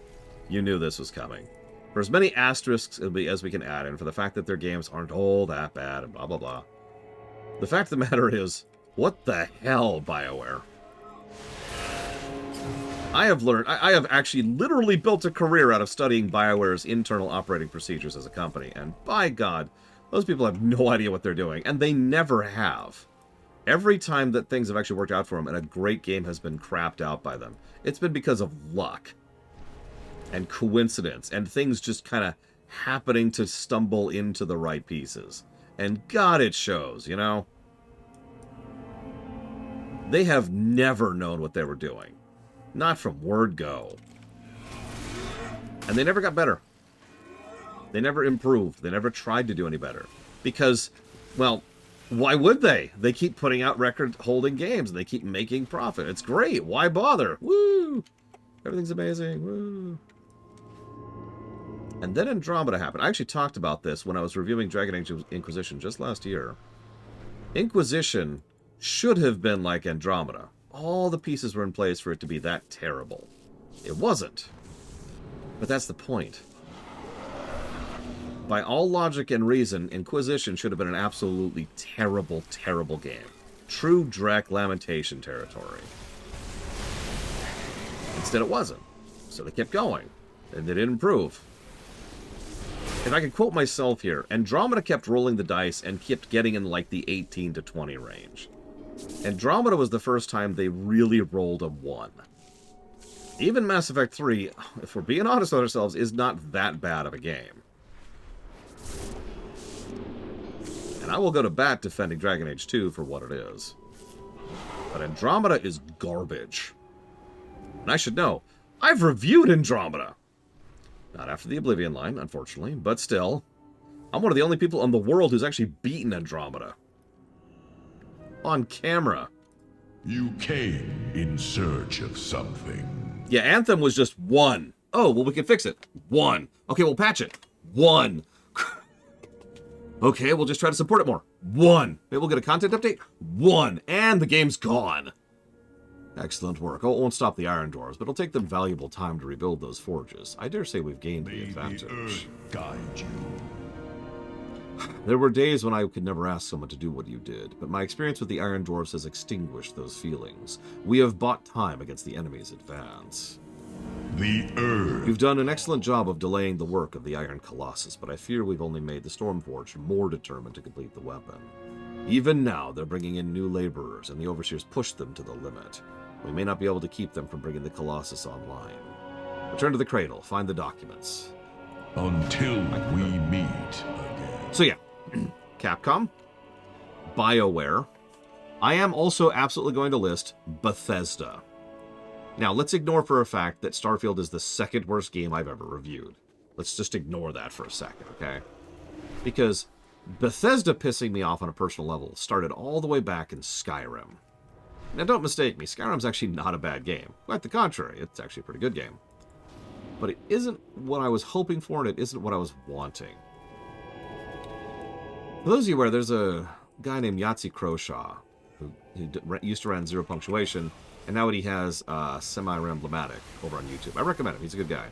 You knew this was coming. For as many asterisks as we can add, and for the fact that their games aren't all that bad, and blah, blah, blah. The fact of the matter is, what the hell, BioWare? I have actually literally built a career out of studying BioWare's internal operating procedures as a company, and by God, those people have no idea what they're doing, and they never have. Every time that things have actually worked out for them and a great game has been crapped out by them, it's been because of luck and coincidence and things just kind of happening to stumble into the right pieces. And God, it shows, you know? They have never known what they were doing. Not from word go. And they never got better. They never improved. They never tried to do any better. Because, well, why would they? They keep putting out record-holding games, and they keep making profit. It's great. Why bother? Woo! Everything's amazing. Woo! And then Andromeda happened. I actually talked about this when I was reviewing Dragon Age Inquisition just last year. Inquisition should have been like Andromeda. All the pieces were in place for it to be that terrible. It wasn't. But that's the point. By all logic and reason, Inquisition should have been an absolutely terrible, terrible game. True Drek Lamentation territory. Instead it wasn't. So they kept going. And they didn't improve. If I could quote myself here, Andromeda kept rolling the dice and kept getting in like the 18 to 20 range. Andromeda was the first time they really rolled a 1. Even Mass Effect 3, if we're being honest with ourselves, is not that bad of a game. And I will go to bat defending Dragon Age 2 for what it is. But Andromeda is garbage. And I should know, I've reviewed Andromeda. Not after the Oblivion line, unfortunately, but still. I'm one of the only people in the world who's actually beaten Andromeda. On camera. You came in search of something. Yeah, Anthem was just 1. Oh, well, we can fix it. 1. Okay, we'll patch it. 1. Okay, we'll just try to support it more. 1. Maybe we'll get a content update. 1. And the game's gone. Excellent work. Oh, it won't stop the Iron Dwarves, but it'll take them valuable time to rebuild those forges. I dare say we've gained the advantage. May the earth guide you. There were days when I could never ask someone to do what you did, but my experience with the Iron Dwarfs has extinguished those feelings. We have bought time against the enemy's advance. The earth. You've done an excellent job of delaying the work of the Iron Colossus, but I fear we've only made the Stormforge more determined to complete the weapon. Even now, they're bringing in new laborers, and the Overseers push them to the limit. We may not be able to keep them from bringing the Colossus online. Return to the cradle, find the documents. Until we meet again. So yeah, Capcom, BioWare. I am also absolutely going to list Bethesda. Now, let's ignore for a fact that Starfield is the second worst game I've ever reviewed. Let's just ignore that for a second, okay? Because Bethesda pissing me off on a personal level started all the way back in Skyrim. Now, don't mistake me, Skyrim's actually not a bad game. Quite the contrary, it's actually a pretty good game. But it isn't what I was hoping for, and it isn't what I was wanting. For those of you aware, there's a guy named Yahtzee Croshaw, who used to run Zero Punctuation, and now he has Semi-Ramblomatic over on YouTube. I recommend him, he's a good guy.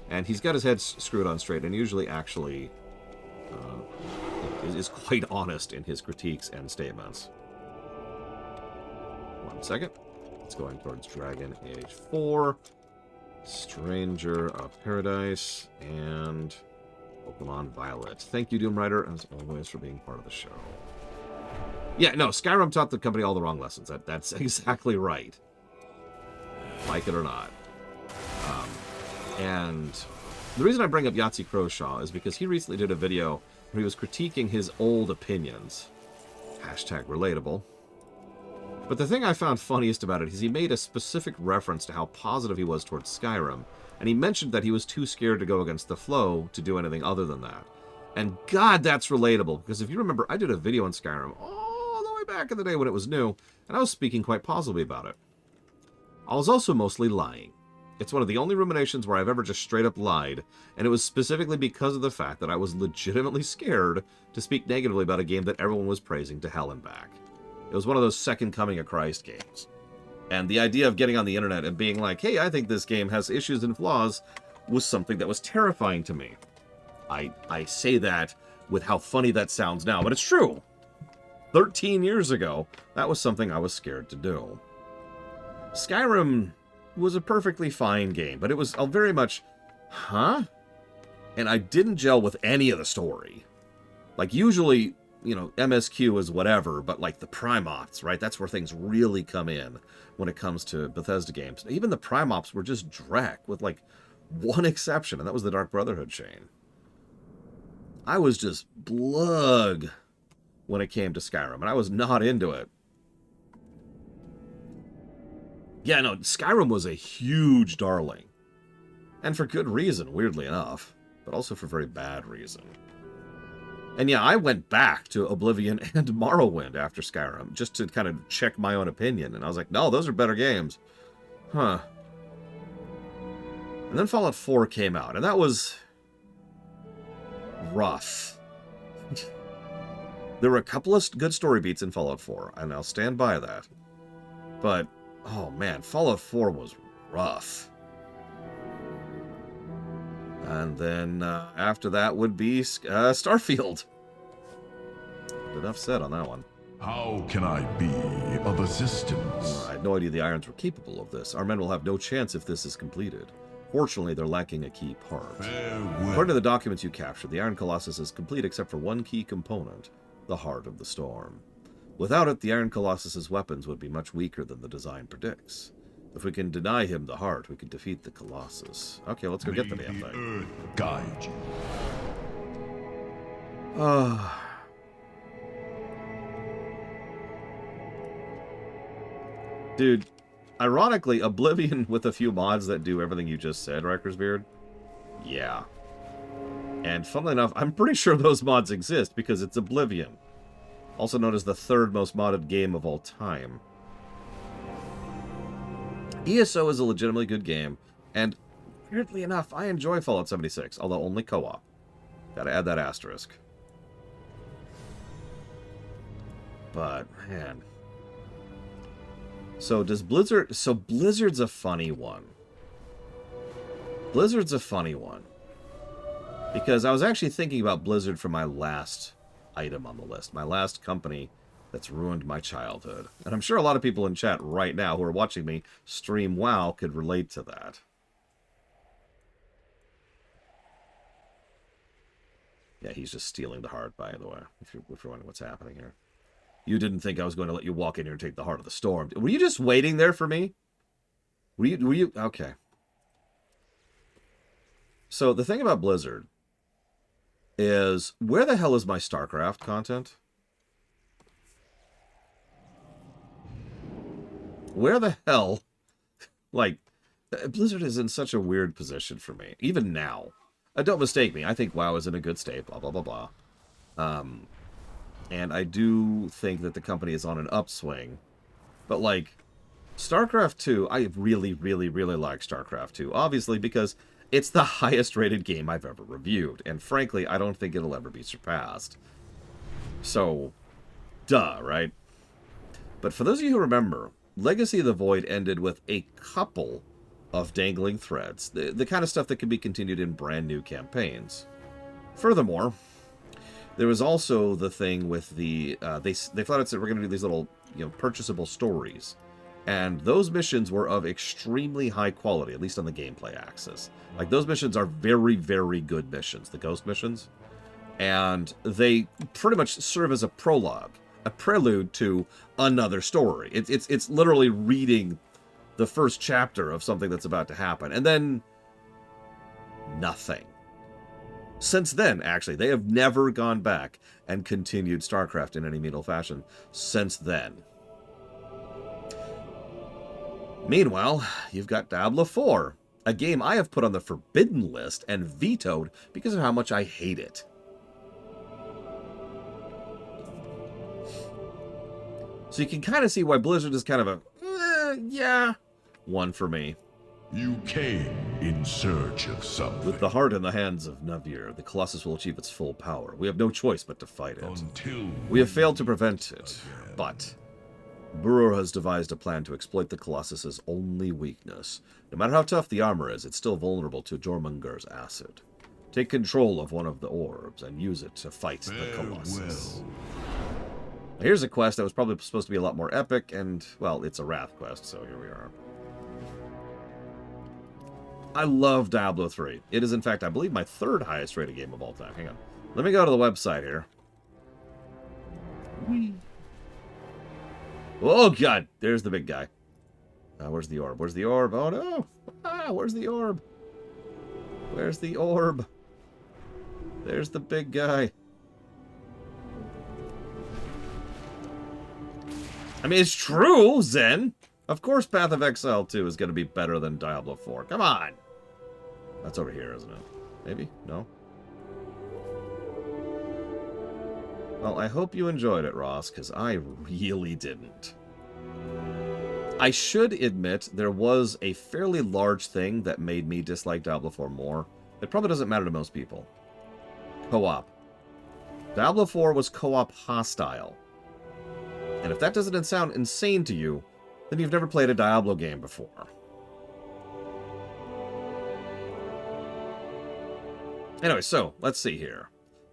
And he's got his head screwed on straight, and usually actually is quite honest in his critiques and statements. 1 second. It's going towards Dragon Age 4, Stranger of Paradise, and Pokemon Violet. Thank you, Doom Rider, as always, for being part of the show. Yeah, no, Skyrim taught the company all the wrong lessons. That's exactly right. Like it or not. And the reason I bring up Yahtzee Croshaw is because he recently did a video where he was critiquing his old opinions. Hashtag relatable. But the thing I found funniest about it is he made a specific reference to how positive he was towards Skyrim, and he mentioned that he was too scared to go against the flow to do anything other than that. And God, that's relatable, because if you remember, I did a video on Skyrim all the way back in the day when it was new, and I was speaking quite positively about it. I was also mostly lying. It's one of the only ruminations where I've ever just straight up lied, and it was specifically because of the fact that I was legitimately scared to speak negatively about a game that everyone was praising to hell and back. It was one of those Second Coming of Christ games. And the idea of getting on the internet and being like, hey, I think this game has issues and flaws, was something that was terrifying to me. I say that with how funny that sounds now, but it's true. 13 years ago, that was something I was scared to do. Skyrim was a perfectly fine game, but it was very much, huh? And I didn't gel with any of the story. Like, usually, you know, MSQ is whatever, but like the Primops, right? That's where things really come in when it comes to Bethesda games. Even the Primops were just dreck, with like one exception, and that was the Dark Brotherhood chain. I was just blug when it came to Skyrim, and I was not into it. Yeah, no, Skyrim was a huge darling. And for good reason, weirdly enough. But also for very bad reason. And yeah, I went back to Oblivion and Morrowind after Skyrim, just to kind of check my own opinion. And I was like, no, those are better games. Huh. And then Fallout 4 came out, and that was rough. There were a couple of good story beats in Fallout 4, and I'll stand by that. But oh man, Fallout 4 was rough. And then after that would be Starfield. Enough said on that one. How can I be of assistance? I had no idea the Irons were capable of this. Our men will have no chance if this is completed. Fortunately, they're lacking a key part. According to the documents you captured, the Iron Colossus is complete except for one key component, the Heart of the Storm. Without it, the Iron Colossus's weapons would be much weaker than the design predicts. If we can deny him the heart, we can defeat the Colossus. Okay, let's go get the damn thing. Earth guide you. Dude, ironically, Oblivion with a few mods that do everything you just said, Rikersbeard. Yeah. And funnily enough, I'm pretty sure those mods exist because it's Oblivion. Also known as the third most modded game of all time. ESO is a legitimately good game, and weirdly enough, I enjoy Fallout 76, although only co-op. Gotta add that asterisk. But, man. So does Blizzard... So Blizzard's a funny one. Blizzard's a funny one. Because I was actually thinking about Blizzard for my last item on the list. My last company that's ruined my childhood. And I'm sure a lot of people in chat right now who are watching me stream WoW could relate to that. Yeah, he's just stealing the heart, by the way, if you're wondering what's happening here. You didn't think I was going to let you walk in here and take the Heart of the Storm. Were you just waiting there for me? Were you? Okay. So the thing about Blizzard is, where the hell is my StarCraft content? Where the hell? Like, Blizzard is in such a weird position for me, even now. Don't mistake me, I think WoW is in a good state, blah, blah, blah, blah. And I do think that the company is on an upswing. But, like, StarCraft 2, I really, really, really like StarCraft 2. Obviously, because it's the highest rated game I've ever reviewed. And frankly, I don't think it'll ever be surpassed. So, duh, right? But for those of you who remember, Legacy of the Void ended with a couple of dangling threads. The kind of stuff that can be continued in brand new campaigns. Furthermore, there was also the thing with the... they flat out said we're going to do these little, purchasable stories. And those missions were of extremely high quality, at least on the gameplay axis. Like, those missions are very, very good missions, the ghost missions. And they pretty much serve as a prologue, a prelude to another story. It's literally reading the first chapter of something that's about to happen. And then... nothing. Since then, actually, they have never gone back and continued StarCraft in any meaningful fashion since then. Meanwhile, you've got Diablo 4, a game I have put on the forbidden list and vetoed because of how much I hate it. So you can kind of see why Blizzard is kind of a, yeah, one for me. You came in search of something. With the heart in the hands of Navir, the Colossus will achieve its full power. We have no choice but to fight it. Until We have failed to prevent it, but Burrow has devised a plan to exploit the Colossus's only weakness. No matter how tough the armor is, it's still vulnerable to Jormungandr's acid. Take control of one of the orbs and use it to fight the Colossus. Now, here's a quest that was probably supposed to be a lot more epic, and, well, it's a Wrath quest, so here we are. I love Diablo 3. It is, in fact, I believe, my third highest rated game of all time. Hang on. Let me go to the website here. Oh, God. There's the big guy. Where's the orb? Where's the orb? Oh, no. Where's the orb? Where's the orb? There's the big guy. I mean, it's true, Zen. Of course Path of Exile 2 is going to be better than Diablo 4. Come on. That's over here, isn't it? Maybe? No? Well, I hope you enjoyed it, Ross, because I really didn't. I should admit there was a fairly large thing that made me dislike Diablo 4 more. It probably doesn't matter to most people. Co-op. Diablo 4 was co-op hostile. And if that doesn't sound insane to you, then you've never played a Diablo game before. Anyway, so, let's see here.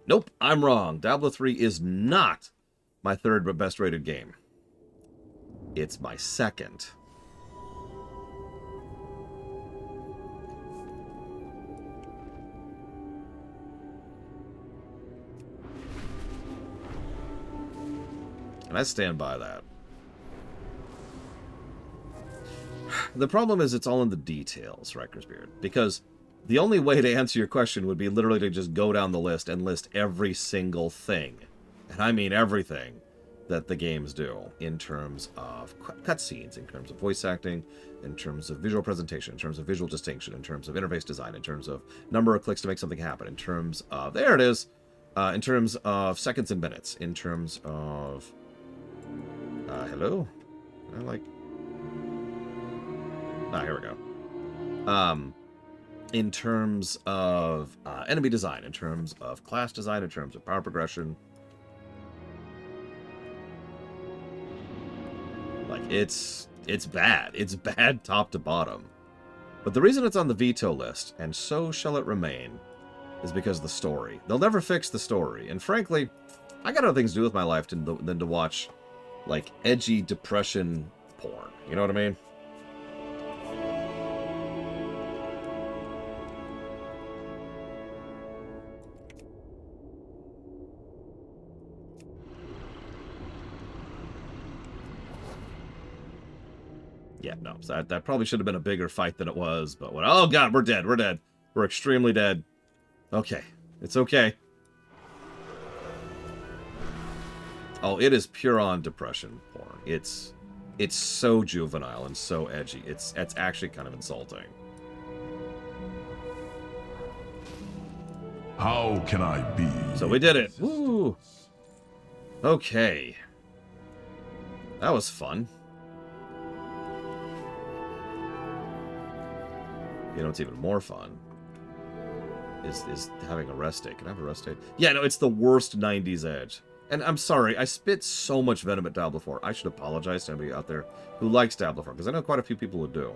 Nope, I'm wrong. Diablo 3 is not my third but best rated game. It's my second. And I stand by that. The problem is it's all in the details, Riker's-Beard, because the only way to answer your question would be literally to just go down the list and list every single thing, and I mean everything, that the games do in terms of cutscenes, in terms of voice acting, in terms of visual presentation, in terms of visual distinction, in terms of interface design, in terms of number of clicks to make something happen, in terms of, there it is, in terms of seconds and minutes, in terms of, hello? Here we go. In terms of enemy design, in terms of class design, in terms of power progression. Like, it's bad. It's bad top to bottom. But the reason it's on the veto list, and so shall it remain, is because of the story. They'll never fix the story. And frankly, I got other things to do with my life than to watch, like, edgy depression porn. You know what I mean? Yeah, no, so that probably should have been a bigger fight than it was, but what? Oh God, we're dead. We're dead. We're extremely dead. Okay, it's okay. Oh, it is pure on depression porn. It's so juvenile and so edgy. It's actually kind of insulting. How can I be? So we did it. Woo! Okay. That was fun. You know what's even more fun? Is having a rest day. Can I have a rest day? Yeah, no, it's the worst 90s edge. And I'm sorry, I spit so much venom at Diablo 4. I should apologize to anybody out there who likes Diablo 4, because I know quite a few people who do.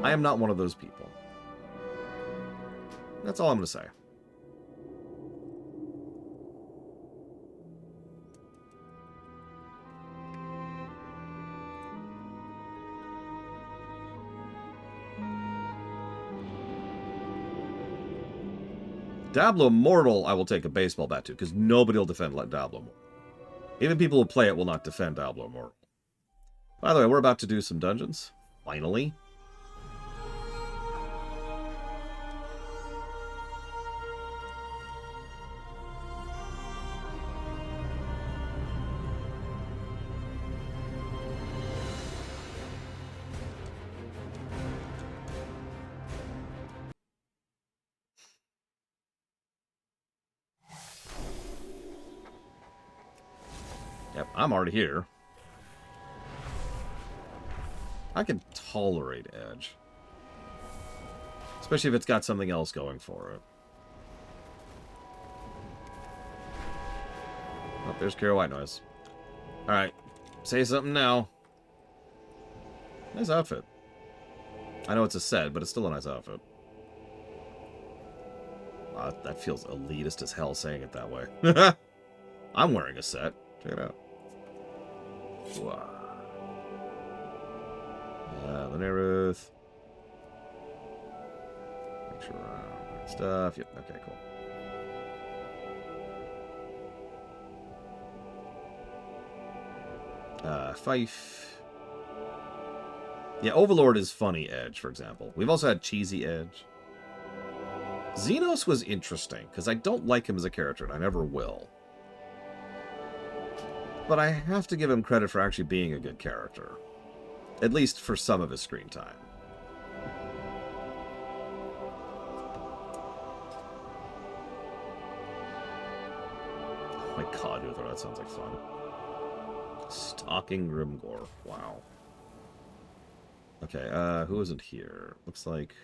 I am not one of those people. That's all I'm going to say. Diablo Immortal, I will take a baseball bat to, because nobody will defend Diablo Immortal. Even people who play it will not defend Diablo Immortal. By the way, we're about to do some dungeons. Finally. Yep, I'm already here. I can tolerate Edge. Especially if it's got something else going for it. Oh, there's Kira White Noise. Alright, say something now. Nice outfit. I know it's a set, but it's still a nice outfit. Wow, that feels elitist as hell saying it that way. I'm wearing a set. Check it out. Wow. Linearuth. Make sure right stuff. Yep. Okay, cool. Fife. Yeah, Overlord is funny Edge, for example. We've also had cheesy Edge. Xenos was interesting, because I don't like him as a character, and I never will. But I have to give him credit for actually being a good character. At least for some of his screen time. Oh my god, Uther, that sounds like fun. Stalking Grimgore. Wow. Okay, who isn't here? Looks like...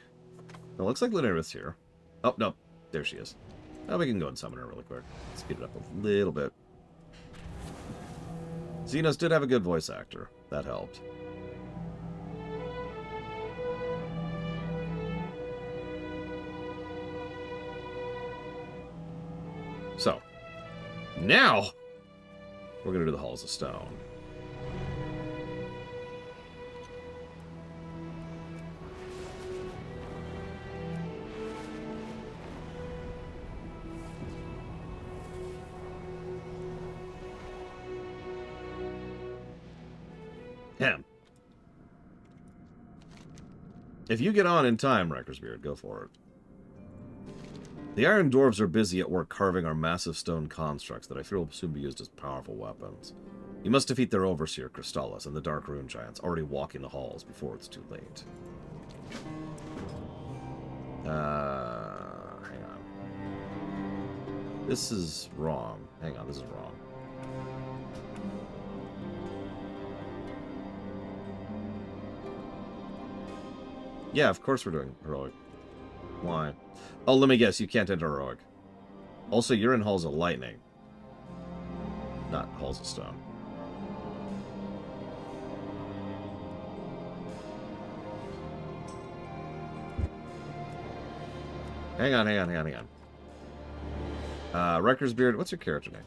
No, looks like Linearuth's here. Oh, no. There she is. Now we can go and summon her really quick. Speed it up a little bit. Xenos did have a good voice actor. That helped. So, now we're going to do the Halls of Stone. Him. If you get on in time, Reckersbeard, go for it. The Iron Dwarves are busy at work carving our massive stone constructs that I fear will soon be used as powerful weapons. You must defeat their overseer, Crystallis, and the Dark Rune Giants already walking the halls before it's too late. Hang on. This is wrong. Hang on, this is wrong. Yeah, of course we're doing heroic. Why? Oh, let me guess, you can't enter heroic. Also, you're in Halls of Lightning. Not Halls of Stone. Hang on. Reckersbeard, what's your character name?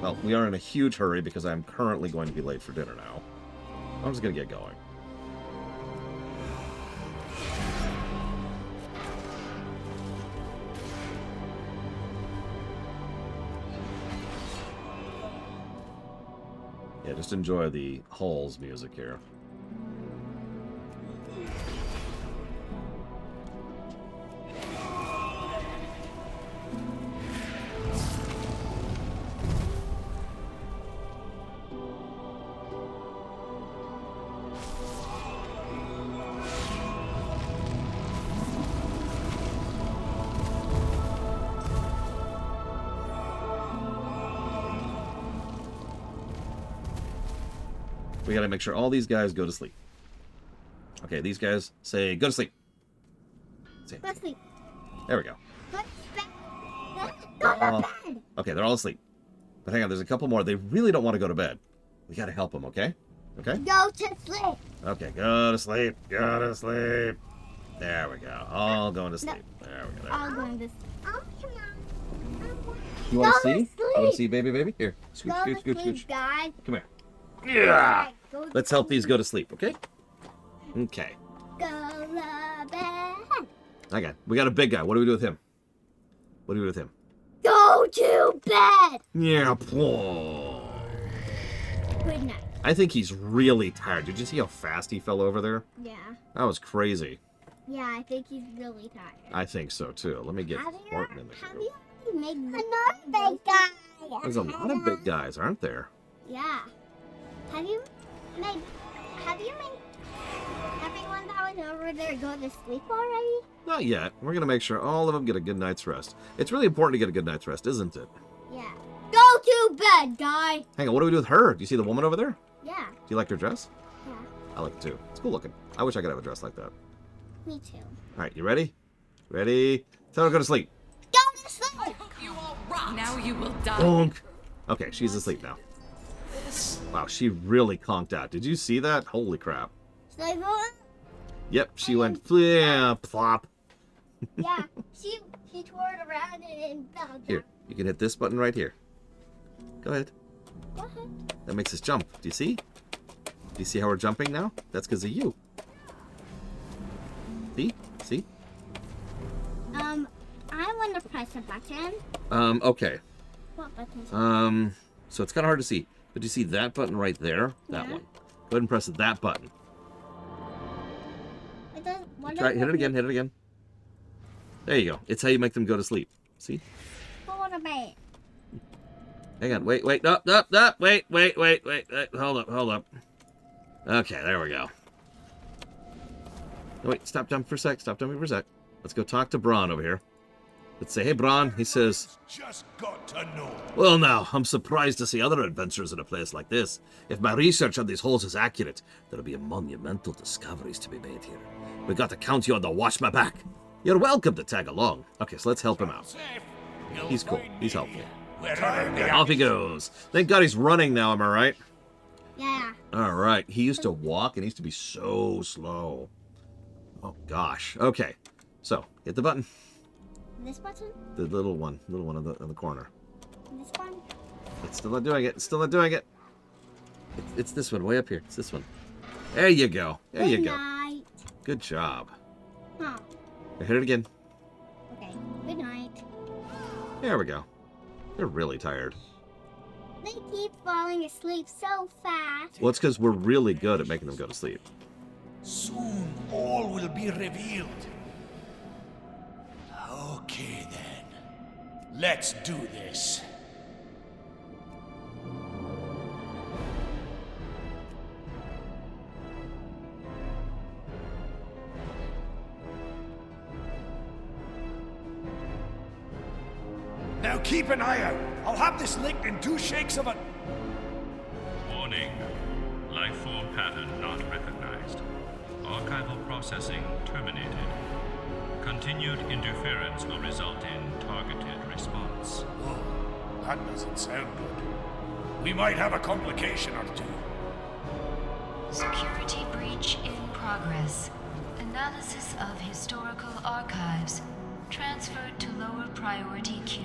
Well, we are in a huge hurry because I'm currently going to be late for dinner now. I'm just going to get going. Yeah, just enjoy the Halls music here. We got to make sure all these guys go to sleep. Okay, these guys say, go to sleep. Say, Go to sleep. there we go. Go to bed. Go to bed. Okay, they're all asleep. But hang on, there's a couple more. They really don't want to go to bed. We got to help them, okay? Okay? Go to sleep. Okay, go to sleep. Go to sleep. There we go. All going to sleep. There we go. There. I'll go to sleep. Oh, come on. You want to Go to see? You want to sleep. see, baby? Here. Scooch, Go scooch, to scooch, sleep, scooch. guys. Come here. Yeah. Go to Let's help these go to sleep, okay? Okay. Go to bed. Okay. We got a big guy. What do we do with him? What do we do with him? Go to bed. Yeah. Good night. I think he's really tired. Did you see how fast he fell over there? Yeah. That was crazy. Yeah, I think he's really tired. I think so, too. Let me get Horton in the Have group. you made another big guy? There's a lot of big guys, aren't there? Yeah. Have you made everyone that was over there go to sleep already? Not yet. We're going to make sure all of them get a good night's rest. It's really important to get a good night's rest, isn't it? Yeah. Go to bed, guy. Hang on, what do we do with her? Do you see the woman over there? Do Yeah. you like her dress? Yeah. I like it, too. It's cool looking. I wish I could have a dress like that. Me too. All right, you ready? Ready? Tell her to go to sleep. Go to sleep. Now you will die. Bonk. Okay, she's asleep now. Wow, she really conked out. Did you see that? Holy crap. Sleep on. Yep, she went plop. Yeah. She twirled around and then fell down. Here, you can hit this button right here. Go ahead. Go ahead. That makes us jump. Do you see? Do you see how we're jumping now? That's because of you. See? See? I want to press a button. Okay. What button? So it's kind of hard to see. But do you see that button right there? That Yeah. one. Go ahead and press that button. It does. What Try, does hit it again, hit it again. There you go. It's how you make them go to sleep. See? Go to bed. Hang on. Wait. Wait. Hold up. Okay, there we go. Oh, wait, stop jumping for a sec. Stop jumping for a sec. Let's go talk to Braun over here. Let's say, hey, Braun. He says, Just got to know. well, now, I'm surprised to see other adventurers in a place like this. If my research on these holes is accurate, there'll be monumental discoveries to be made here. We got to count you on to watch my back. You're welcome to tag along. Okay, so let's help him out. Safe. You'll He's cool. find He's me helpful. Wherever the Off he goes. Thank God he's running now, am I right? Yeah. All right. He used to walk and he used to be so slow. Oh, gosh. Okay. So, hit the button. This button. The little one on the corner. This one. It's still not doing it. It's still not doing it. It's this one, way up here. It's this one. There you go. There you Good go. night. Good job. Huh. Now hit it again. Okay. Good night. There we go. They're really tired. They keep falling asleep so fast. Well, it's because we're really good at making them go to sleep. Soon all will be revealed. Okay then. Let's do this. Now keep an eye out. I'll have this linked in 2 shakes of a... Warning. Life form pattern not recognized. Archival processing terminated. Continued interference will result in targeted response. Whoa, that doesn't sound good. We might have a complication or two. Security breach in progress. Analysis of historical archives. Transferred to lower priority queue.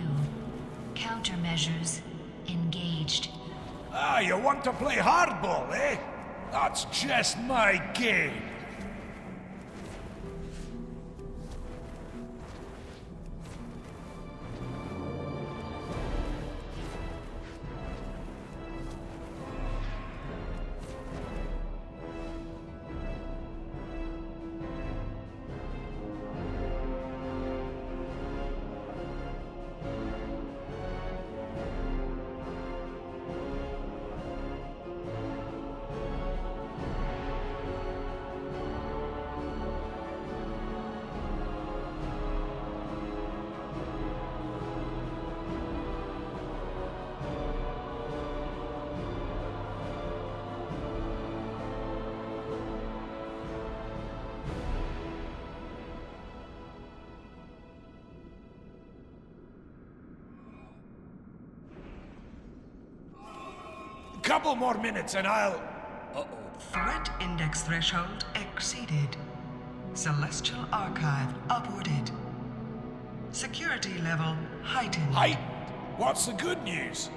Countermeasures engaged. Ah, you want to play hardball, eh? That's just my game. couple more minutes and I'll... Threat index threshold exceeded. Celestial archive upwarded. Security level heightened. What's the good news?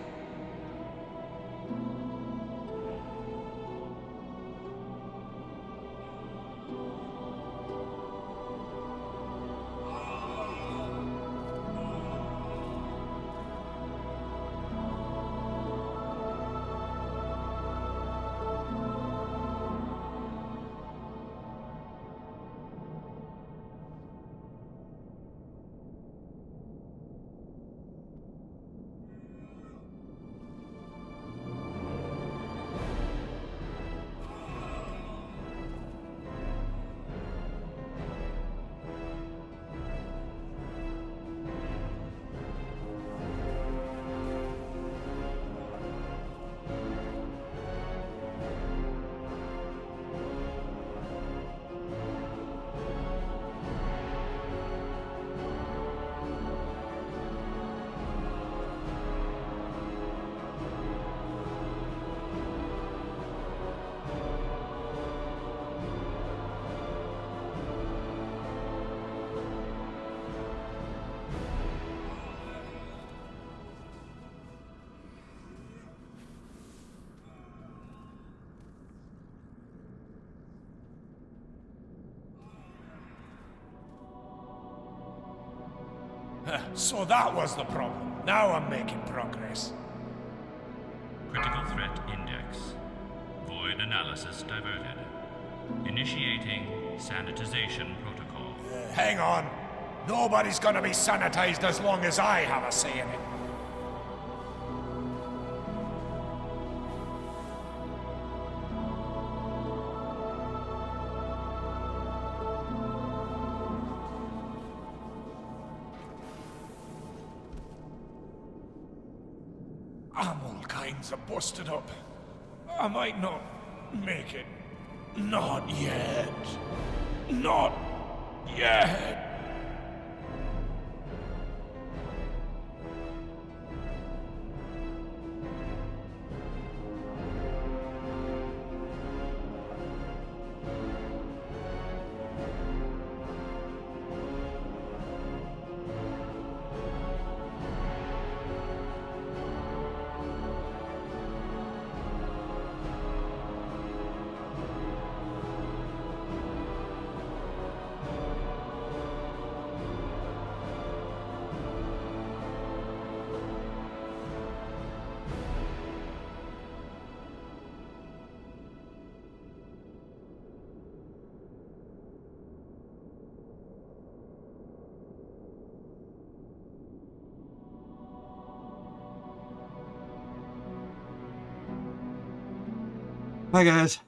So that was the problem. Now I'm making progress. Critical threat index. Void analysis diverted. Initiating sanitization protocol. Hang on. Nobody's gonna be sanitized as long as I have a say in it. I'm all kinds of busted up. I might not make it. Not yet. Not yet. Hi, guys.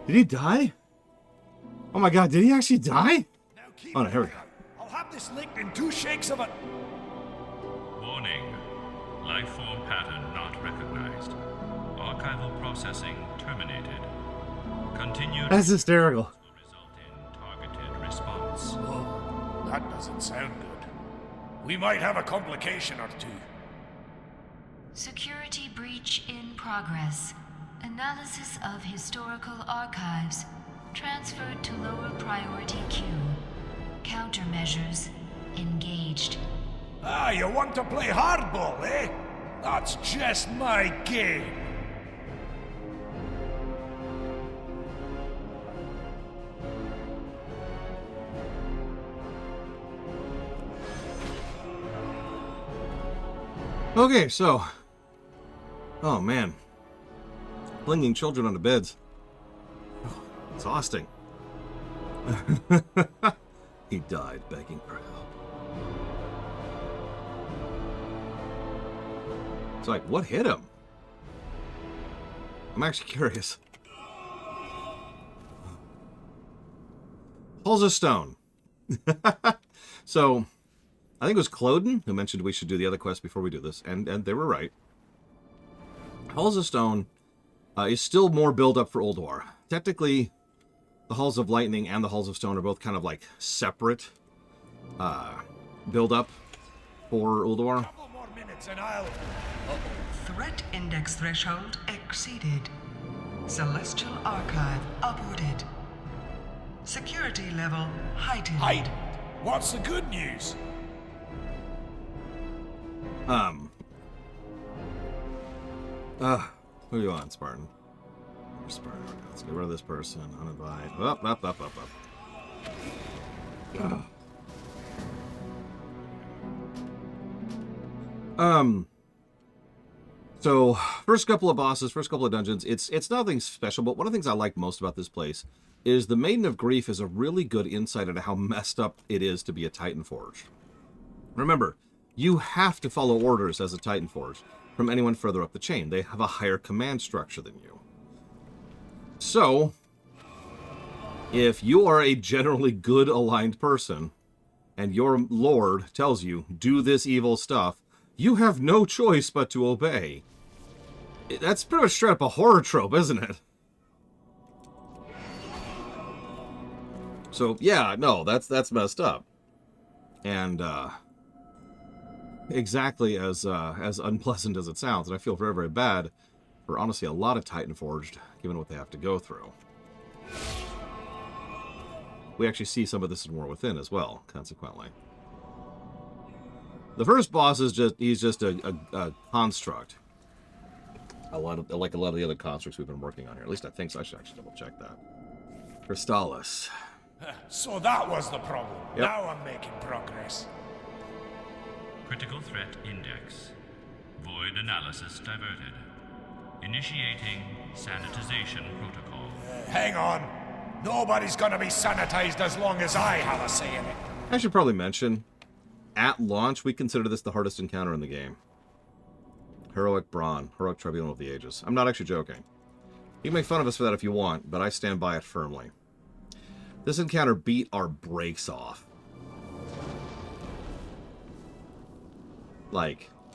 Did he die? Oh my god, did he actually die? Now keep Oh no, here we go. I'll have this licked in 2 shakes of it. Warning. Life form pattern not recognized. Archival processing terminated. Continued That's hysterical. will result in targeted response. Oh, that doesn't sound good. We might have a complication or two. Security breach in progress. Analysis of historical archives. Transferred to lower priority queue. Countermeasures engaged. Ah, you want to play hardball, eh? That's just my game. Okay, so. Oh man. Flinging children onto beds. Oh, exhausting. He died begging for help. It's like, what hit him? I'm actually curious. Halls of Stone. So, I think it was Cloden who mentioned we should do the other quest before we do this, and they were right. Halls of Stone is still more build-up for Ulduar. Technically, the Halls of Lightning and the Halls of Stone are both kind of like separate build-up for Ulduar. pockets and I'll... Threat index threshold exceeded. Celestial Archive upwarded. Security level heightened. Hide! What's the good news? Who are you on, Spartan? Spartan. Let's get rid of this person. Uninvite. Up. So first couple of bosses, first couple of dungeons, it's nothing special, but one of the things I like most about this place is the Maiden of Grief is a really good insight into how messed up it is to be a Titan Forged. Remember, you have to follow orders as a Titan Forged from anyone further up the chain. They have a higher command structure than you. So, if you are a generally good aligned person, and your lord tells you, do this evil stuff, you have no choice but to obey. That's pretty much straight up a horror trope, isn't it? So, yeah, no, that's messed up. And, exactly as unpleasant as it sounds, and I feel very, very bad for, honestly, a lot of Titan Forged, given what they have to go through. We actually see some of this in War Within as well, consequently. The first boss is he's just a construct. Like a lot of the other constructs we've been working on here. At least I think so. I should actually double check that. Crystallis. So that was the problem. Yep. Now I'm making progress. Critical threat index. Void analysis diverted. Initiating sanitization protocol. Hang on. Nobody's gonna be sanitized as long as I have a say in it. I should probably mention, at launch, we consider this the hardest encounter in the game. Heroic Brawn. Heroic Tribunal of the Ages. I'm not actually joking. You can make fun of us for that if you want, but I stand by it firmly. This encounter beat our brakes off.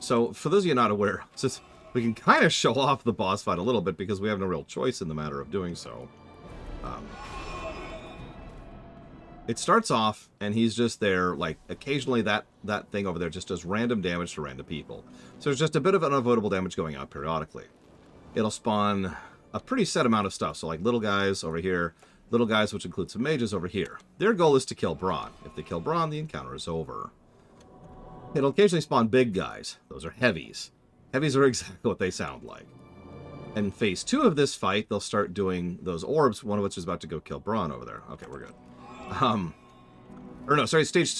So for those of you not aware, since we can kind of show off the boss fight a little bit because we have no real choice in the matter of doing so. It starts off, and he's just there, like, occasionally that thing over there just does random damage to random people. So there's just a bit of unavoidable damage going out periodically. It'll spawn a pretty set amount of stuff, so like little guys over here, little guys, which includes some mages over here. Their goal is to kill Brawn. If they kill Brawn, the encounter is over. It'll occasionally spawn big guys. Those are heavies. Heavies are exactly what they sound like. In phase 2 of this fight, they'll start doing those orbs, one of which is about to go kill Brawn over there. Okay, we're good. Stage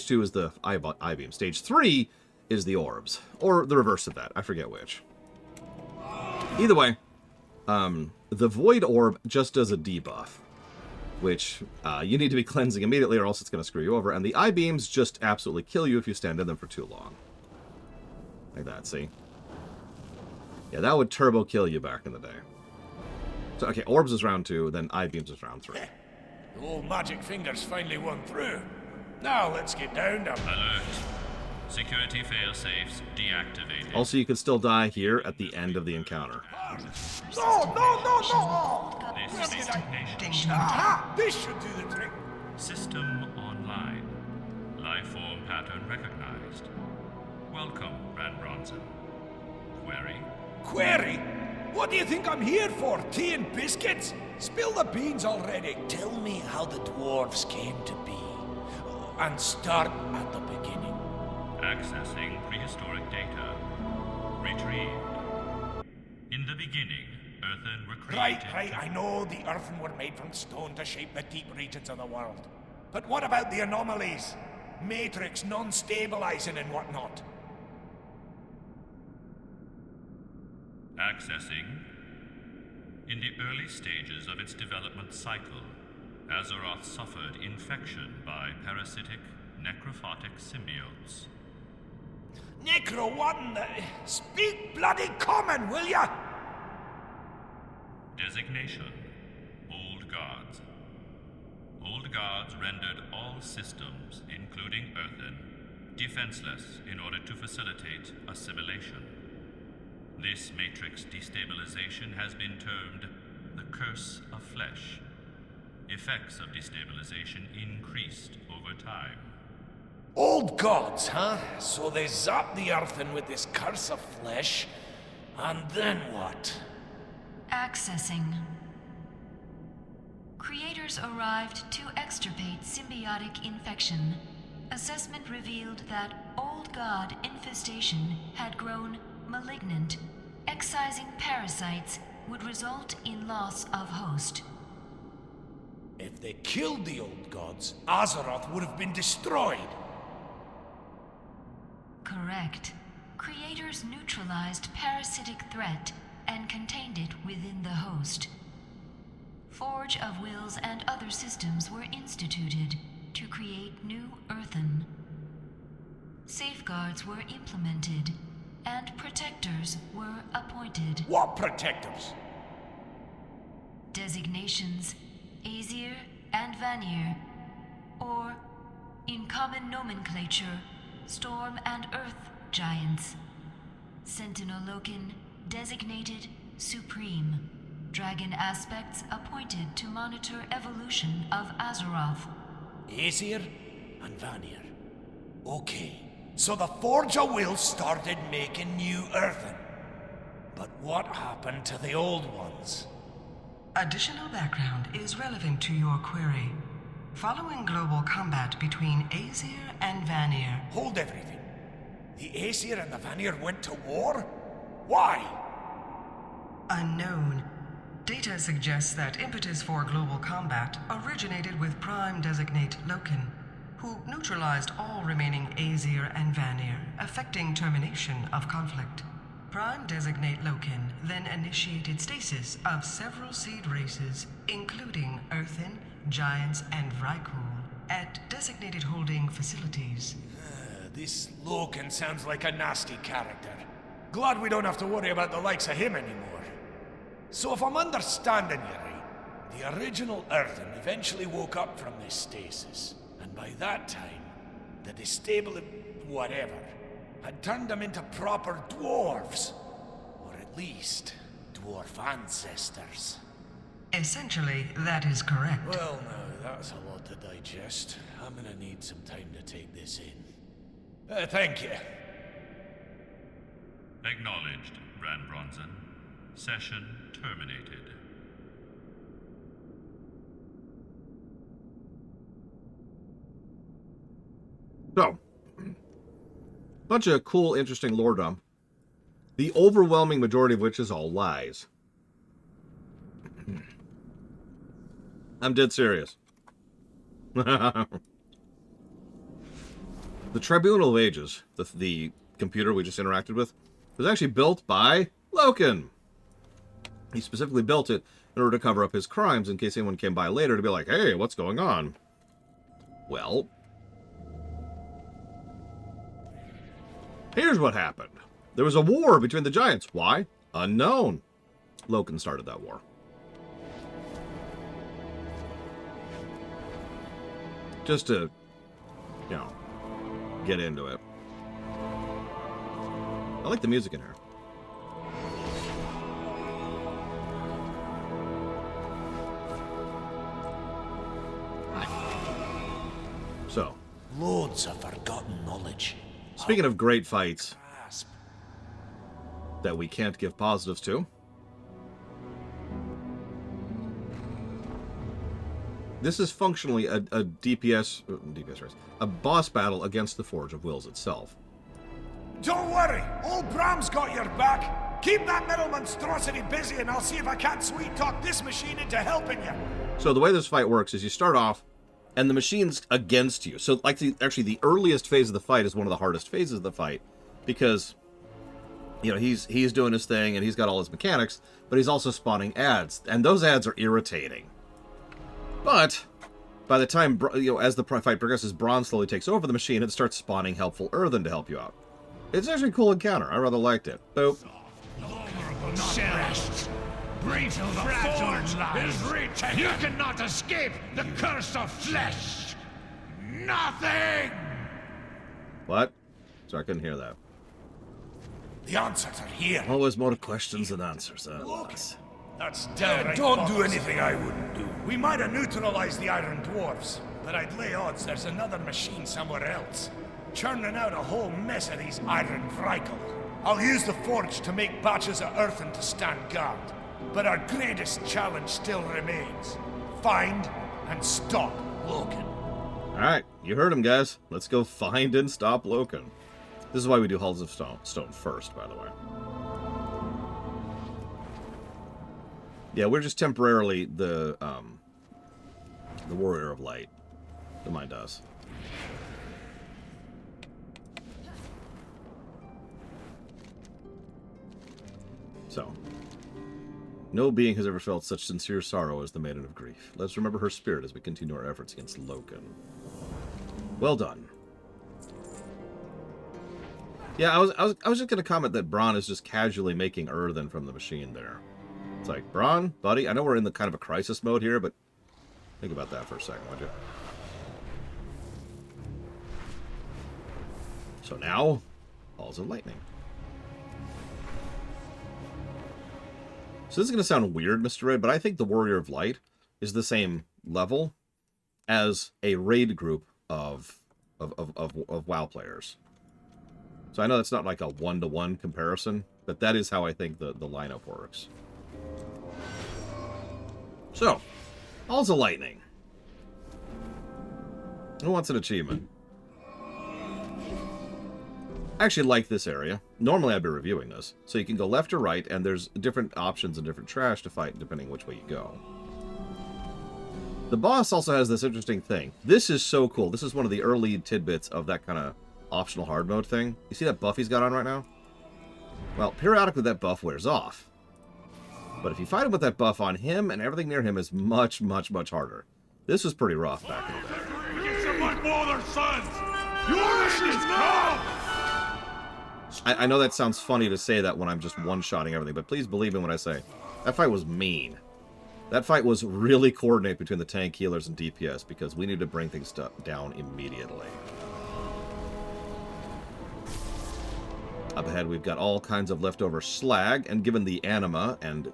2 is the I-beam. Stage 3 is the orbs. Or the reverse of that. I forget which. Either way, the Void Orb just does a debuff, which you need to be cleansing immediately or else it's going to screw you over. And the I-beams just absolutely kill you if you stand in them for too long. Like that, see? Yeah, that would turbo kill you back in the day. So, okay, orbs is round 2, then I-beams is round 3. The old magic fingers finally won through. Now let's get down to... Alert. Security failsafes deactivated. Also, you can still die here at the end of the encounter. No! This designation. Aha! This should do the trick. System online. Lifeform pattern recognized. Welcome, Brand Bronson. Query? Query? What do you think I'm here for? Tea and biscuits? Spill the beans already. Tell me how the dwarves came to be. And start at the beginning. Accessing prehistoric data. Retrieved. In the beginning, earthen were created... Right, I know the earthen were made from stone to shape the deep regions of the world. But what about the anomalies? Matrix, non-stabilizing and whatnot. Accessing. In the early stages of its development cycle, Azeroth suffered infection by parasitic, necrophotic symbiotes. Necro, what in the... Speak bloody common, will ya? Designation: Old Gods. Old Gods rendered all systems, including earthen, defenseless in order to facilitate assimilation. This matrix destabilization has been termed the Curse of Flesh. Effects of destabilization increased over time. Old gods, huh? So they zap the earthen with this curse of flesh, and then what? Accessing. Creators arrived to extirpate symbiotic infection. Assessment revealed that Old God infestation had grown malignant. Excising parasites would result in loss of host. If they killed the old gods, Azeroth would have been destroyed. Correct. Creators neutralized parasitic threat and contained it within the host. Forge of Wills and other systems were instituted to create new earthen. Safeguards were implemented, and protectors were appointed. What protectors? Designations Aesir and Vanir, or, in common nomenclature, Storm and Earth Giants. Sentinel Loken designated Supreme. Dragon aspects appointed to monitor evolution of Azeroth. Aesir and Vanir. Okay, so the Forge of Will started making new earthen. But what happened to the old ones? Additional background is relevant to your query. Following global combat between Aesir and Vanir... Hold everything. The Aesir and the Vanir went to war? Why? Unknown. Data suggests that impetus for global combat originated with Prime Designate Loken, who neutralized all remaining Aesir and Vanir, effecting termination of conflict. Prime Designate Loken then initiated stasis of several seed races, including Earthen, Giants, and Vrykul, at designated holding facilities. This Loken sounds like a nasty character. Glad we don't have to worry about the likes of him anymore. So if I'm understanding you right, the original Earthen eventually woke up from this stasis, and by that time, the destabilized whatever had turned them into proper dwarves. Or at least, dwarf ancestors. Essentially, that is correct. Well, now, that's a lot to digest. I'm gonna need some time to take this in. Thank you. Acknowledged, Brand Bronson. Session terminated. So, bunch of cool, interesting lore dump. The overwhelming majority of which is all lies. I'm dead serious. The Tribunal of Ages, the computer we just interacted with, was actually built by Loken. He specifically built it in order to cover up his crimes in case anyone came by later to be like, hey, what's going on? Well, here's what happened. There was a war between the giants. Why? Unknown. Loken started that war. Just to, you know, get into it. I like the music in here. So, Loads of forgotten knowledge. speaking of great fights that we can't give positives to, this is functionally a DPS race, a boss battle against the Forge of Wills itself. Don't worry, old Bram's got your back. Keep that middle monstrosity busy and I'll see if I can't sweet talk this machine into helping you. So the way this fight works is you start off, and the machine's against you. So, like, actually, the earliest phase of the fight is one of the hardest phases of the fight, because, you know, he's doing his thing, and he's got all his mechanics, but he's also spawning ads, and those ads are irritating. But by the time, you know, as the fight progresses, Braun slowly takes over the machine and starts spawning helpful earthen to help you out. It's actually a cool encounter. I rather liked it. Boop. Brittle fragile is reaching. You cannot escape the curse of flesh. Nothing. What? Sorry, I couldn't hear that. The answers are here. Always more questions than answers. Look, that's downright. Don't do anything I wouldn't do. We might have neutralized the Iron Dwarfs, but I'd lay odds there's another machine somewhere else. churning out a whole mess of these iron Vrykul. I'll use the forge to make batches of earthen to stand guard. But our greatest challenge still remains. Find and stop Loken. Alright, you heard him, guys. Let's go find and stop Loken. This is why we do Halls of Stone first, by the way. Yeah, we're just temporarily the Warrior of Light. Don't mind us. So, no being has ever felt such sincere sorrow as the Maiden of Grief. Let's remember her spirit as we continue our efforts against Loken. Well done. Yeah, I was just gonna comment that Braun is just casually making earthen from the machine there. It's like, Braun, buddy, I know we're in the kind of a crisis mode here, but think about that for a second, would you? So now, balls of lightning. So this is going to sound weird, Mr. Red, but I think the Warrior of Light is the same level as a raid group of WoW players. So I know that's not like a one-to-one comparison, but that is how I think the lineup works. So, balls of lightning. Who wants an achievement? I actually like this area. Normally I'd be reviewing this. So you can go left or right, and there's different options and different trash to fight depending which way you go. The boss also has this interesting thing. This is so cool. This is one of the early tidbits of that kind of optional hard mode thing. You see that buff he's got on right now? Well, periodically that buff wears off. But if you fight him with that buff on him, and everything near him is much, much, much harder. This was pretty rough back in the day. Get some my father's sons! Yours is now! I know that sounds funny to say that when I'm just one-shotting everything, but please believe me when I say, that fight was mean. That fight was really coordinated between the tank, healers, and DPS, because we need to bring things down immediately. Up ahead, we've got all kinds of leftover slag, and given the anima and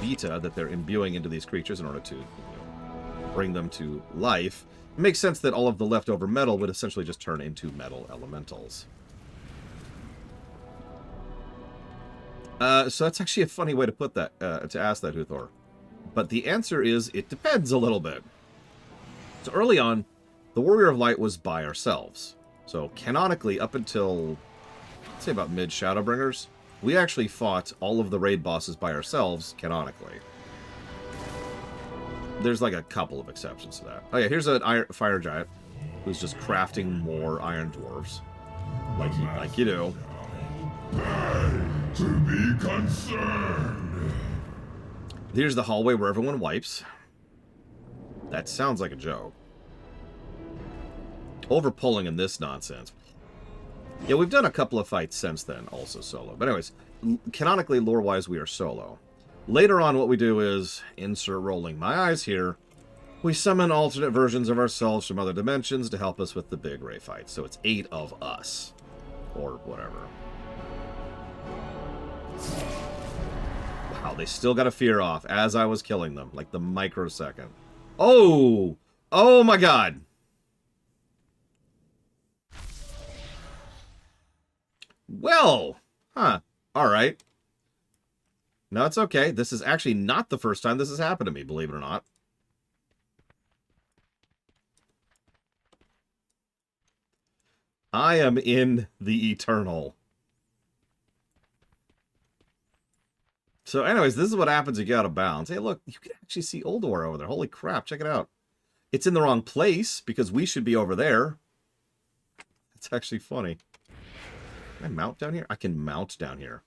vita that they're imbuing into these creatures in order to bring them to life, it makes sense that all of the leftover metal would essentially just turn into metal elementals. So that's actually a funny way to put that, to ask that, Huthor. But the answer is, it depends a little bit. So early on, the Warrior of Light was by ourselves. So canonically, up until, let's say about mid-Shadowbringers, we actually fought all of the raid bosses by ourselves, canonically. There's like a couple of exceptions to that. Oh yeah, here's a fire giant who's just crafting more iron dwarves. Like you do. To be concerned. Here's the hallway where everyone wipes. That sounds like a joke. Overpulling in this nonsense. Yeah, we've done a couple of fights since then, also solo. But anyways, canonically, lore-wise, we are solo. Later on, what we do is, insert rolling my eyes here, we summon alternate versions of ourselves from other dimensions to help us with the big Ray fight. So it's 8 of us. Or whatever. Wow, they still got a fear off as I was killing them. Like the microsecond. Oh! Oh my god! Well! Huh. Alright. No, it's okay. This is actually not the first time this has happened to me, believe it or not. I am in the Eternal. So anyways, this is what happens if you get out of bounds. Hey, look, you can actually see Ulduar over there. Holy crap, check it out. It's in the wrong place, because we should be over there. It's actually funny. Can I mount down here? I can mount down here.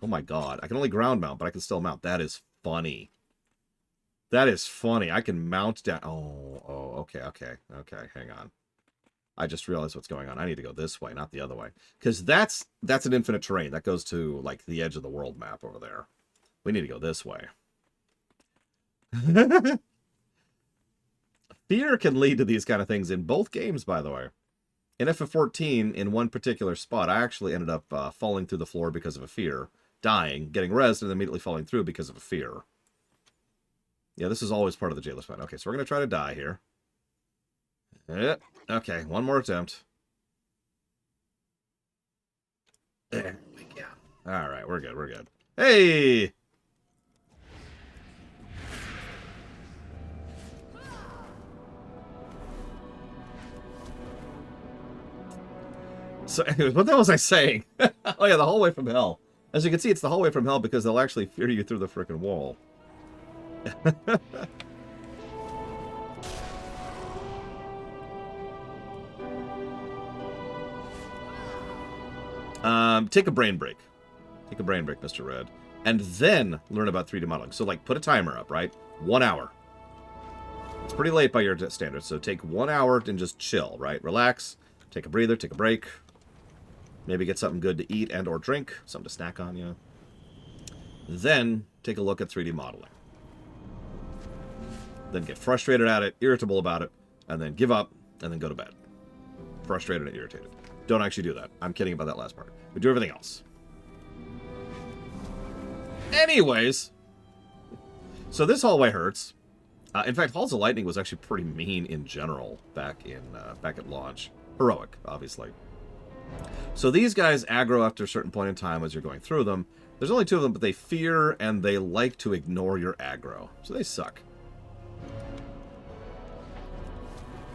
Oh my god. I can only ground mount, but I can still mount. That is funny. That is funny. I can mount down. Oh, okay. Hang on. I just realized what's going on. I need to go this way, not the other way. Because that's an infinite terrain. That goes to, like, the edge of the world map over there. We need to go this way. Fear can lead to these kind of things in both games, by the way. In FF14, in one particular spot, I actually ended up falling through the floor because of a fear. Dying, getting rezzed, and then immediately falling through because of a fear. Yeah, this is always part of the Jailers fight. Okay, so we're going to try to die here. Okay, one more attempt. There we go. Alright, we're good, we're good. Hey! So, anyways, what the hell was I saying? Oh yeah, the hallway from hell. As you can see, it's the hallway from hell because they'll actually fear you through the frickin' wall. Take a brain break. Take a brain break, Mr. Red. And then learn about 3D modeling. So, like, put a timer up, right? 1 hour. It's pretty late by your standards, so take 1 hour and just chill, right? Relax, take a breather, take a break. Maybe get something good to eat and or drink. Something to snack on, you know. Then take a look at 3D modeling. Then get frustrated at it, irritable about it, and then give up, and then go to bed. Frustrated and irritated. Don't actually do that. I'm kidding about that last part. But do everything else. Anyways. So this hallway hurts. In fact, Halls of Lightning was actually pretty mean in general back at launch. Heroic, obviously. So these guys aggro after a certain point in time as you're going through them. There's only 2 of them, but they fear and they like to ignore your aggro. So they suck.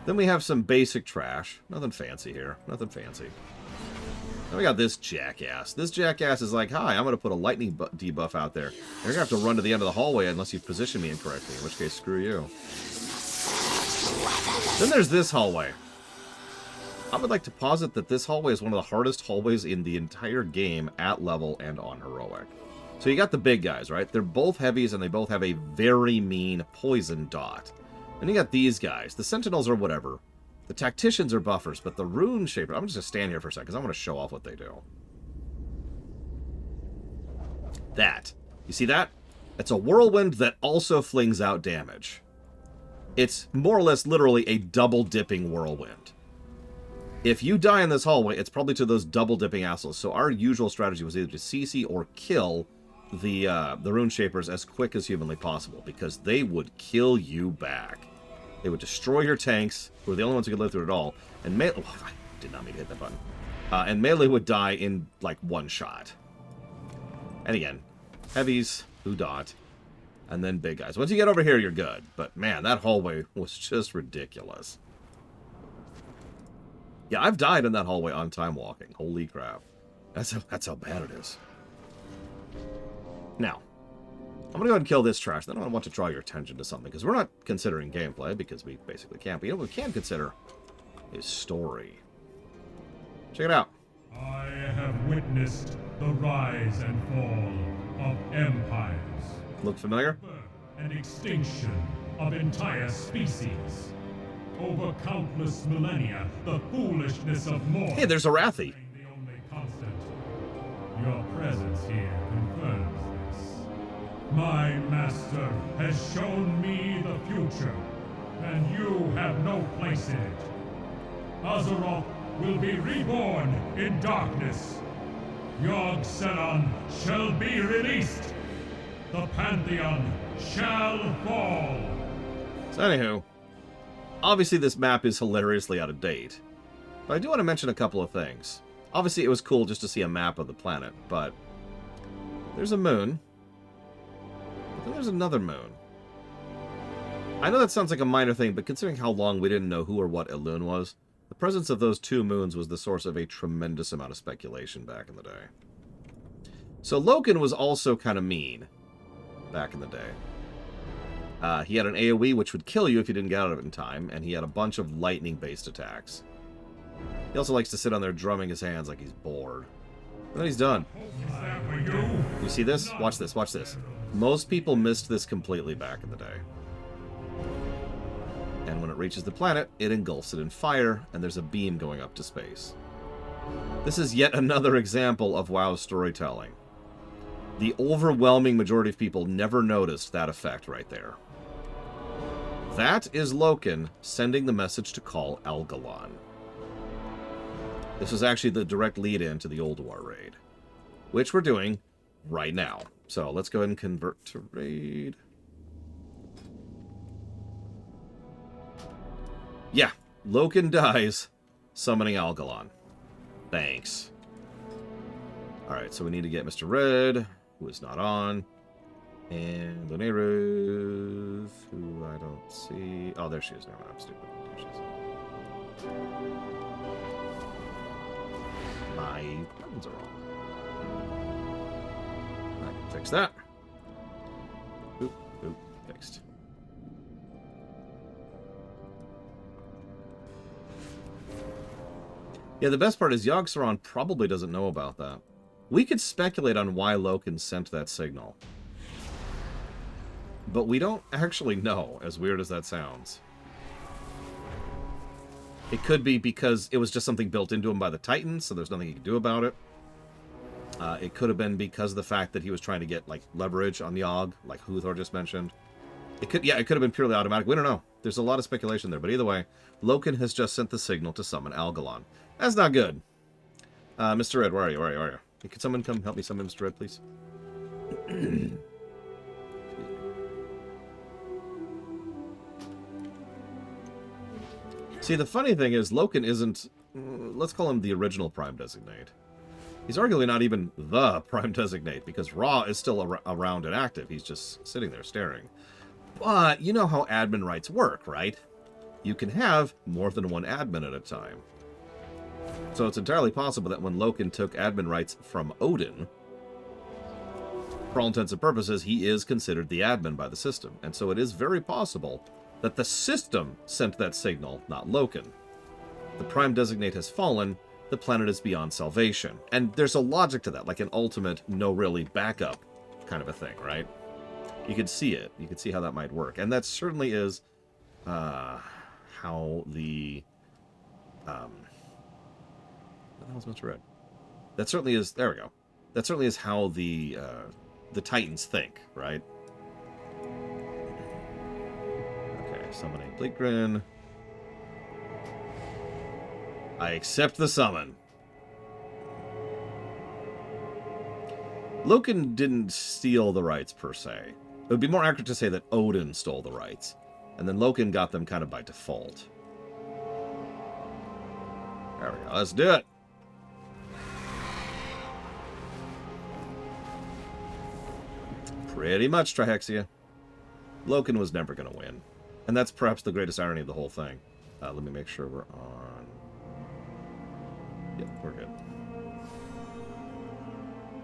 Then we have some basic trash. Nothing fancy here. Nothing fancy. Then we got this jackass. This jackass is like, hi, I'm going to put a lightning debuff out there. You're going to have to run to the end of the hallway unless you position me incorrectly, in which case, screw you. Then there's this hallway. I would like to posit that this hallway is one of the hardest hallways in the entire game at level and on heroic. So you got the big guys, right? They're both heavies and they both have a very mean poison dot. And you got these guys. The Sentinels are whatever. The Tacticians are buffers, but the Rune Shaper... I'm just going to stand here for a second because I want to show off what they do. That. You see that? It's a whirlwind that also flings out damage. It's more or less literally a double-dipping whirlwind. If you die in this hallway, it's probably to those double-dipping assholes. So our usual strategy was either to CC or kill the Rune Shapers as quick as humanly possible, because they would kill you back. They would destroy your tanks, who were the only ones who could live through it all, and melee... Oh, I did not mean to hit that button. And melee would die in, like, 1 shot. And again, heavies, who dot, and then big guys. Once you get over here, you're good. But, man, that hallway was just ridiculous. Yeah, I've died in that hallway on time walking. Holy crap. That's how bad it is. Now, I'm going to go ahead and kill this trash. Then I want to draw your attention to something, because we're not considering gameplay, because we basically can't. But you know what we can consider is story. Check it out. I have witnessed the rise and fall of empires. Look familiar? Birth and extinction of entire species. Over countless millennia, the foolishness of mortals... Hey, there's Arathi. ...the only constant. Your presence here confirms this. My master has shown me the future, and you have no place in it. Azeroth will be reborn in darkness. Yogg-Saron shall be released. The Pantheon shall fall. So anywho, obviously this map is hilariously out of date. But I do want to mention a couple of things. Obviously it was cool just to see a map of the planet, but there's a moon. But then there's another moon. I know that sounds like a minor thing, but considering how long we didn't know who or what Elune was, the presence of those 2 moons was the source of a tremendous amount of speculation back in the day. So Loken was also kind of mean back in the day. He had an AoE which would kill you if you didn't get out of it in time, and he had a bunch of lightning-based attacks. He also likes to sit on there drumming his hands like he's bored. And then he's done. You see this? Watch this, watch this. Most people missed this completely back in the day. And when it reaches the planet, it engulfs it in fire, and there's a beam going up to space. This is yet another example of WoW's storytelling. The overwhelming majority of people never noticed that effect right there. That is Loken sending the message to call Algalon. This was actually the direct lead-in to the Ulduar raid, which we're doing right now. So let's go ahead and convert to raid. Yeah, Loken dies summoning Algalon. Thanks. Alright, so we need to get Mr. Red, who is not on. And Luneruth, who I don't see. Oh, there she is. Never mind, I'm stupid. There she is. My buttons are wrong. I can fix that. Oop, fixed. Yeah, the best part is Yogg-Saron probably doesn't know about that. We could speculate on why Loken sent that signal. But we don't actually know, as weird as that sounds. It could be because it was just something built into him by the Titans, so there's nothing he can do about it. It could have been because of the fact that he was trying to get, like, leverage on Yogg, like Huthor just mentioned. It could have been purely automatic. We don't know. There's a lot of speculation there. But either way, Loken has just sent the signal to summon Algalon. That's not good. Mr. Red, where are you? Where are you? Can someone come help me summon Mr. Red, please? See, the funny thing is, Loken isn't... let's call him the original Prime Designate. He's arguably not even the Prime Designate, because Ra is still around and active. He's just sitting there staring. But you know how admin rights work, right? You can have more than one admin at a time. So it's entirely possible that when Loken took admin rights from Odin, for all intents and purposes, he is considered the admin by the system. And so it is very possible that the system sent that signal, not Loken. The Prime Designate has fallen, the planet is beyond salvation. And there's a logic to that, like an ultimate, no really backup kind of a thing, right? You could see it. You could see how that might work. And that certainly is how the... what the hell's Mr. Red? That certainly is... There we go. That certainly is how the Titans think, right? Okay, summoning Bleakgrin. I accept the summon. Loken didn't steal the rights, per se. It would be more accurate to say that Odin stole the rights, and then Loken got them kind of by default. There we go. Let's do it. Pretty much, Trihexia. Loken was never going to win. And that's perhaps the greatest irony of the whole thing. Let me make sure we're on... Yep, we're good.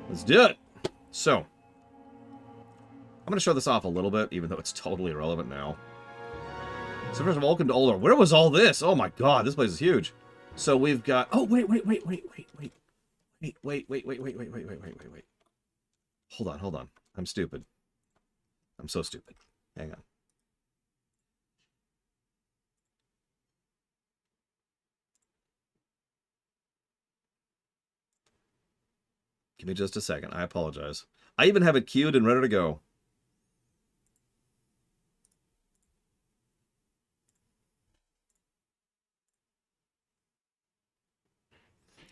Let's do it! So, I'm going to show this off a little bit, even though it's totally irrelevant now. So first of all, welcome to Ulduar. Where was all this? Oh my god, this place is huge. So we've got... Oh, wait. Hold on. I'm stupid. I'm so stupid. Hang on. Give me just a second. I apologize. I even have it queued and ready to go.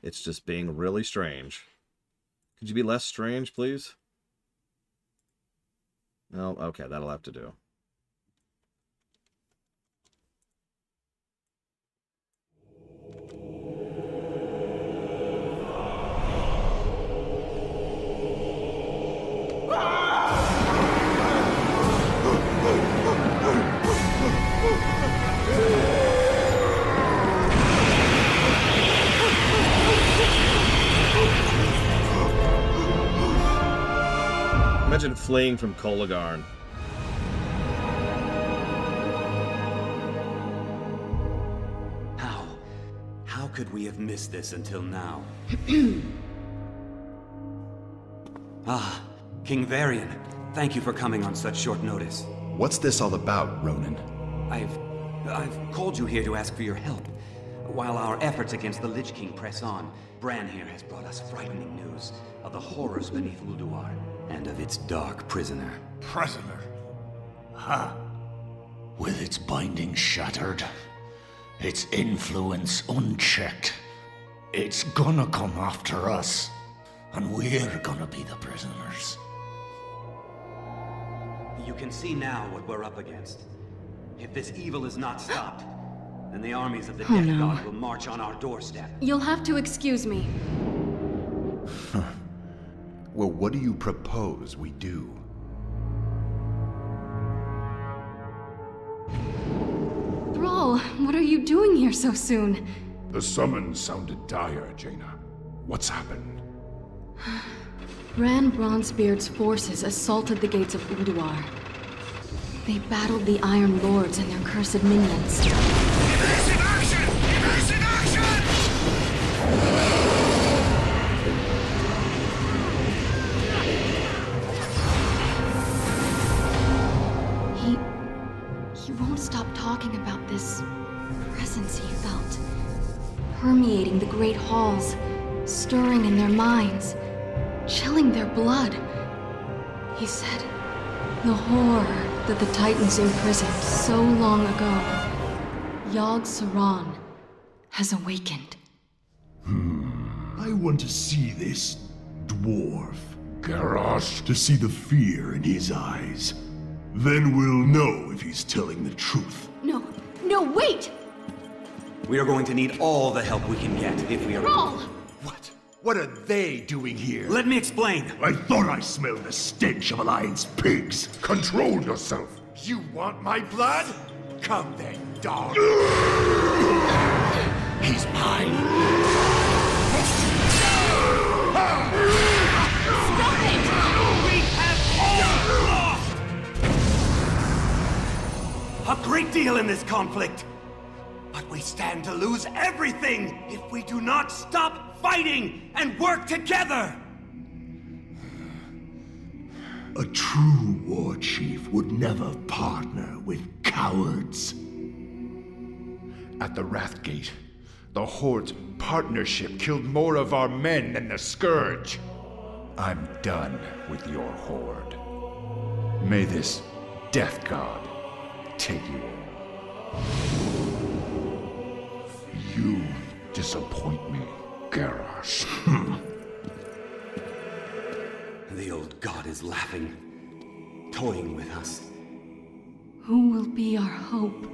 It's just being really strange. Could you be less strange, please? No? Okay, that'll have to do. Imagine fleeing from Kolagarn. How could we have missed this until now? King Varian, thank you for coming on such short notice. What's this all about, Ronan? I've called you here to ask for your help. While our efforts against the Lich King press on, Bran here has brought us frightening news of the horrors beneath Ulduar, and of its dark prisoner. Prisoner? Huh. With its binding shattered, its influence unchecked, it's gonna come after us, and we're gonna be the prisoners. You can see now what we're up against. If this evil is not stopped, then the armies of the Oh, Death no. God will march on our doorstep. You'll have to excuse me. Well, what do you propose we do? Thrall, what are you doing here so soon? The summons sounded dire, Jaina. What's happened? Bran Bronzebeard's forces assaulted the gates of Ulduar. They battled the Iron Lords and their cursed minions. Evasive action! Evasive action! He won't stop talking about this presence he felt, permeating the great halls, stirring in their minds, chilling their blood. He said the horror that the Titans imprisoned so long ago, Yogg Saron, has awakened. I want to see this dwarf, Garrosh, to see the fear in his eyes. Then we'll know if he's telling the truth. No, wait! We are going to need all the help we can get if we are... Thrall! What are they doing here? Let me explain. I thought I smelled the stench of Alliance pigs. Control yourself. You want my blood? Come then, dog. He's mine. Stop it! We have all lost! A great deal in this conflict. But we stand to lose everything if we do not stop fighting and work together! A true war chief would never partner with cowards. At the Wrathgate, the Horde's partnership killed more of our men than the Scourge. I'm done with your Horde. May this Death God take you all. You disappoint me, Garrosh. The old god is laughing, toying with us. Who will be our hope?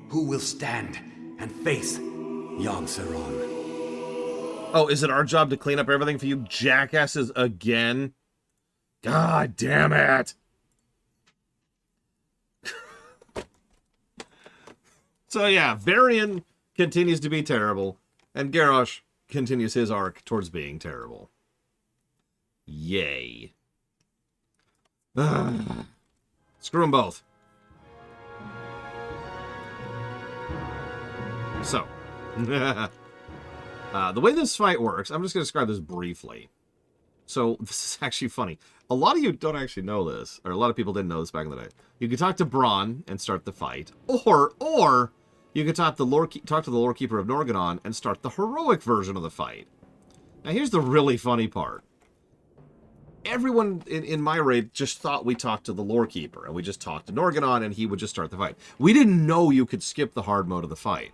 Who will stand and face Yogg Saron? Oh, is it our job to clean up everything for you jackasses again? God damn it! So yeah, Varian continues to be terrible, and Garrosh continues his arc towards being terrible. Yay. Screw them both. So, the way this fight works, I'm just going to describe this briefly. So, this is actually funny. A lot of you don't actually know this, or a lot of people didn't know this back in the day. You could talk to Bronn and start the fight, or you could talk to the Lore Keeper of Norgannon and start the heroic version of the fight. Now, here's the really funny part. Everyone in my raid just thought we talked to the Lore Keeper, and we just talked to Norgannon, and he would just start the fight. We didn't know you could skip the hard mode of the fight.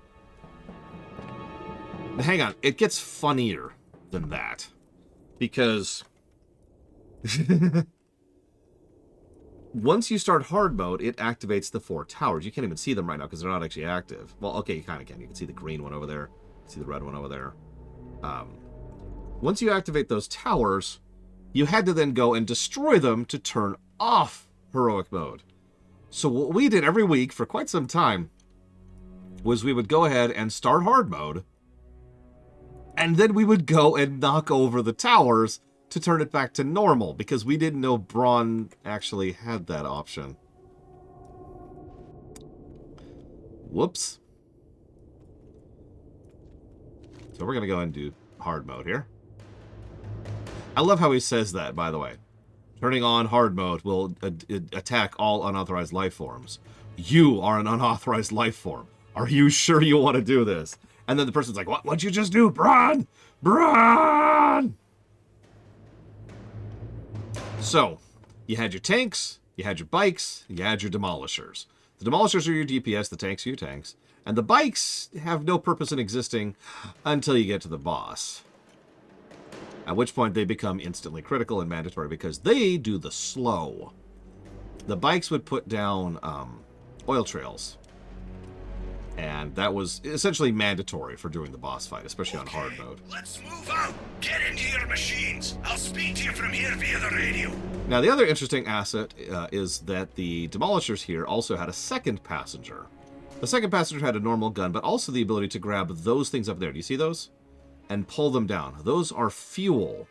Now, hang on, it gets funnier than that. Because once you start hard mode, it activates the 4 towers. You can't even see them right now because they're not actually active. Well, okay, you kind of can. You can see the green one over there. You can see the red one over there. Once you activate those towers, you had to then go and destroy them to turn off heroic mode. So what we did every week for quite some time was we would go ahead and start hard mode, and then we would go and knock over the towers to turn it back to normal, because we didn't know Bronn actually had that option. Whoops. So we're going to go and do hard mode here. I love how he says that, by the way. Turning on hard mode will attack all unauthorized life forms. You are an unauthorized life form. Are you sure you want to do this? And then the person's like, what'd you just do, Bronn? Bronn! So, you had your tanks, you had your bikes, you had your demolishers. The demolishers are your DPS, the tanks are your tanks. And the bikes have no purpose in existing until you get to the boss. At which point they become instantly critical and mandatory because they do the slow. The bikes would put down oil trails And that was essentially mandatory for doing the boss fight, especially on hard mode. Let's move out. Get into your machines. I'll speak to you from here via the radio. Now, the other interesting asset is that the Demolishers here also had a second passenger. The second passenger had a normal gun, but also the ability to grab those things up there. Do you see those? And pull them down. Those are fuel.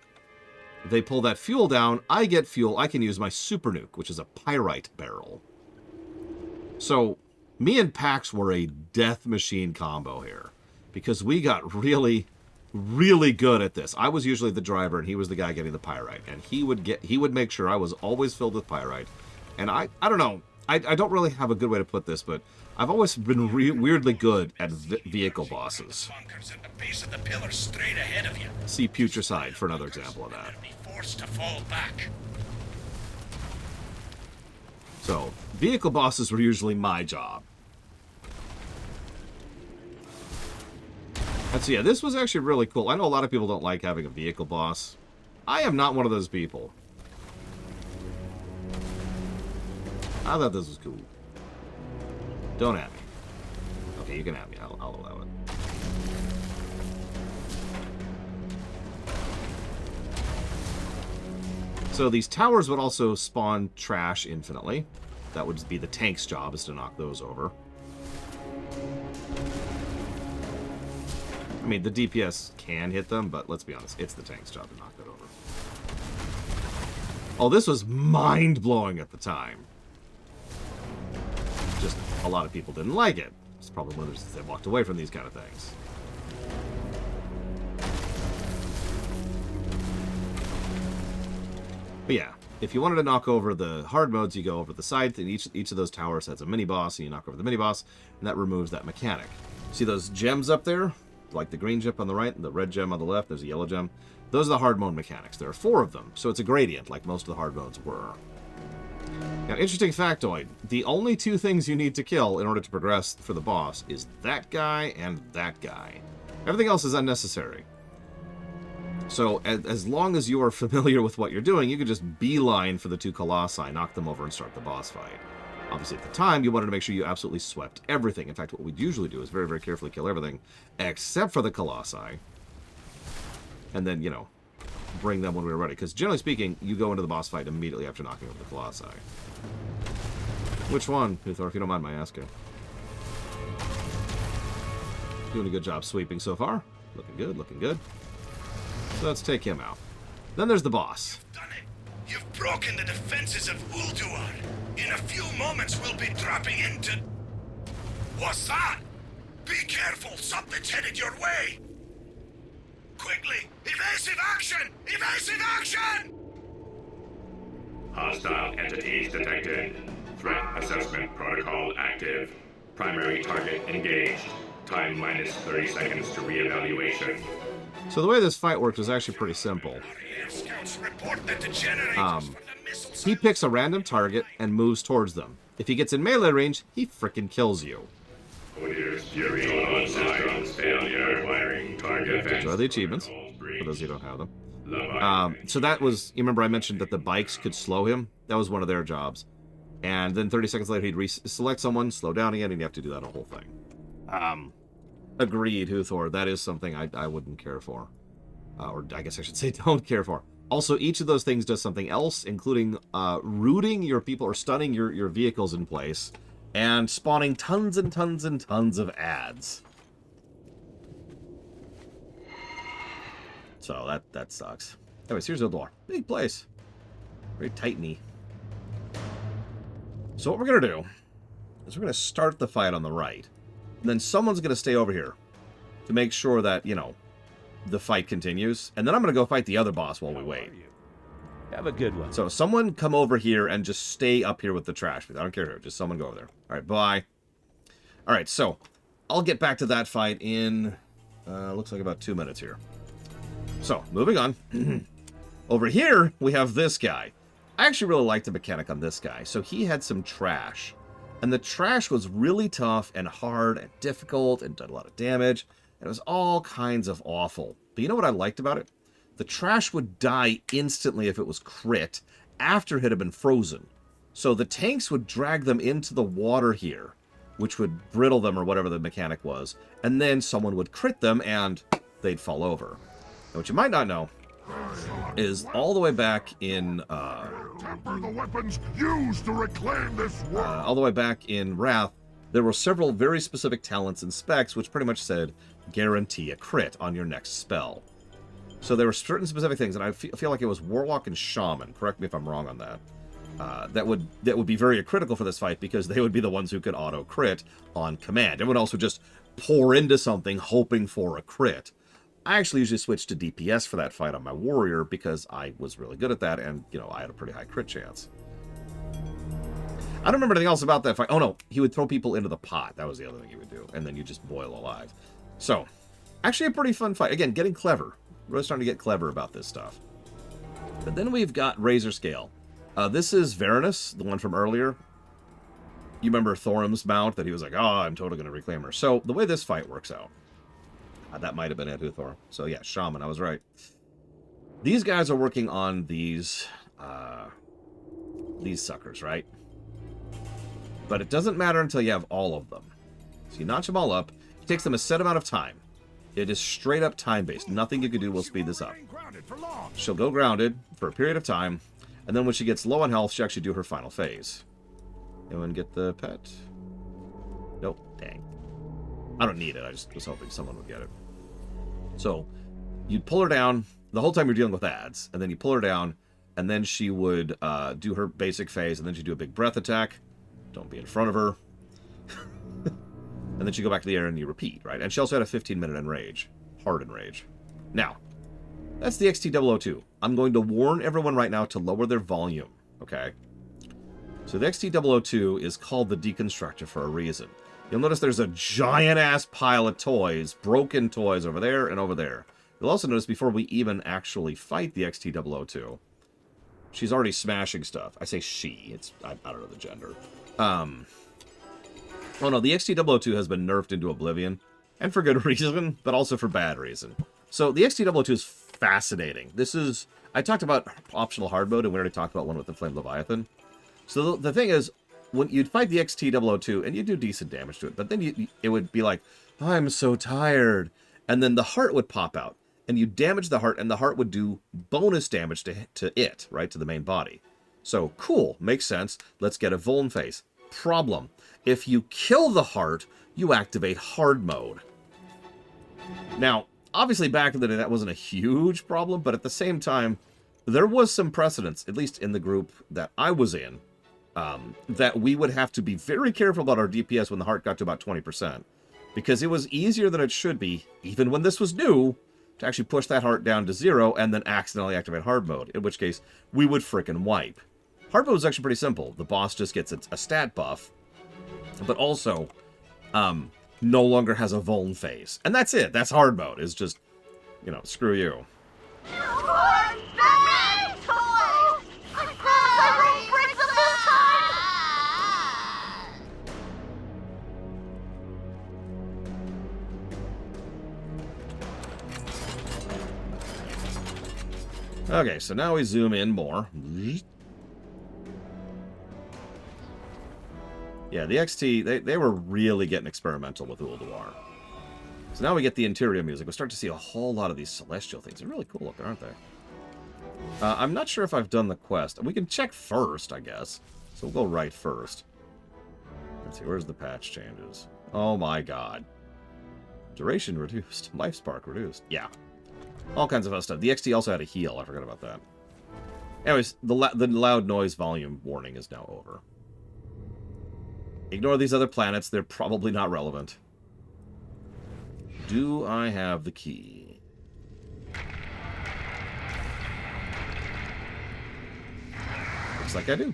They pull that fuel down. I get fuel. I can use my super nuke, which is a pyrite barrel. So me and Pax were a death machine combo here because we got really, really good at this. I was usually the driver and he was the guy getting the pyrite, and he would make sure I was always filled with pyrite. And I don't know, I don't really have a good way to put this, but I've always been weirdly good at vehicle bosses. At the base of the pillar straight ahead of you. See Putricide for another example of that. Be forced to fall back. So vehicle bosses were usually my job. And so yeah, this was actually really cool. I know a lot of people don't like having a vehicle boss. I am not one of those people. I thought this was cool. Don't at me. Okay, you can at me. I'll allow it. So these towers would also spawn trash infinitely. That would be the tank's job, is to knock those over. I mean, the DPS can hit them, but let's be honest, it's the tank's job to knock that over. Oh, this was mind-blowing at the time. Just a lot of people didn't like it. It's probably one of the reasons they walked away from these kind of things. But yeah, if you wanted to knock over the hard modes, you go over the side, and each of those towers has a mini-boss, and you knock over the mini-boss, and that removes that mechanic. See those gems up there? Like the green gem on the right and the red gem on the left, there's a yellow gem. Those are the hard mode mechanics. There are 4 of them, so it's a gradient, like most of the hard modes were. Now, interesting factoid, the only 2 things you need to kill in order to progress for the boss is that guy and that guy. Everything else is unnecessary. So, as long as you are familiar with what you're doing, you can just beeline for the 2 Colossi, knock them over, and start the boss fight. Obviously, at the time, you wanted to make sure you absolutely swept everything. In fact, what we'd usually do is very, very carefully kill everything, except for the Colossi. And then, you know, bring them when we were ready. Because generally speaking, you go into the boss fight immediately after knocking over the Colossi. Which one, Uthor, if you don't mind my asking? Doing a good job sweeping so far. Looking good, looking good. So let's take him out. Then there's the boss. You've done it. You've broken the defenses of Ulduar. In a few moments, we'll be dropping into... What's that? Be careful! Something's headed your way! Quickly! Evasive action! Evasive action! Hostile entities detected. Threat assessment protocol active. Primary target engaged. Time minus 30 seconds to reevaluation. So the way this fight worked was actually pretty simple. He picks a random target and moves towards them. If he gets in melee range, he frickin' kills you. Enjoy the achievements, for those who don't have them. So that was, you remember I mentioned that the bikes could slow him? That was one of their jobs. And then 30 seconds later, he'd select someone, slow down again, and you have to do that whole thing. Agreed, Huthor. That is something I wouldn't care for. Or I guess I should say don't care for. Also, each of those things does something else, including rooting your people or stunning your vehicles in place and spawning tons and tons and tons of ads. So that sucks. Anyways, here's Ulduar. Big place. Very tight-y. So what we're going to do is we're going to start the fight on the right. And then someone's going to stay over here to make sure that, you know, the fight continues. And then I'm going to go fight the other boss while we wait. Have a good one. So someone come over here and just stay up here with the trash. I don't care who. Just someone go over there. All right, bye. All right, so I'll get back to that fight in, looks like about 2 minutes here. So, moving on. Over here, we have this guy. I actually really liked the mechanic on this guy. So he had some trash. And the trash was really tough and hard and difficult and did a lot of damage. And it was all kinds of awful. But you know what I liked about it? The trash would die instantly if it was crit after it had been frozen. So the tanks would drag them into the water here, which would brittle them or whatever the mechanic was, and then someone would crit them and they'd fall over. And what you might not know is all the way back in Temper the weapons used to reclaim this world. all the way back in Wrath, there were several very specific talents and specs which pretty much said guarantee a crit on your next spell. So there were certain specific things, and I feel like it was Warlock and Shaman. Correct me if I'm wrong on that. That would be very critical for this fight because they would be the ones who could auto crit on command. Everyone else would just pour into something hoping for a crit. I actually usually switched to DPS for that fight on my warrior because I was really good at that, and I had a pretty high crit chance. I don't remember anything else about that fight. Oh no, he would throw people into the pot. That was the other thing he would do, and then you just boil alive. So, actually a pretty fun fight. Again, getting clever. Really starting to get clever about this stuff. But then we've got Razor Scale. This is Varanus, the one from earlier. You remember Thorim's mount that he was like, oh, I'm totally going to reclaim her. So the way this fight works out, that might have been Edu Thorim. So yeah, Shaman, I was right. These guys are working on these suckers, right? But it doesn't matter until you have all of them. So you notch them all up. It takes them a set amount of time. It is straight up time-based. Nothing you can do will speed this up. She'll go grounded for a period of time, and then when she gets low on health, she'll actually do her final phase. Anyone get the pet? Nope. Dang. I don't need it. I just was hoping someone would get it. So, you'd pull her down the whole time you're dealing with ads, and then you pull her down, and then she would do her basic phase, and then she'd do a big breath attack. Don't be in front of her. And then you go back to the air and you repeat, right? And she also had a 15-minute enrage. Hard enrage. Now, that's the XT002. I'm going to warn everyone right now to lower their volume, okay? So the XT002 is called the Deconstructor for a reason. You'll notice there's a giant-ass pile of toys, broken toys over there and over there. You'll also notice before we even actually fight the XT002, she's already smashing stuff. I say she. I don't know the gender. Oh no, the XT002 has been nerfed into oblivion, and for good reason, but also for bad reason. So the XT002 is fascinating. I talked about optional hard mode, and we already talked about one with the Flame Leviathan. So the thing is, when you'd fight the XT002, and you do decent damage to it, but then it would be like, I'm so tired, and then the heart would pop out, and you damage the heart, and the heart would do bonus damage to it, right, to the main body. So, cool, makes sense, let's get a Vuln phase. Problem. If you kill the heart, you activate hard mode. Now, obviously back in the day that wasn't a huge problem, but at the same time, there was some precedence, at least in the group that I was in, that we would have to be very careful about our DPS when the heart got to about 20%. Because it was easier than it should be, even when this was new, to actually push that heart down to 0 and then accidentally activate hard mode, in which case we would frickin' wipe. Hard mode is actually pretty simple. The boss just gets a stat buff, but also no longer has a Vuln phase. And that's it. That's hard mode. It's just, screw you. Okay, so now we zoom in more. Yeah, the XT, they were really getting experimental with Ulduar. So now we get the interior music. We start to see a whole lot of these celestial things. They're really cool looking, aren't they? I'm not sure if I've done the quest. We can check first, I guess. So we'll go right first. Let's see, where's the patch changes? Oh my god. Duration reduced. Life spark reduced. Yeah. All kinds of other stuff. The XT also had a heal. I forgot about that. Anyways, the loud noise volume warning is now over. Ignore these other planets. They're probably not relevant. Do I have the key? Looks like I do.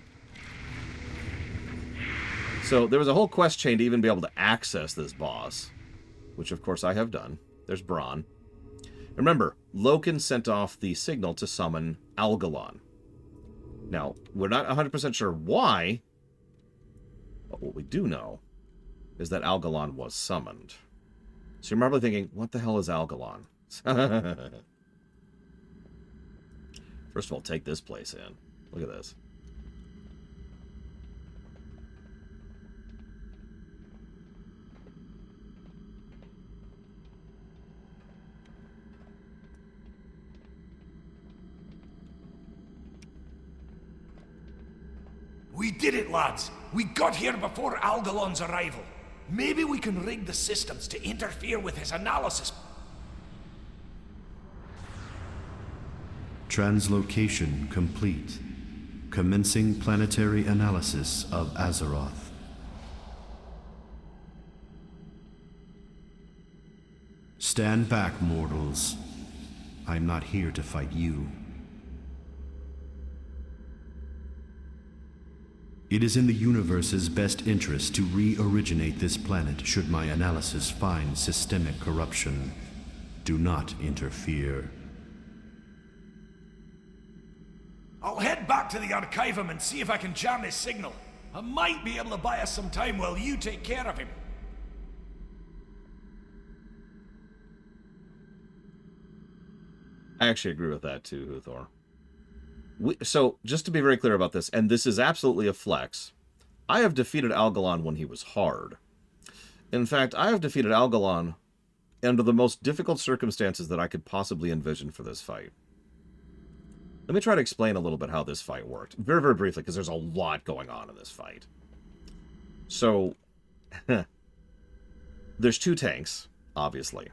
So there was a whole quest chain to even be able to access this boss, which of course I have done. There's Braun. Remember, Loken sent off the signal to summon Algalon. Now, we're not 100% sure why, but what we do know is that Algalon was summoned. So you're probably thinking, what the hell is Algalon? First of all, take this place in. Look at this. We did it, lads. We got here before Algalon's arrival. Maybe we can rig the systems to interfere with his analysis. Translocation complete. Commencing planetary analysis of Azeroth. Stand back, mortals. I'm not here to fight you. It is in the universe's best interest to re-originate this planet should my analysis find systemic corruption. Do not interfere. I'll head back to the Archivum and see if I can jam his signal. I might be able to buy us some time while you take care of him. I actually agree with that too, Huthor. So, just to be very clear about this, and this is absolutely a flex, I have defeated Algalon when he was hard. In fact, I have defeated Algalon under the most difficult circumstances that I could possibly envision for this fight. Let me try to explain a little bit how this fight worked. Very, very briefly, because there's a lot going on in this fight. So, there's two tanks, obviously.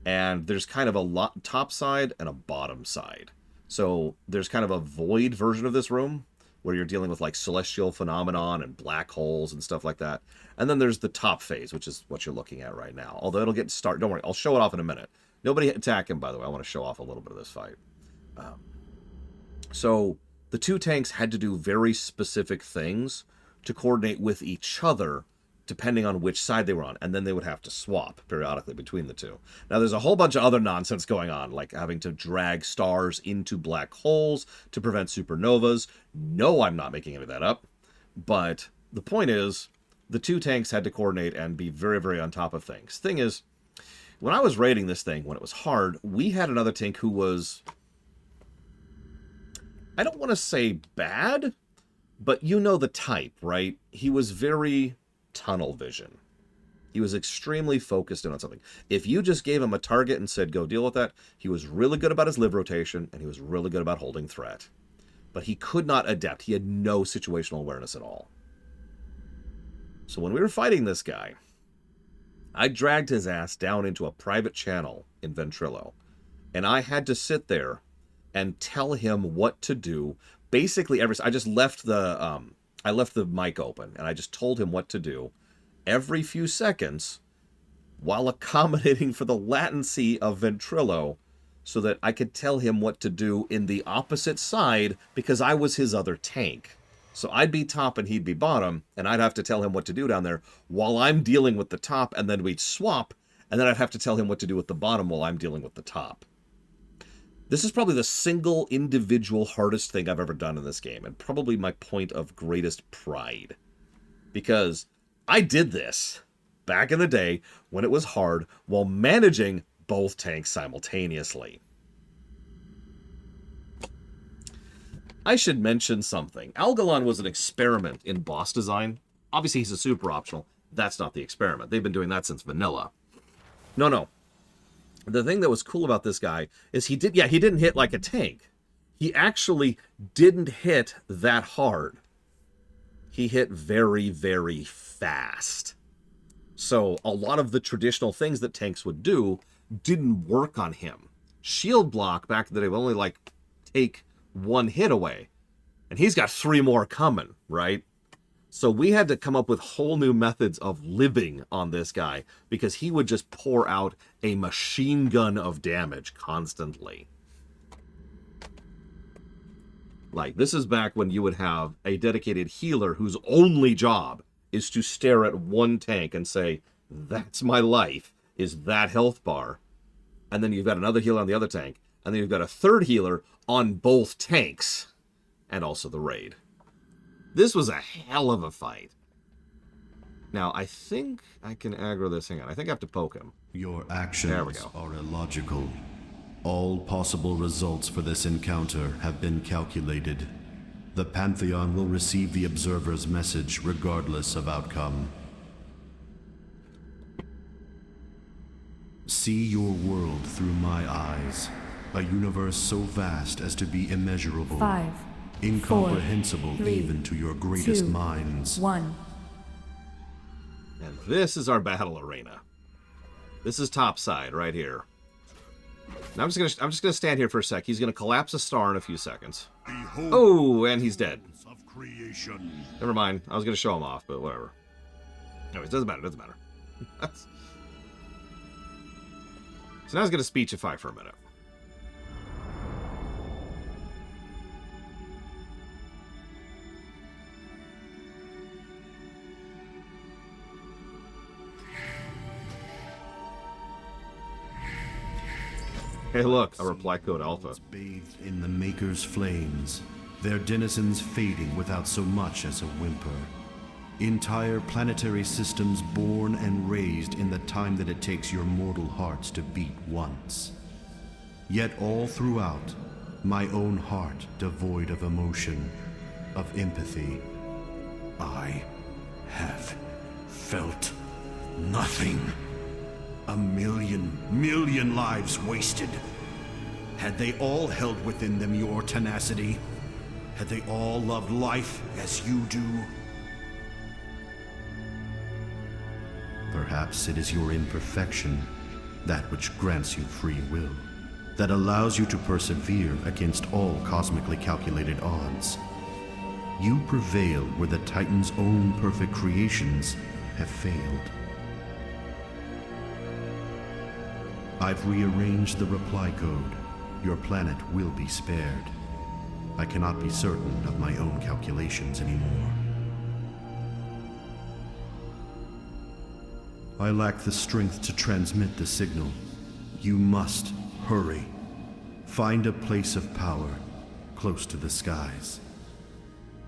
And there's kind of a top side and a bottom side. So there's kind of a void version of this room where you're dealing with like celestial phenomenon and black holes and stuff like that. And then there's the top phase, which is what you're looking at right now. Although it'll get started. Don't worry, I'll show it off in a minute. Nobody attack him, by the way. I want to show off a little bit of this fight. So the two tanks had to do very specific things to coordinate with each other depending on which side they were on, and then they would have to swap periodically between the two. Now, there's a whole bunch of other nonsense going on, like having to drag stars into black holes to prevent supernovas. No, I'm not making any of that up, but the point is, the two tanks had to coordinate and be very, very on top of things. Thing is, when I was raiding this thing, when it was hard, we had another tank who was, I don't want to say bad, but you know the type, right? He was very tunnel vision. He was extremely focused in on something. If you just gave him a target and said, go deal with that, he was really good about his live rotation, and he was really good about holding threat. But he could not adapt. He had no situational awareness at all. So when we were fighting this guy, I dragged his ass down into a private channel in Ventrilo, and I had to sit there and tell him what to do. Basically, I just left the mic open, and I just told him what to do every few seconds while accommodating for the latency of Ventrilo so that I could tell him what to do in the opposite side because I was his other tank. So I'd be top and he'd be bottom, and I'd have to tell him what to do down there while I'm dealing with the top, and then we'd swap, and then I'd have to tell him what to do with the bottom while I'm dealing with the top. This is probably the single individual hardest thing I've ever done in this game, and probably my point of greatest pride. Because I did this back in the day when it was hard while managing both tanks simultaneously. I should mention something. Algalon was an experiment in boss design. Obviously, he's a super optional. That's not the experiment. They've been doing that since vanilla. No. The thing that was cool about this guy is he didn't hit like a tank. He actually didn't hit that hard. He hit very, very fast. So a lot of the traditional things that tanks would do didn't work on him. Shield block back in the day would only like take one hit away. And he's got 3 more coming, right? So we had to come up with whole new methods of living on this guy because he would just pour out a machine gun of damage constantly. Like, this is back when you would have a dedicated healer whose only job is to stare at one tank and say, that's my life, is that health bar. And then you've got another healer on the other tank. And then you've got a third healer on both tanks. And also the raid. This was a hell of a fight. Now, I think I can aggro this. Hang on, I think I have to poke him. Your actions there we go. Are illogical. All possible results for this encounter have been calculated. The Pantheon will receive the Observer's message regardless of outcome. See your world through my eyes. A universe so vast as to be immeasurable. 5, incomprehensible 4, 3, even to your greatest 2, minds. 1. And this is our battle arena. This is topside right here. Now I'm just gonna stand here for a sec. He's gonna collapse a star in a few seconds. Oh, and he's dead. Of creation. Never mind. I was gonna show him off, but whatever. Anyways, doesn't matter. Doesn't matter. So now he's gonna speechify for a minute. Hey, look, a reply code alpha. Bathed in the Maker's flames, their denizens fading without so much as a whimper. Entire planetary systems born and raised in the time that it takes your mortal hearts to beat once. Yet all throughout, my own heart devoid of emotion, of empathy. I have felt nothing. A million lives wasted. Had they all held within them your tenacity? Had they all loved life as you do? Perhaps it is your imperfection, that which grants you free will, that allows you to persevere against all cosmically calculated odds. You prevail where the Titan's own perfect creations have failed. I've rearranged the reply code. Your planet will be spared. I cannot be certain of my own calculations anymore. I lack the strength to transmit the signal. You must hurry. Find a place of power, close to the skies.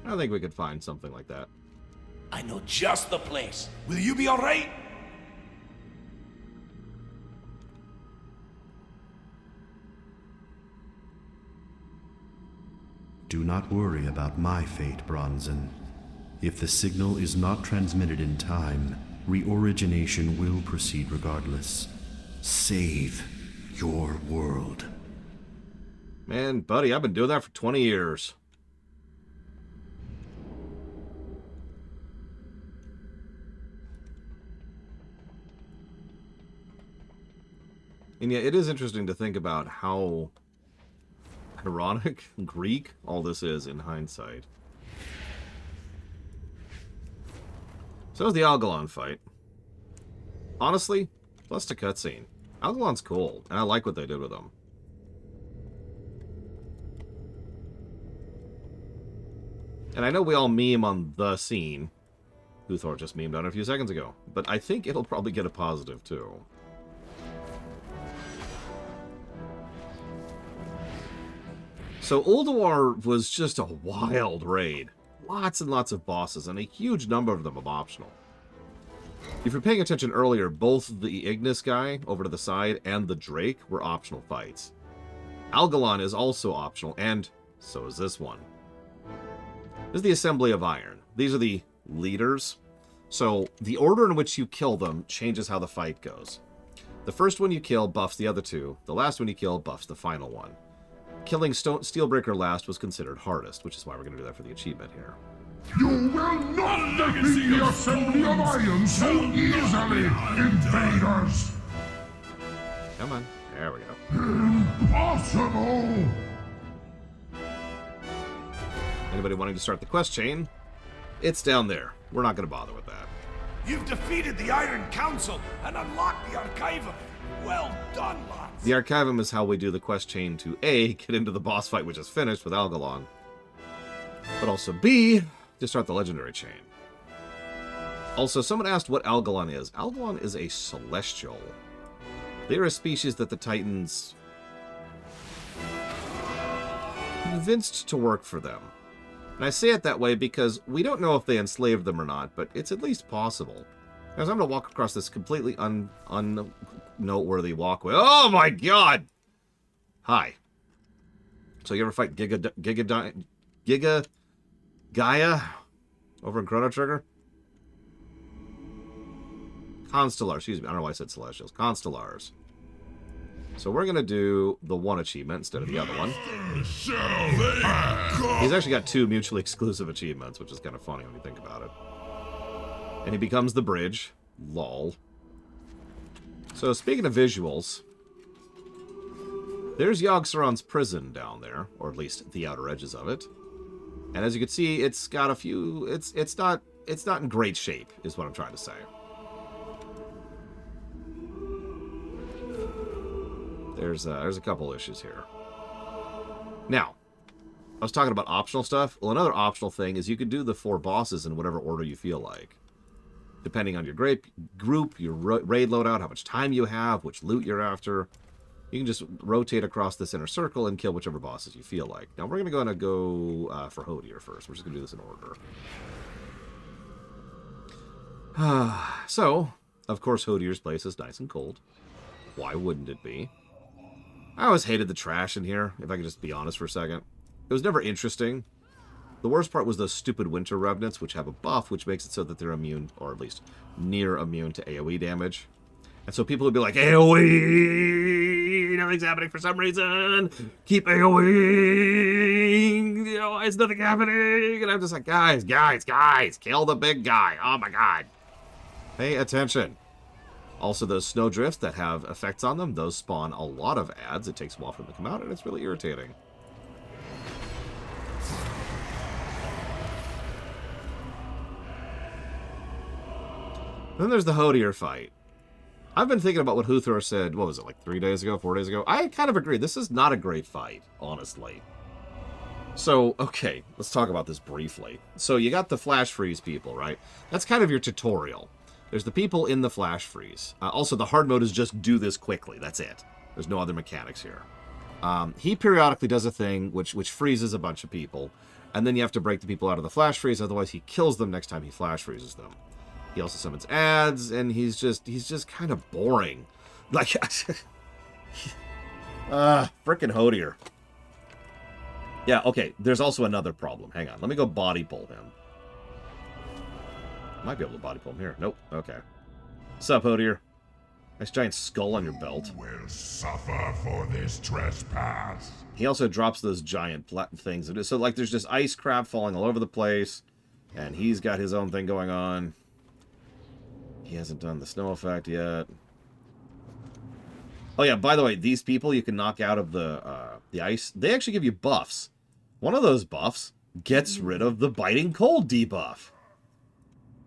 I think we could find something like that. I know just the place. Will you be alright? Do not worry about my fate, Bronzen. If the signal is not transmitted in time, reorigination will proceed regardless. Save your world. Man, buddy, I've been doing that for 20 years. And yeah, it is interesting to think about how ironic, Greek all this is in hindsight. So was the Algalon fight. Honestly, plus the cutscene. Algalon's cool, and I like what they did with him. And I know we all meme on the scene. Luthor just memed on it a few seconds ago. But I think it'll probably get a positive, too. So Ulduar was just a wild raid. Lots and lots of bosses, and a huge number of them are optional. If you're paying attention earlier, both the Ignis guy over to the side and the Drake were optional fights. Algalon is also optional, and so is this one. This is the Assembly of Iron. These are the leaders. So the order in which you kill them changes how the fight goes. The first one you kill buffs the other two. The last one you kill buffs the final one. Killing Steelbreaker last was considered hardest, which is why we're going to do that for the achievement here. You will not defeat the Assembly of Iron so easily, invaders! Come on. There we go. Impossible! Anybody wanting to start the quest chain? It's down there. We're not going to bother with that. You've defeated the Iron Council and unlocked the Archivum. Well done, lads. The Archivum is how we do the quest chain to A, get into the boss fight which is finished with Algalon, but also B, to start the legendary chain. Also, someone asked what Algalon is. Algalon is a celestial. They are a species that the Titans convinced to work for them. And I say it that way because we don't know if they enslaved them or not, but it's at least possible. As I'm going to walk across this completely unnoteworthy walkway. Oh my god! Hi. So you ever fight Giga Gaia over in Chrono Trigger? Constellars, excuse me. I don't know why I said Celestials. Constellars. So we're going to do the one achievement instead of the other one. He's actually got 2 mutually exclusive achievements, which is kind of funny when you think about it. And he becomes the bridge. Lol. So speaking of visuals, there's Yogg-Saron's prison down there, or at least the outer edges of it. And as you can see, it's got a few... It's not in great shape, is what I'm trying to say. There's a couple issues here. Now, I was talking about optional stuff. Well, another optional thing is you can do the 4 bosses in whatever order you feel like. Depending on your group, your raid loadout, how much time you have, which loot you're after. You can just rotate across this inner circle and kill whichever bosses you feel like. Now, we're going to go for Hodier first. We're just going to do this in order. So, of course, Hodier's place is nice and cold. Why wouldn't it be? I always hated the trash in here, if I could just be honest for a second. It was never interesting. The worst part was those stupid winter revenants, which have a buff, which makes it so that they're immune, or at least near immune to AoE damage. And so people would be like, AoE! Nothing's happening for some reason! Keep AoE! You know, it's nothing happening! And I'm just like, guys! Kill the big guy! Oh my god! Pay attention! Also, those snowdrifts that have effects on them, those spawn a lot of ads. It takes a while for them to come out, and it's really irritating. Then there's the Hodier fight. I've been thinking about what Huthor said, what was it, like 3 days ago, 4 days ago? I kind of agree. This is not a great fight, honestly. So, okay, let's talk about this briefly. So you got the flash freeze people, right? That's kind of your tutorial. There's the people in the flash freeze. Also, the hard mode is just do this quickly. That's it. There's no other mechanics here. He periodically does a thing which freezes a bunch of people, and then you have to break the people out of the flash freeze, otherwise he kills them next time he flash freezes them. He also summons ads, and he's just kind of boring. Like, frickin' Hodier. Yeah, okay, there's also another problem. Hang on, let me go body pull him. Might be able to body pull him here. Nope. Okay. Sup, Hodier? Nice giant skull on your belt. You will suffer for this trespass. He also drops those giant things. So, like, there's just ice crap falling all over the place, and he's got his own thing going on. He hasn't done the snow effect yet. Oh, yeah, by the way, these people you can knock out of the ice. They actually give you buffs. One of those buffs gets rid of the biting cold debuff.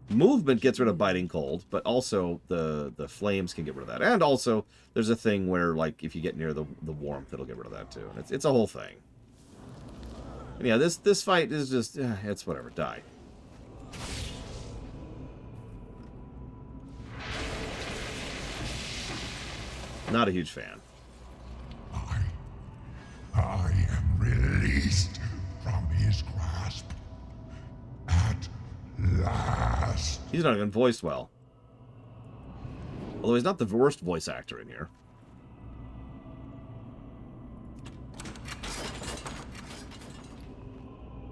Movement gets rid of biting cold, but also the flames can get rid of that. And also, there's a thing where, like, if you get near the warmth, it'll get rid of that too. And it's a whole thing. And yeah, this fight is just, it's whatever. Die. Not a huge fan. I am released from his grasp. At last. He's not even voiced well. Although he's not the worst voice actor in here.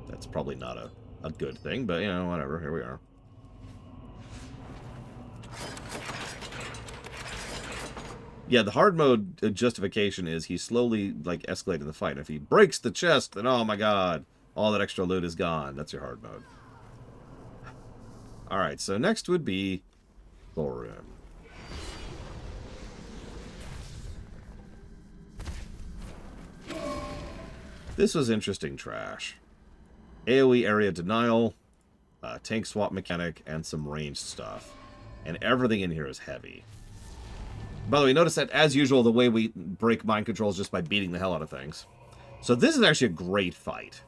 That's probably not a good thing, but, you know, whatever. Here we are. Yeah, the hard mode justification is he's slowly, like, escalating the fight. And if he breaks the chest, then, oh my god, all that extra loot is gone. That's your hard mode. Alright, so next would be Thorin. This was interesting trash. AoE area denial, tank swap mechanic, and some ranged stuff. And everything in here is heavy. By the way, notice that, as usual, the way we break mind control is just by beating the hell out of things. So this is actually a great fight.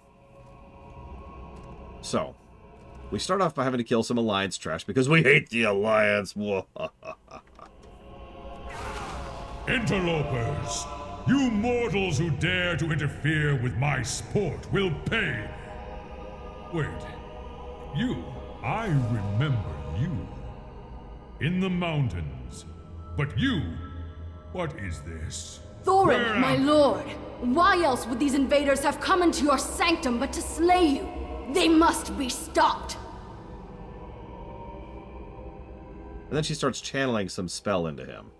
So, we start off by having to kill some Alliance trash because we hate the Alliance. Interlopers! You mortals who dare to interfere with my sport will pay! Wait. You. I remember you. In the mountains. But you, what is this? Thorin, my lord! Why else would these invaders have come into your sanctum but to slay you? They must be stopped! And then she starts channeling some spell into him.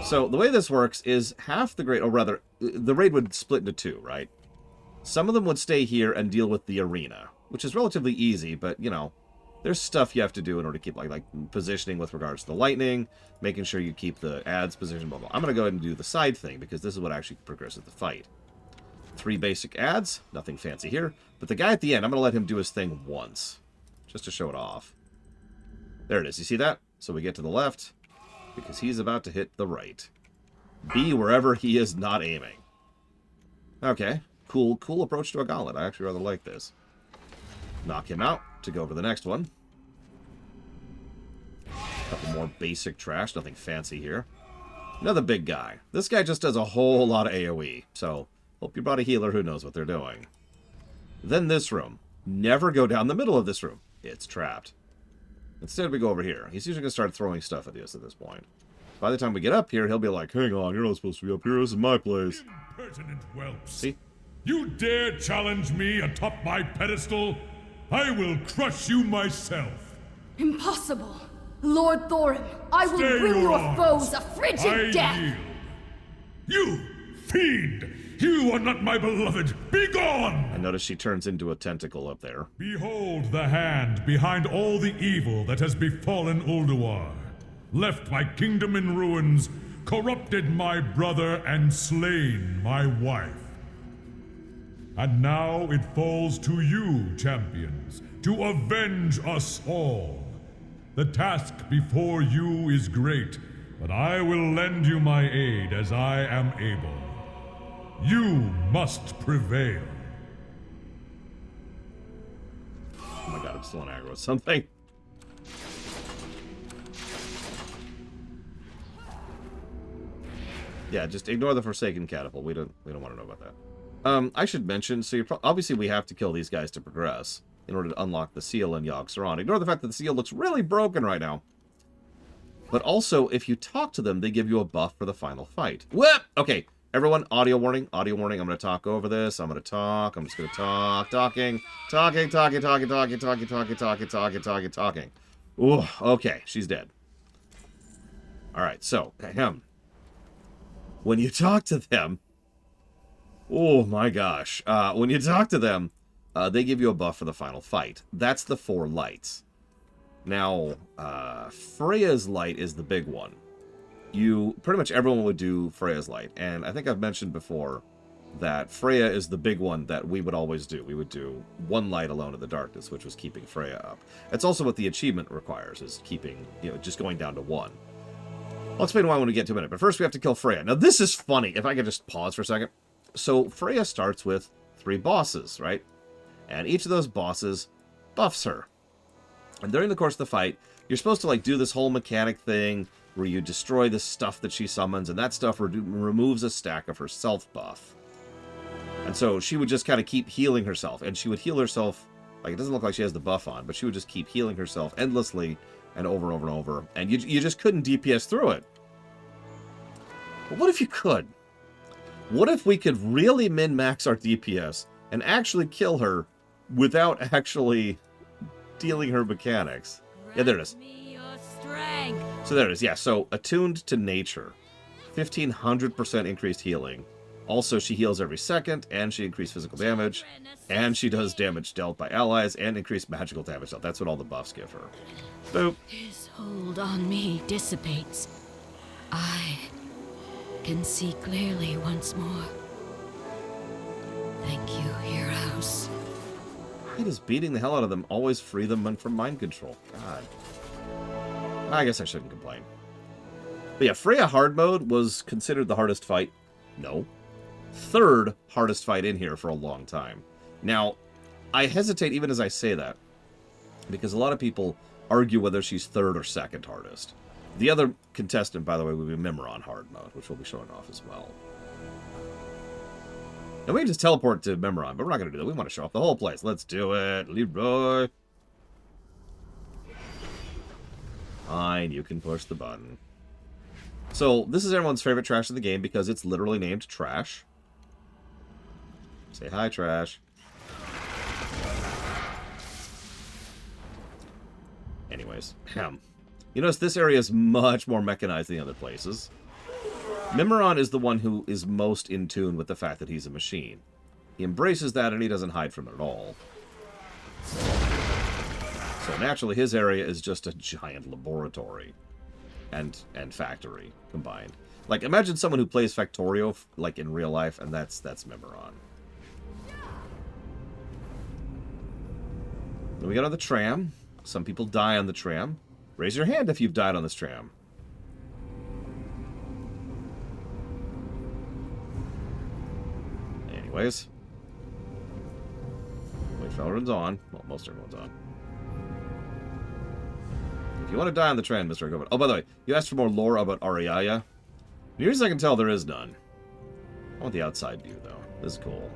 So the way this works is half the raid, or rather, the raid would split into two, right? Some of them would stay here and deal with the arena, which is relatively easy, but, you know, there's stuff you have to do in order to keep, like positioning with regards to the lightning, making sure you keep the ads positioned, blah, blah. I'm going to go ahead and do the side thing, because this is what actually progresses the fight. 3 basic ads, nothing fancy here, but the guy at the end, I'm going to let him do his thing once, just to show it off. There it is, you see that? So we get to the left, because he's about to hit the right. Be wherever he is not aiming. Okay, cool approach to a gauntlet. I actually rather like this. Knock him out to go to the next one. Couple more basic trash, nothing fancy here. Another big guy. This guy just does a whole lot of AoE, so hope you brought a healer who knows what they're doing. Then this room. Never go down the middle of this room. It's trapped. Instead, we go over here. He's usually going to start throwing stuff at us at this point. By the time we get up here, he'll be like, hang on, you're not supposed to be up here. This is my place. Impertinent whelps. See? You dare challenge me atop my pedestal? I will crush you myself. Impossible. Lord Thorin, I will Stay bring your arms. foes a frigid death. Yield. You fiend! You are not my beloved! Be gone! I notice she turns into a tentacle up there. Behold the hand behind all the evil that has befallen Ulduar. Left my kingdom in ruins, corrupted my brother, and slain my wife. And now it falls to you, champions, to avenge us all. The task before you is great, but I will lend you my aid as I am able. You must prevail. Oh my god, I'm still on aggro with something. Yeah, just ignore the Forsaken Catapult. We don't want to know about that. I should mention, so obviously we have to kill these guys to progress in order to unlock the seal in Yogg-Saron. Ignore the fact that the seal looks really broken right now. But also, if you talk to them, they give you a buff for the final fight. Whoop! Okay, everyone, audio warning, audio warning. I'm going to talk over this. I'm going to talk. I'm just going to talk. Talking. Ooh, okay, she's dead. All right, so, when you talk to them, oh my gosh, when you talk to them, they give you a buff for the final fight. That's the 4 lights. Now, Freya's light is the big one. Pretty much everyone would do Freya's light, and I think I've mentioned before that Freya is the big one that we would always do. We would do 1 light alone in the darkness, which was keeping Freya up. It's also what the achievement requires, is keeping, just going down to 1. I'll explain why when we get to a minute, but first we have to kill Freya. Now this is funny, if I could just pause for a second. So Freya starts with 3 bosses, right? And each of those bosses buffs her. And during the course of the fight, you're supposed to do this whole mechanic thing where you destroy the stuff that she summons, and that stuff removes a stack of her self buff. And so she would just kind of keep healing herself, and she would heal herself, it doesn't look like she has the buff on, but she would just keep healing herself endlessly and over and over and over, and you just couldn't DPS through it. But what if you could? What if we could really min-max our DPS and actually kill her without actually dealing her mechanics? Yeah, there it is. So there it is, yeah, so attuned to nature. 1,500% increased healing. Also, she heals every second, and she increased physical damage, and she does damage dealt by allies, and increased magical damage dealt. That's what all the buffs give her. Boop. His hold on me dissipates. I can see clearly once more. Thank you, heroes. Why does beating the hell out of them always free them from mind control? God. I guess I shouldn't complain. But yeah, Freya hard mode was considered the hardest fight. No. 3rd hardest fight in here for a long time. Now, I hesitate even as I say that, because a lot of people argue whether she's 3rd or 2nd hardest. The other contestant, by the way, would be Mimiron hard mode, which we'll be showing off as well. Now, we can just teleport to Mimiron, but we're not going to do that. We want to show off the whole place. Let's do it. Leroy. Fine, you can push the button. So, this is everyone's favorite trash in the game because it's literally named Trash. Say hi, Trash. Anyways, you notice this area is much more mechanized than the other places. Mimiron is the one who is most in tune with the fact that he's a machine. He embraces that and he doesn't hide from it at all. So naturally his area is just a giant laboratory and factory combined. Like, imagine someone who plays Factorio like in real life, and that's Mimiron. Then we got on the tram. Some people die on the tram. Raise your hand if you've died on this tram. Anyways. Wait for everyone's on. Well, most everyone's on. If you want to die on the tram, Mr. Go. Oh, by the way, you asked for more lore about Ariaya. Near as I can tell, there is none. I want the outside view, though. This is cool.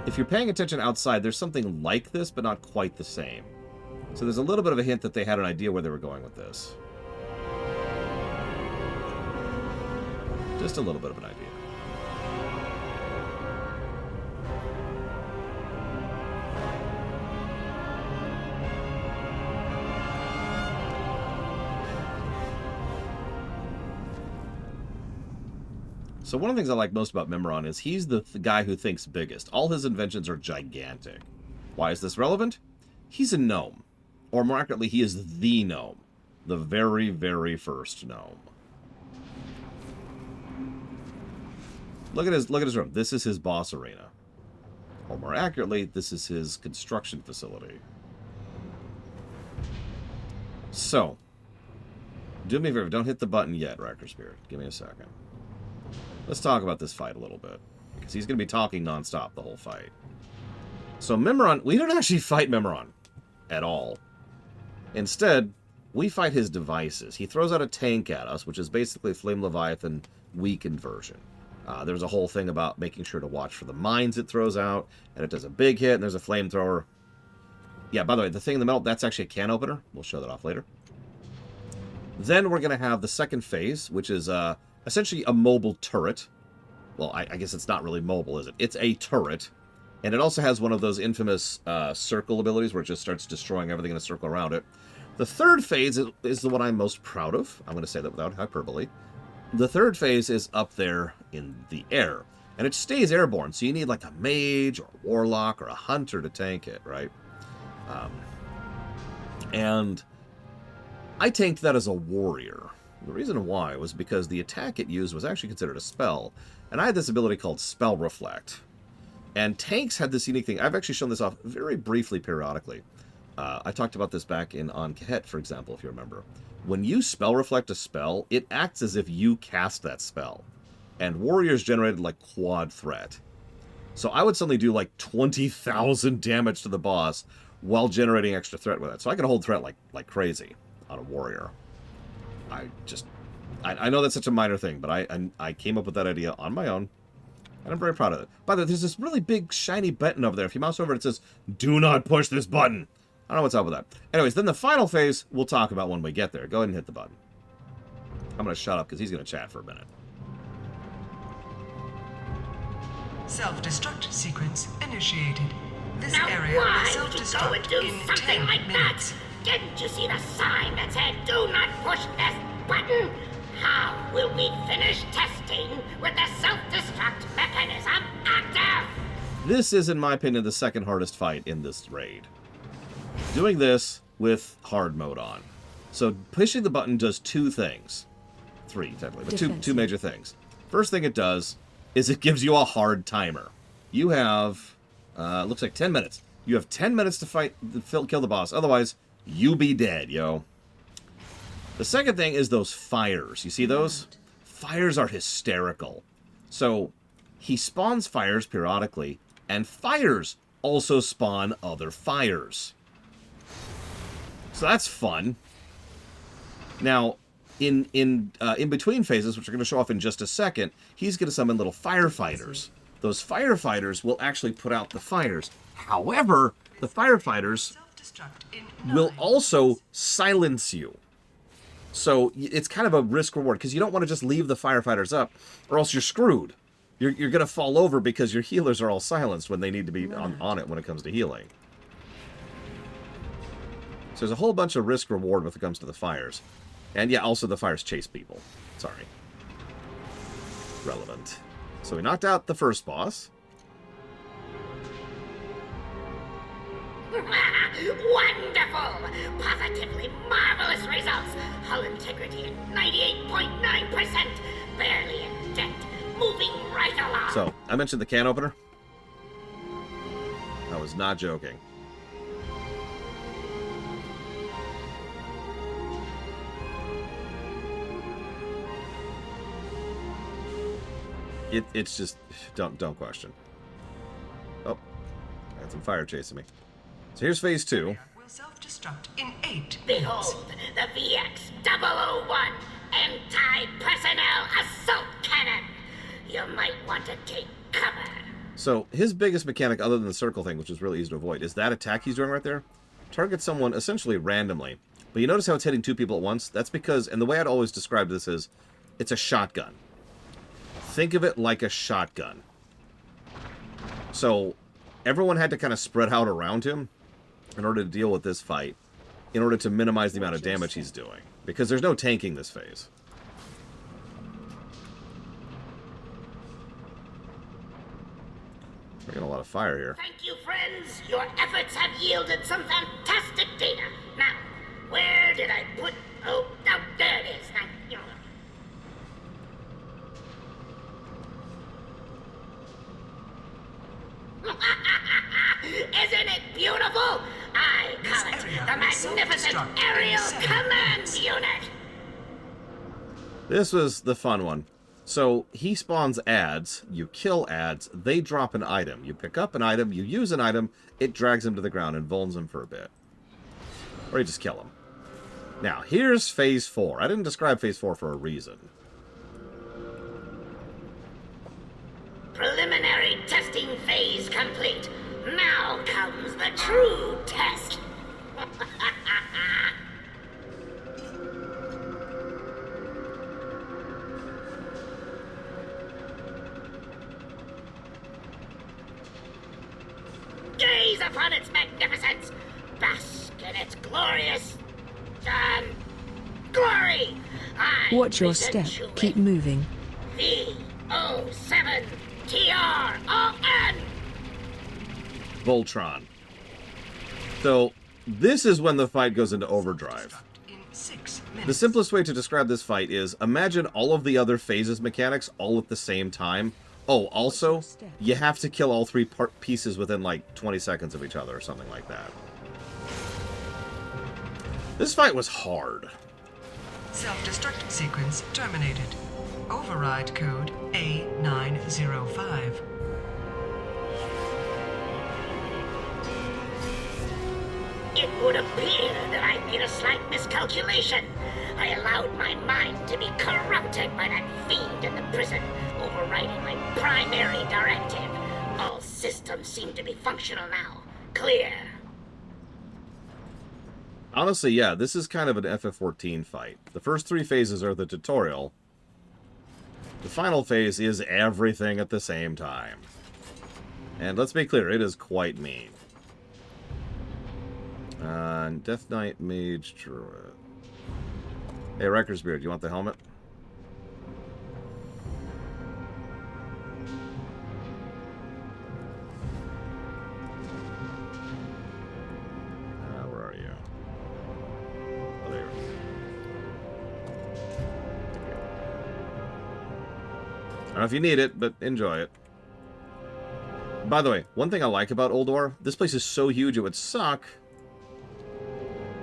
If you're paying attention outside, there's something like this, but not quite the same. So there's a little bit of a hint that they had an idea where they were going with this. Just a little bit of an idea. So one of the things I like most about Mimiron is he's the guy who thinks biggest. All his inventions are gigantic. Why is this relevant? He's a gnome. Or more accurately, he is the gnome. The very, very first gnome. Look at his room. This is his boss arena. Or more accurately, this is his construction facility. So, do me a favor, don't hit the button yet, Wrecker Spirit. Give me a second. Let's talk about this fight a little bit, because he's going to be talking nonstop the whole fight. So Mimiron, we don't actually fight Mimiron at all. Instead, we fight his devices. He throws out a tank at us, which is basically Flame Leviathan weakened version. There's a whole thing about making sure to watch for the mines it throws out, and it does a big hit, and there's a flamethrower. Yeah, by the way, the thing in the middle, that's actually a can opener. We'll show that off later. Then we're going to have the second phase, which is essentially a mobile turret. Well, I guess it's not really mobile, is it? It's a turret. And it also has one of those infamous circle abilities where it just starts destroying everything in a circle around it. The third phase is the one I'm most proud of. I'm going to say that without hyperbole. The third phase is up there in the air. And it stays airborne, so you need like a mage or a warlock or a hunter to tank it, right? And I tanked that as a warrior. The reason why was because the attack it used was actually considered a spell, and I had this ability called Spell Reflect. And tanks had this unique thing. I've actually shown this off very briefly periodically. I talked about this back on Kahet, for example, if you remember. When you Spell Reflect a spell, it acts as if you cast that spell. And warriors generated like quad threat. So I would suddenly do like 20,000 damage to the boss while generating extra threat with it. So I could hold threat like crazy on a warrior. I know that's such a minor thing, but I came up with that idea on my own, and I'm very proud of it. By the way, there's this really big shiny button over there. If you mouse over it, it says, "Do not push this button." I don't know what's up with that. Anyways, then the final phase, we'll talk about when we get there. Go ahead and hit the button. I'm going to shut up because he's going to chat for a minute. Self-destruct sequence initiated. This Now area will why would you go and self-destruct do in something 10 like minutes. that? Didn't you see the sign that said, "Do not push this button"? How will we finish testing with the self-destruct mechanism active? This is, in my opinion, the second hardest fight in this raid. Doing this with hard mode on. So pushing the button does two things. Three, technically, but two major things. First thing it does is it gives you a hard timer. You have, looks like 10 minutes. You have 10 minutes to fight, kill the boss. Otherwise, you be dead, yo. The second thing is those fires. You see those? Fires are hysterical. So he spawns fires periodically, and fires also spawn other fires. So that's fun. Now, in between phases, which we're going to show off in just a second, he's going to summon little firefighters. Those firefighters will actually put out the fires. However, the firefighters will also silence you. So it's kind of a risk-reward, because you don't want to just leave the firefighters up, or else you're screwed. You're going to fall over because your healers are all silenced when they need to be on it when it comes to healing. So So there's a whole bunch of risk-reward when it comes to the fires. And yeah, also the fires chase people. Sorry. Relevant. So we knocked out the first boss. Wonderful! Positively marvelous results! Hull integrity at 98.9%! Barely in dent! Moving right along! So, I mentioned the can opener. I was not joking. It's just... Don't question. Oh. I got some fire chasing me. So here's phase 2. Will self-destruct in 8 Behold, the VX-001 Anti-Personnel Assault Cannon! You might want to take cover. So his biggest mechanic, other than the circle thing, which is really easy to avoid, is that attack he's doing right there. Targets someone essentially randomly. But you notice how it's hitting 2 people at once? That's because, and the way I'd always describe this is, it's a shotgun. Think of it like a shotgun. So everyone had to kind of spread out around him in order to deal with this fight, in order to minimize the amount of damage he's doing. Because there's no tanking this phase. We're getting a lot of fire here. Thank you, friends. Your efforts have yielded some fantastic data. Now, where did I put... Oh, there it is. Isn't it beautiful? I call it the Magnificent Aerial Command Unit. This was the fun one. So he spawns ads, you kill ads, they drop an item. You pick up an item, you use an item, it drags them to the ground and vulns them for a bit. Or you just kill them. Now, here's phase 4. I didn't describe phase 4 for a reason. Preliminary testing phase complete. Now comes the true test. Gaze upon its magnificence. Bask in its glorious... glory. Watch your step. Keep moving. V07 TRON. Voltron. So, this is when the fight goes into overdrive. The simplest way to describe this fight is, imagine all of the other phases mechanics all at the same time. Oh, also, you have to kill all 3 pieces within like 20 seconds of each other or something like that. This fight was hard. Self-destruct sequence terminated. Override code A905. It would appear that I made a slight miscalculation. I allowed my mind to be corrupted by that fiend in the prison, overriding my primary directive. All systems seem to be functional now. Clear. Honestly, yeah, this is kind of an FF14 fight. The first 3 phases are the tutorial. The final phase is everything at the same time. And let's be clear, it is quite mean. Death Knight, Mage, Druid. Hey, Wrecker's Beard, you want the helmet? Where are you? Oh, there you are. I don't know if you need it, but enjoy it. By the way, one thing I like about Ulduar, this place is so huge it would suck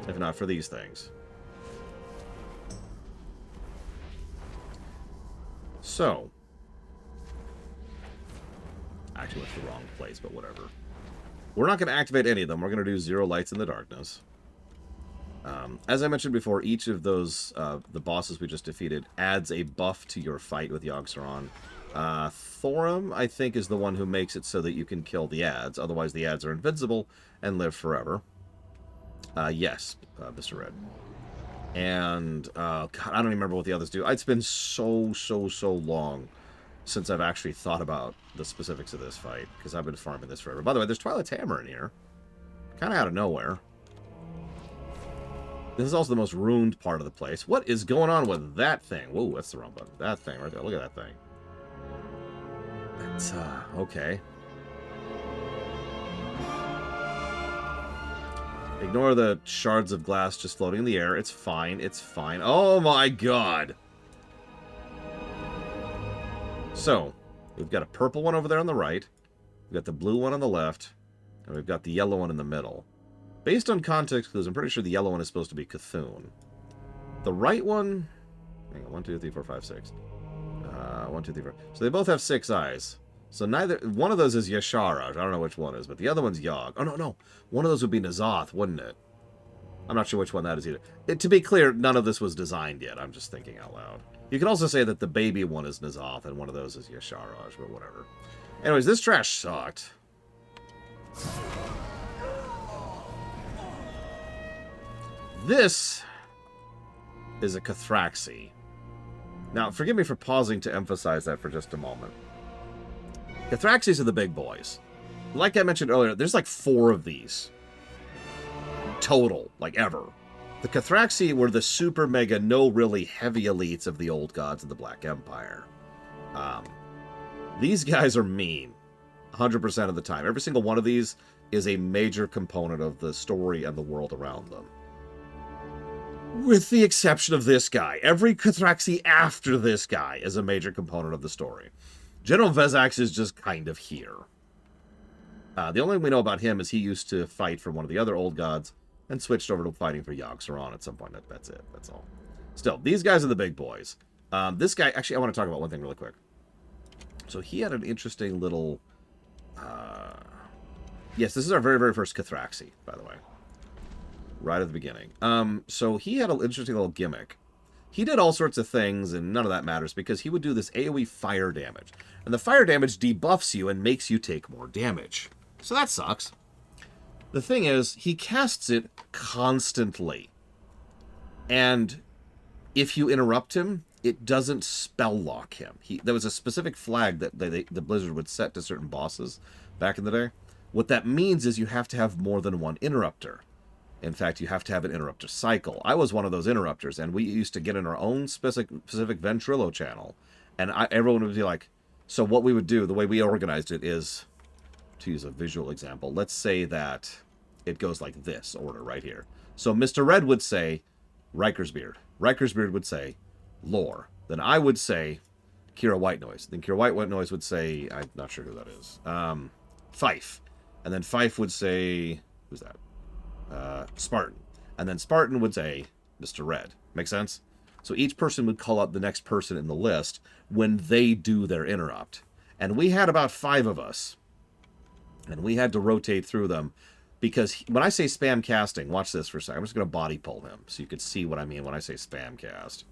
if not for these things. So, actually went to the wrong place, but whatever. We're not going to activate any of them. We're going to do 0 lights in the darkness. As I mentioned before, each of those, the bosses we just defeated, adds a buff to your fight with Yogg-Saron. Thorum, I think, is the one who makes it so that you can kill the ads. Otherwise, the ads are invincible and live forever. Yes, Mr. Red. And, God, I don't even remember what the others do. It's been so long since I've actually thought about the specifics of this fight, because I've been farming this forever. By the way, there's Twilight's Hammer in here. Kind of out of nowhere. This is also the most ruined part of the place. What is going on with that thing? Whoa, that's the wrong button. That thing right there. Look at that thing. That's, okay. Ignore the shards of glass just floating in the air. It's fine. It's fine. Oh my god! So, we've got a purple one over there on the right. We've got the blue one on the left. And we've got the yellow one in the middle. Based on context clues, I'm pretty sure the yellow one is supposed to be Cthulhu. The right one... Hang on, 1, 2, 3, 4, 5, 6. 1, 2, 3, 4. So they both have 6 eyes. So neither... One of those is Yashara. I don't know which one is, but the other one's Yogg. Oh, no, no. One of those would be Nazoth, wouldn't it? I'm not sure which one that is either. To be clear, none of this was designed yet. I'm just thinking out loud. You can also say that the baby one is Nazoth, and one of those is Yasharaj, but whatever. Anyways, this trash sucked. This is a Cathraxi. Now, forgive me for pausing to emphasize that for just a moment. Cathraxis are the big boys. Like I mentioned earlier, there's like 4 of these. Total, like ever. The Cathraxi were the super mega no really heavy elites of the old gods of the Black Empire. These guys are mean. 100% of the time. Every single one of these is a major component of the story and the world around them. With the exception of this guy. Every Cathraxi after this guy is a major component of the story. General Vezax is just kind of here. The only thing we know about him is he used to fight for one of the other old gods and switched over to fighting for Yogg-Saron at some point. That's it. That's all. Still, these guys are the big boys. This guy... Actually, I want to talk about one thing really quick. So he had an interesting little... Yes, this is our very, very first Cathraxi, by the way. Right at the beginning. So he had an interesting little gimmick. He did all sorts of things, and none of that matters, because he would do this AoE fire damage. And the fire damage debuffs you and makes you take more damage. So that sucks. The thing is, he casts it constantly. And if you interrupt him, it doesn't spell lock him. There was a specific flag that the Blizzard would set to certain bosses back in the day. What that means is you have to have more than one interrupter. In fact, you have to have an interrupter cycle. I was one of those interrupters, and we used to get in our own specific Ventrilo channel. And everyone would be like... So what we would do, the way we organized it is... To use a visual example, let's say that it goes like this order right here. So Mr. Red would say Riker's Beard. Riker's Beard would say Lore. Then I would say Kira White Noise. Then Kira White Noise would say... I'm not sure who that is. Fife. And then Fife would say... Who's that? Spartan. And then Spartan would say Mr. Red. Make sense? So each person would call out the next person in the list when they do their interrupt. And we had about 5 of us. And we had to rotate through them. Because when I say spam casting, watch this for a second. I'm just going to body pull him so you can see what I mean when I say spam cast.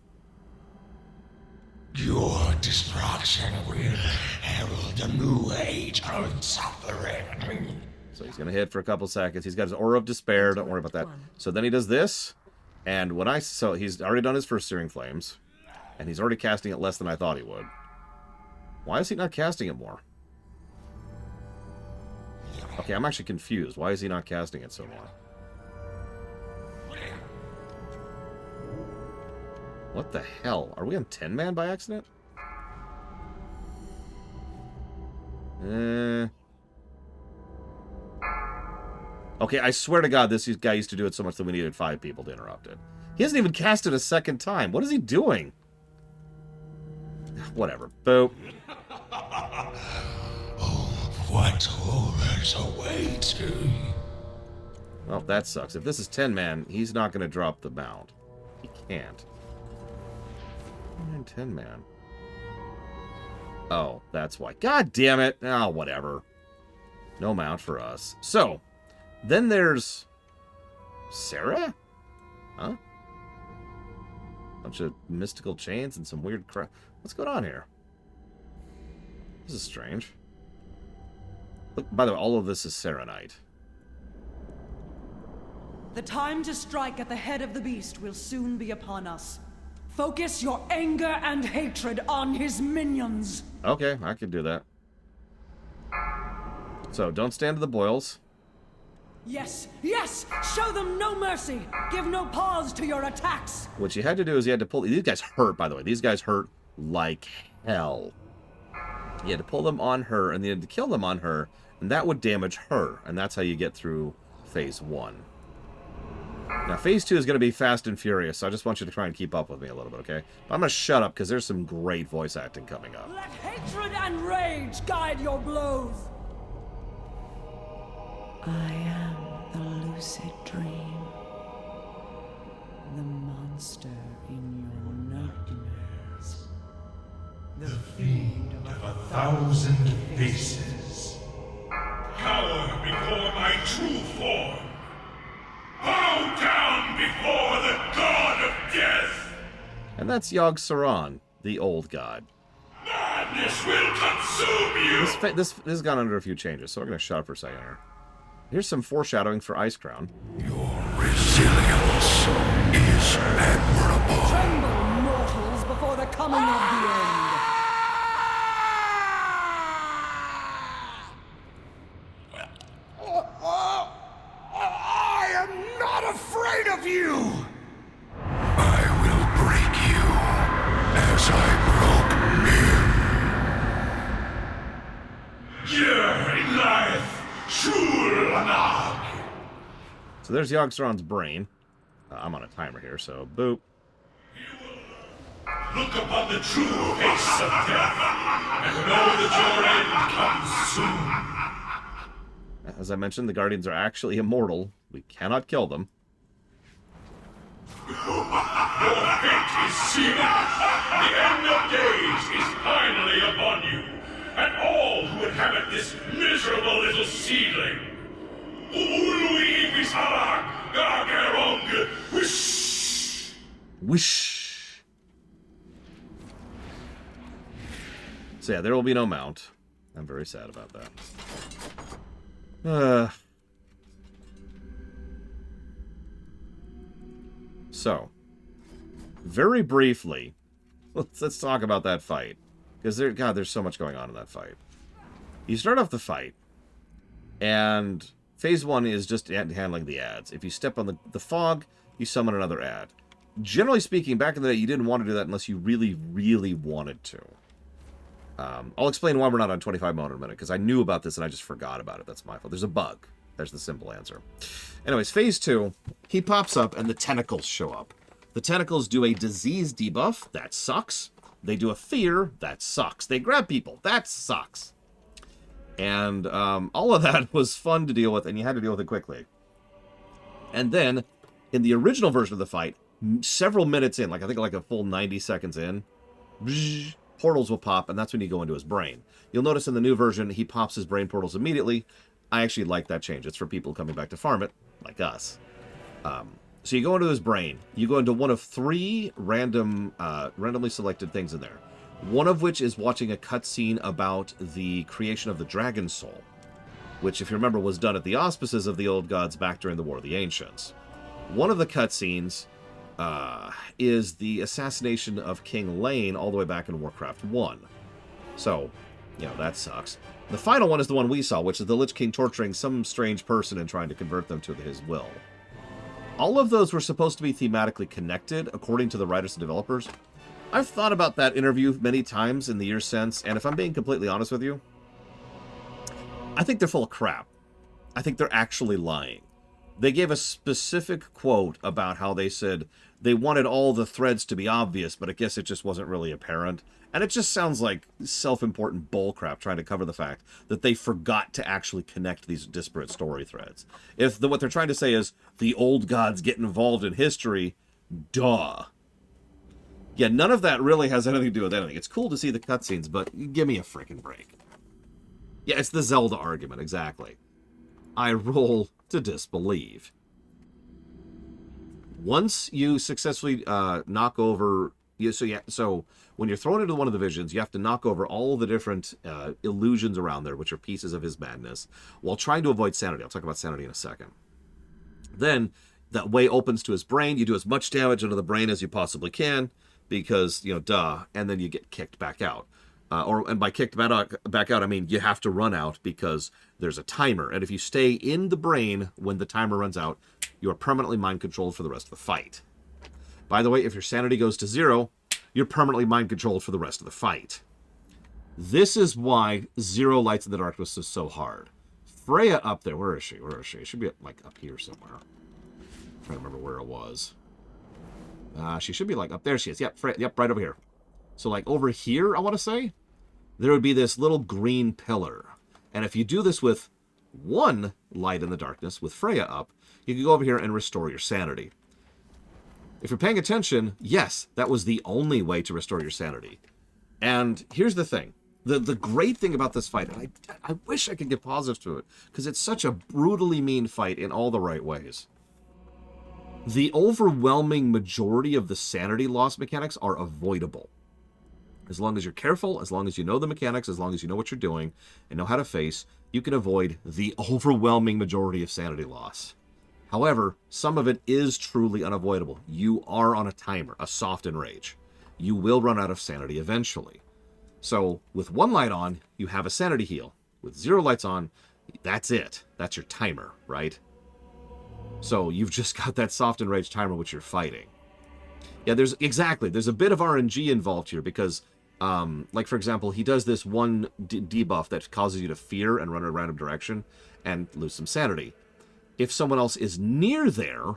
Your destruction will herald a new age of suffering. So he's going to hit for a couple seconds. He's got his Aura of Despair. Don't worry about that. So then he does this. And when so he's already done his first Searing Flames. And he's already casting it less than I thought he would. Why is he not casting it more? Okay, I'm actually confused. Why is he not casting it so more? What the hell? Are we on 10-man by accident? Okay, I swear to God, this guy used to do it so much that we needed 5 people to interrupt it. He hasn't even cast it a second time. What is he doing? Whatever. Boop. What horrors await? Well, that sucks. If this is 10-man, he's not going to drop the mount. He can't. 10-man. Oh, that's why. God damn it. Oh, whatever. No mount for us. So, then there's... Sarah? Huh? Bunch of mystical chains and some weird crap. What's going on here? This is strange. Look, by the way, all of this is Serenite. The time to strike at the head of the beast will soon be upon us. Focus your anger and hatred on his minions. Okay, I can do that. So, don't stand to the boils. Yes, yes! Show them no mercy! Give no pause to your attacks! What you had to do is you had to pull... These guys hurt, by the way. These guys hurt like hell. You had to pull them on her, and you had to kill them on her, and that would damage her. And that's how you get through Phase 1. Now, Phase 2 is going to be fast and furious, so I just want you to try and keep up with me a little bit, okay? But I'm going to shut up, because there's some great voice acting coming up. Let hatred and rage guide your blows! I am the lucid dream. The monster in your nightmares. The fiend of 1,000 faces. Cower before my true form. Bow down before the god of death. And that's Yogg-Saron, the old god. Madness will consume you. This has gone under a few changes, so we're going to shut up for a second here. Here's some foreshadowing for Icecrown. Your resilience is admirable. Tremble, mortals, before the coming of the end. I am not afraid of you. I will break you as I broke him. Giliath Shulnag. So there's Yogg-Saron's brain. I'm on a timer here, so boop. Look upon the true face of death, and know that your end comes soon. As I mentioned, the Guardians are actually immortal. We cannot kill them. Your fate is sealed. The end of days is finally upon you, and all who inhabit this miserable little seedling. Ului Visarak Gargerong Wish. Wish. So yeah, there will be no mount. I'm very sad about that. So, very briefly, let's talk about that fight. Because there's so much going on in that fight. You start off the fight, and Phase 1 is just handling the ads. If you step on the fog, you summon another ad. Generally speaking, back in the day, you didn't want to do that unless you really, really wanted to. I'll explain why we're not on 25 mode in a minute, because I knew about this and I just forgot about it. That's my fault. There's a bug. There's the simple answer. Anyways, Phase 2, he pops up and the tentacles show up. The tentacles do a disease debuff. That sucks. They do a fear. That sucks. They grab people. That sucks. And all of that was fun to deal with, and you had to deal with it quickly. And then, in the original version of the fight, several minutes in, I think like a full 90 seconds in, portals will pop, and that's when you go into his brain. You'll notice in the new version, he pops his brain portals immediately. I actually like that change. It's for people coming back to farm it, like us. So you go into his brain. You go into one of 3 randomly selected things in there. One of which is watching a cutscene about the creation of the Dragon Soul, which, if you remember, was done at the auspices of the old gods back during the War of the Ancients. One of the cutscenes is the assassination of King Lane all the way back in Warcraft 1. So, that sucks. The final one is the one we saw, which is the Lich King torturing some strange person and trying to convert them to his will. All of those were supposed to be thematically connected, according to the writers and developers. I've thought about that interview many times in the years since, and if I'm being completely honest with you, I think they're full of crap. I think they're actually lying. They gave a specific quote about how they said they wanted all the threads to be obvious, but I guess it just wasn't really apparent. And it just sounds like self-important bullcrap trying to cover the fact that they forgot to actually connect these disparate story threads. If what they're trying to say is the old gods get involved in history, duh. Yeah, none of that really has anything to do with anything. It's cool to see the cutscenes, but give me a freaking break. Yeah, it's the Zelda argument, exactly. I roll to disbelieve. Once you successfully knock over... So when you're thrown into one of the visions, you have to knock over all the different illusions around there, which are pieces of his madness, while trying to avoid sanity. I'll talk about sanity in a second. Then that way opens to his brain. You do as much damage into the brain as you possibly can, because, duh, and then you get kicked back out. And by kicked back out, I mean you have to run out because there's a timer. And if you stay in the brain when the timer runs out, you are permanently mind-controlled for the rest of the fight. By the way, if your sanity goes to 0, you're permanently mind-controlled for the rest of the fight. This is why 0 Lights in the Darkness is so hard. Freya up there. Where is she? Where is she? She should be like up here somewhere. I'm trying to remember where it was. She should be like up there. She is. Yep, Freya, yep, right over here. So like over here, I want to say, there would be this little green pillar. And if you do this with 1 Light in the Darkness, with Freya up, you can go over here and restore your sanity. If you're paying attention, yes, that was the only way to restore your sanity. And here's the thing. The great thing about this fight, and I wish I could get positive to it, because it's such a brutally mean fight in all the right ways. The overwhelming majority of the sanity loss mechanics are avoidable. As long as you're careful, as long as you know the mechanics, as long as you know what you're doing, and know how to face, you can avoid the overwhelming majority of sanity loss. However, some of it is truly unavoidable. You are on a timer, a soft enrage. You will run out of sanity eventually. So, with 1 light on, you have a sanity heal. With 0 lights on, that's it. That's your timer, right? So, you've just got that soft enrage timer which you're fighting. Yeah, there's a bit of RNG involved here because, like for example, he does this one debuff that causes you to fear and run in a random direction and lose some sanity. If someone else is near there,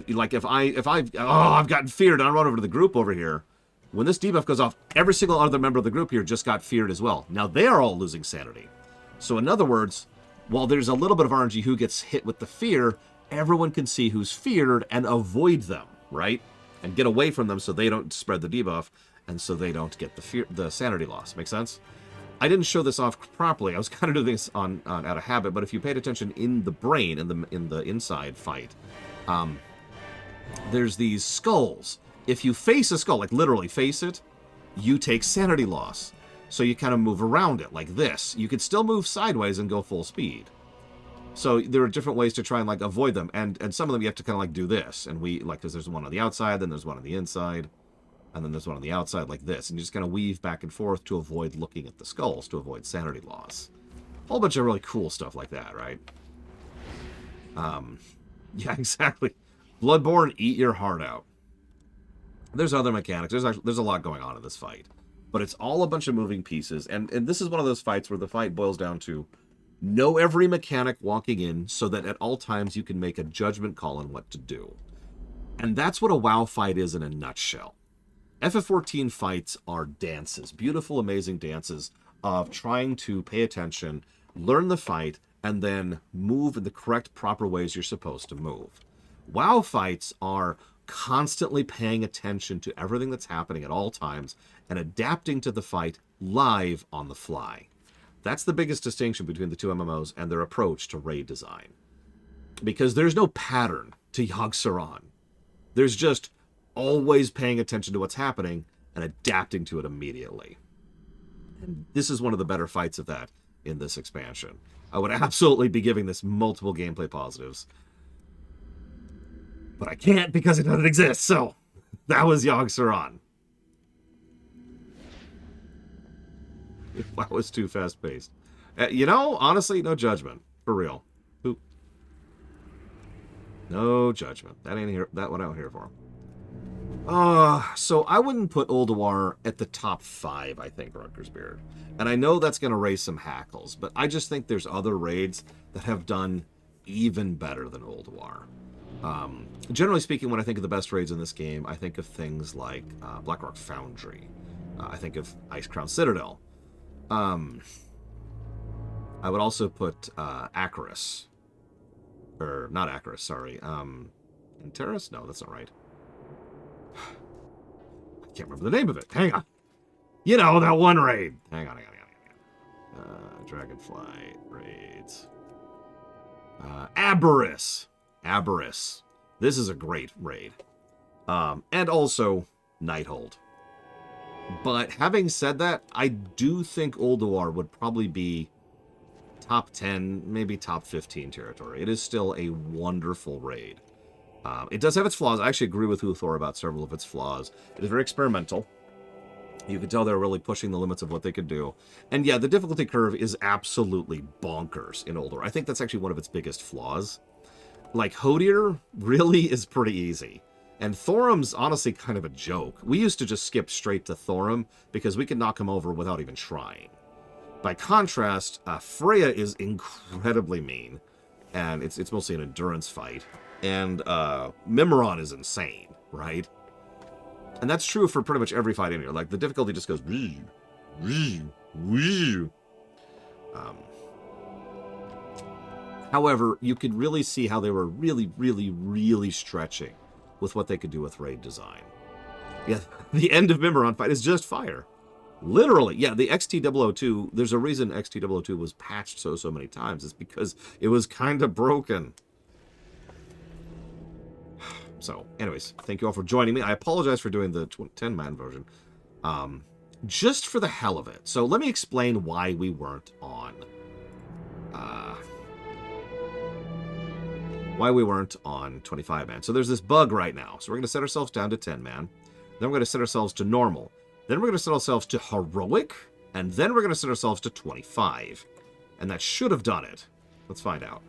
like if I've gotten feared and I run over to the group over here, when this debuff goes off, every single other member of the group here just got feared as well. Now they are all losing sanity. So in other words, while there's a little bit of RNG who gets hit with the fear, everyone can see who's feared and avoid them, right? And get away from them so they don't spread the debuff and so they don't get the sanity loss. Make sense? I didn't show this off properly. I was kind of doing this on out of habit, but if you paid attention in the brain, in the inside fight, there's these skulls. If you face a skull, like literally face it, you take sanity loss. So you kind of move around it like this. You could still move sideways and go full speed. So there are different ways to try and like avoid them. And some of them you have to kind of like do this. And because there's one on the outside, then there's one on the inside, and then there's one on the outside like this. And you just kind of weave back and forth to avoid looking at the skulls, to avoid sanity loss. A whole bunch of really cool stuff like that, right? Yeah, exactly. Bloodborne, eat your heart out. There's other mechanics. There's a lot going on in this fight. But it's all a bunch of moving pieces. And this is one of those fights where the fight boils down to know every mechanic walking in so that at all times you can make a judgment call on what to do. And that's what a WoW fight is in a nutshell. FF14 fights are dances, beautiful, amazing dances of trying to pay attention, learn the fight, and then move in the correct, proper ways you're supposed to move. WoW fights are constantly paying attention to everything that's happening at all times and adapting to the fight live on the fly. That's the biggest distinction between the two MMOs and their approach to raid design. Because there's no pattern to Yogg-Saron. There's just always paying attention to what's happening and adapting to it immediately. And this is one of the better fights of that in this expansion. I would absolutely be giving this multiple gameplay positives. But I can't because it doesn't exist, so that was Yogg-Saron. That was too fast-paced. Honestly, no judgment. For real. No judgment. That ain't here. That what I'm here for. So I wouldn't put Ulduar at the top 5, I think, Rutger's Beard. And I know that's going to raise some hackles, but I just think there's other raids that have done even better than Ulduar. Generally speaking, when I think of the best raids in this game, I think of things like Blackrock Foundry. I think of Icecrown Citadel. I would also put Acaris. Or, not Acaris, sorry. Interis? No, that's not right. I can't remember the name of it. Hang on. You know, that one raid. Hang on. Dragonfly raids. Aberris. This is a great raid. And also Nighthold. But having said that, I do think Ulduar would probably be top 10, maybe top 15 territory. It is still a wonderful raid. It does have its flaws. I actually agree with Uthor about several of its flaws. It is very experimental. You could tell they were really pushing the limits of what they could do. And yeah, the difficulty curve is absolutely bonkers in Ulduar. I think that's actually one of its biggest flaws. Like, Hodir really is pretty easy. And Thorum's honestly kind of a joke. We used to just skip straight to Thorum because we could knock him over without even trying. By contrast, Freya is incredibly mean. And it's mostly an endurance fight. And Mimiron is insane, right? And that's true for pretty much every fight in here. Like, the difficulty just goes... However, you could really see how they were really stretching with what they could do with raid design. Yeah, the end of Mimiron fight is just fire. Literally. Yeah, the XT002, there's a reason XT002 was patched so many times. It's because it was kind of broken. So, anyways, thank you all for joining me. I apologize for doing the 10-man version. Just for the hell of it. So, let me explain why we weren't on... why we weren't on 25-man. So, there's this bug right now. So, we're going to set ourselves down to 10-man. Then we're going to set ourselves to normal. Then we're going to set ourselves to heroic. And then we're going to set ourselves to 25. And that should have done it. Let's find out.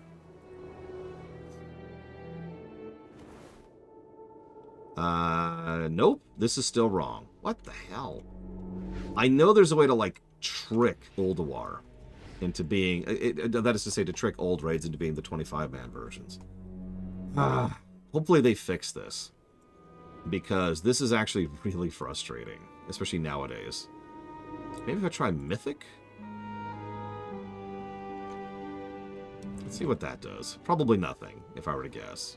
Nope. This is still wrong. What the hell? I know there's a way to, like, trick Ulduar into being... that is to say, to trick old raids into being the 25-man versions. Hopefully they fix this. Because this is actually really frustrating. Especially nowadays. Maybe if I try Mythic? Let's see what that does. Probably nothing, if I were to guess.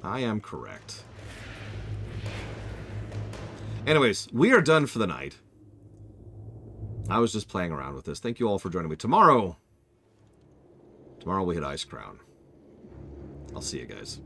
I am correct. Anyways, we are done for the night. I was just playing around with this. Thank you all for joining me. Tomorrow we hit Ice Crown. I'll see you guys.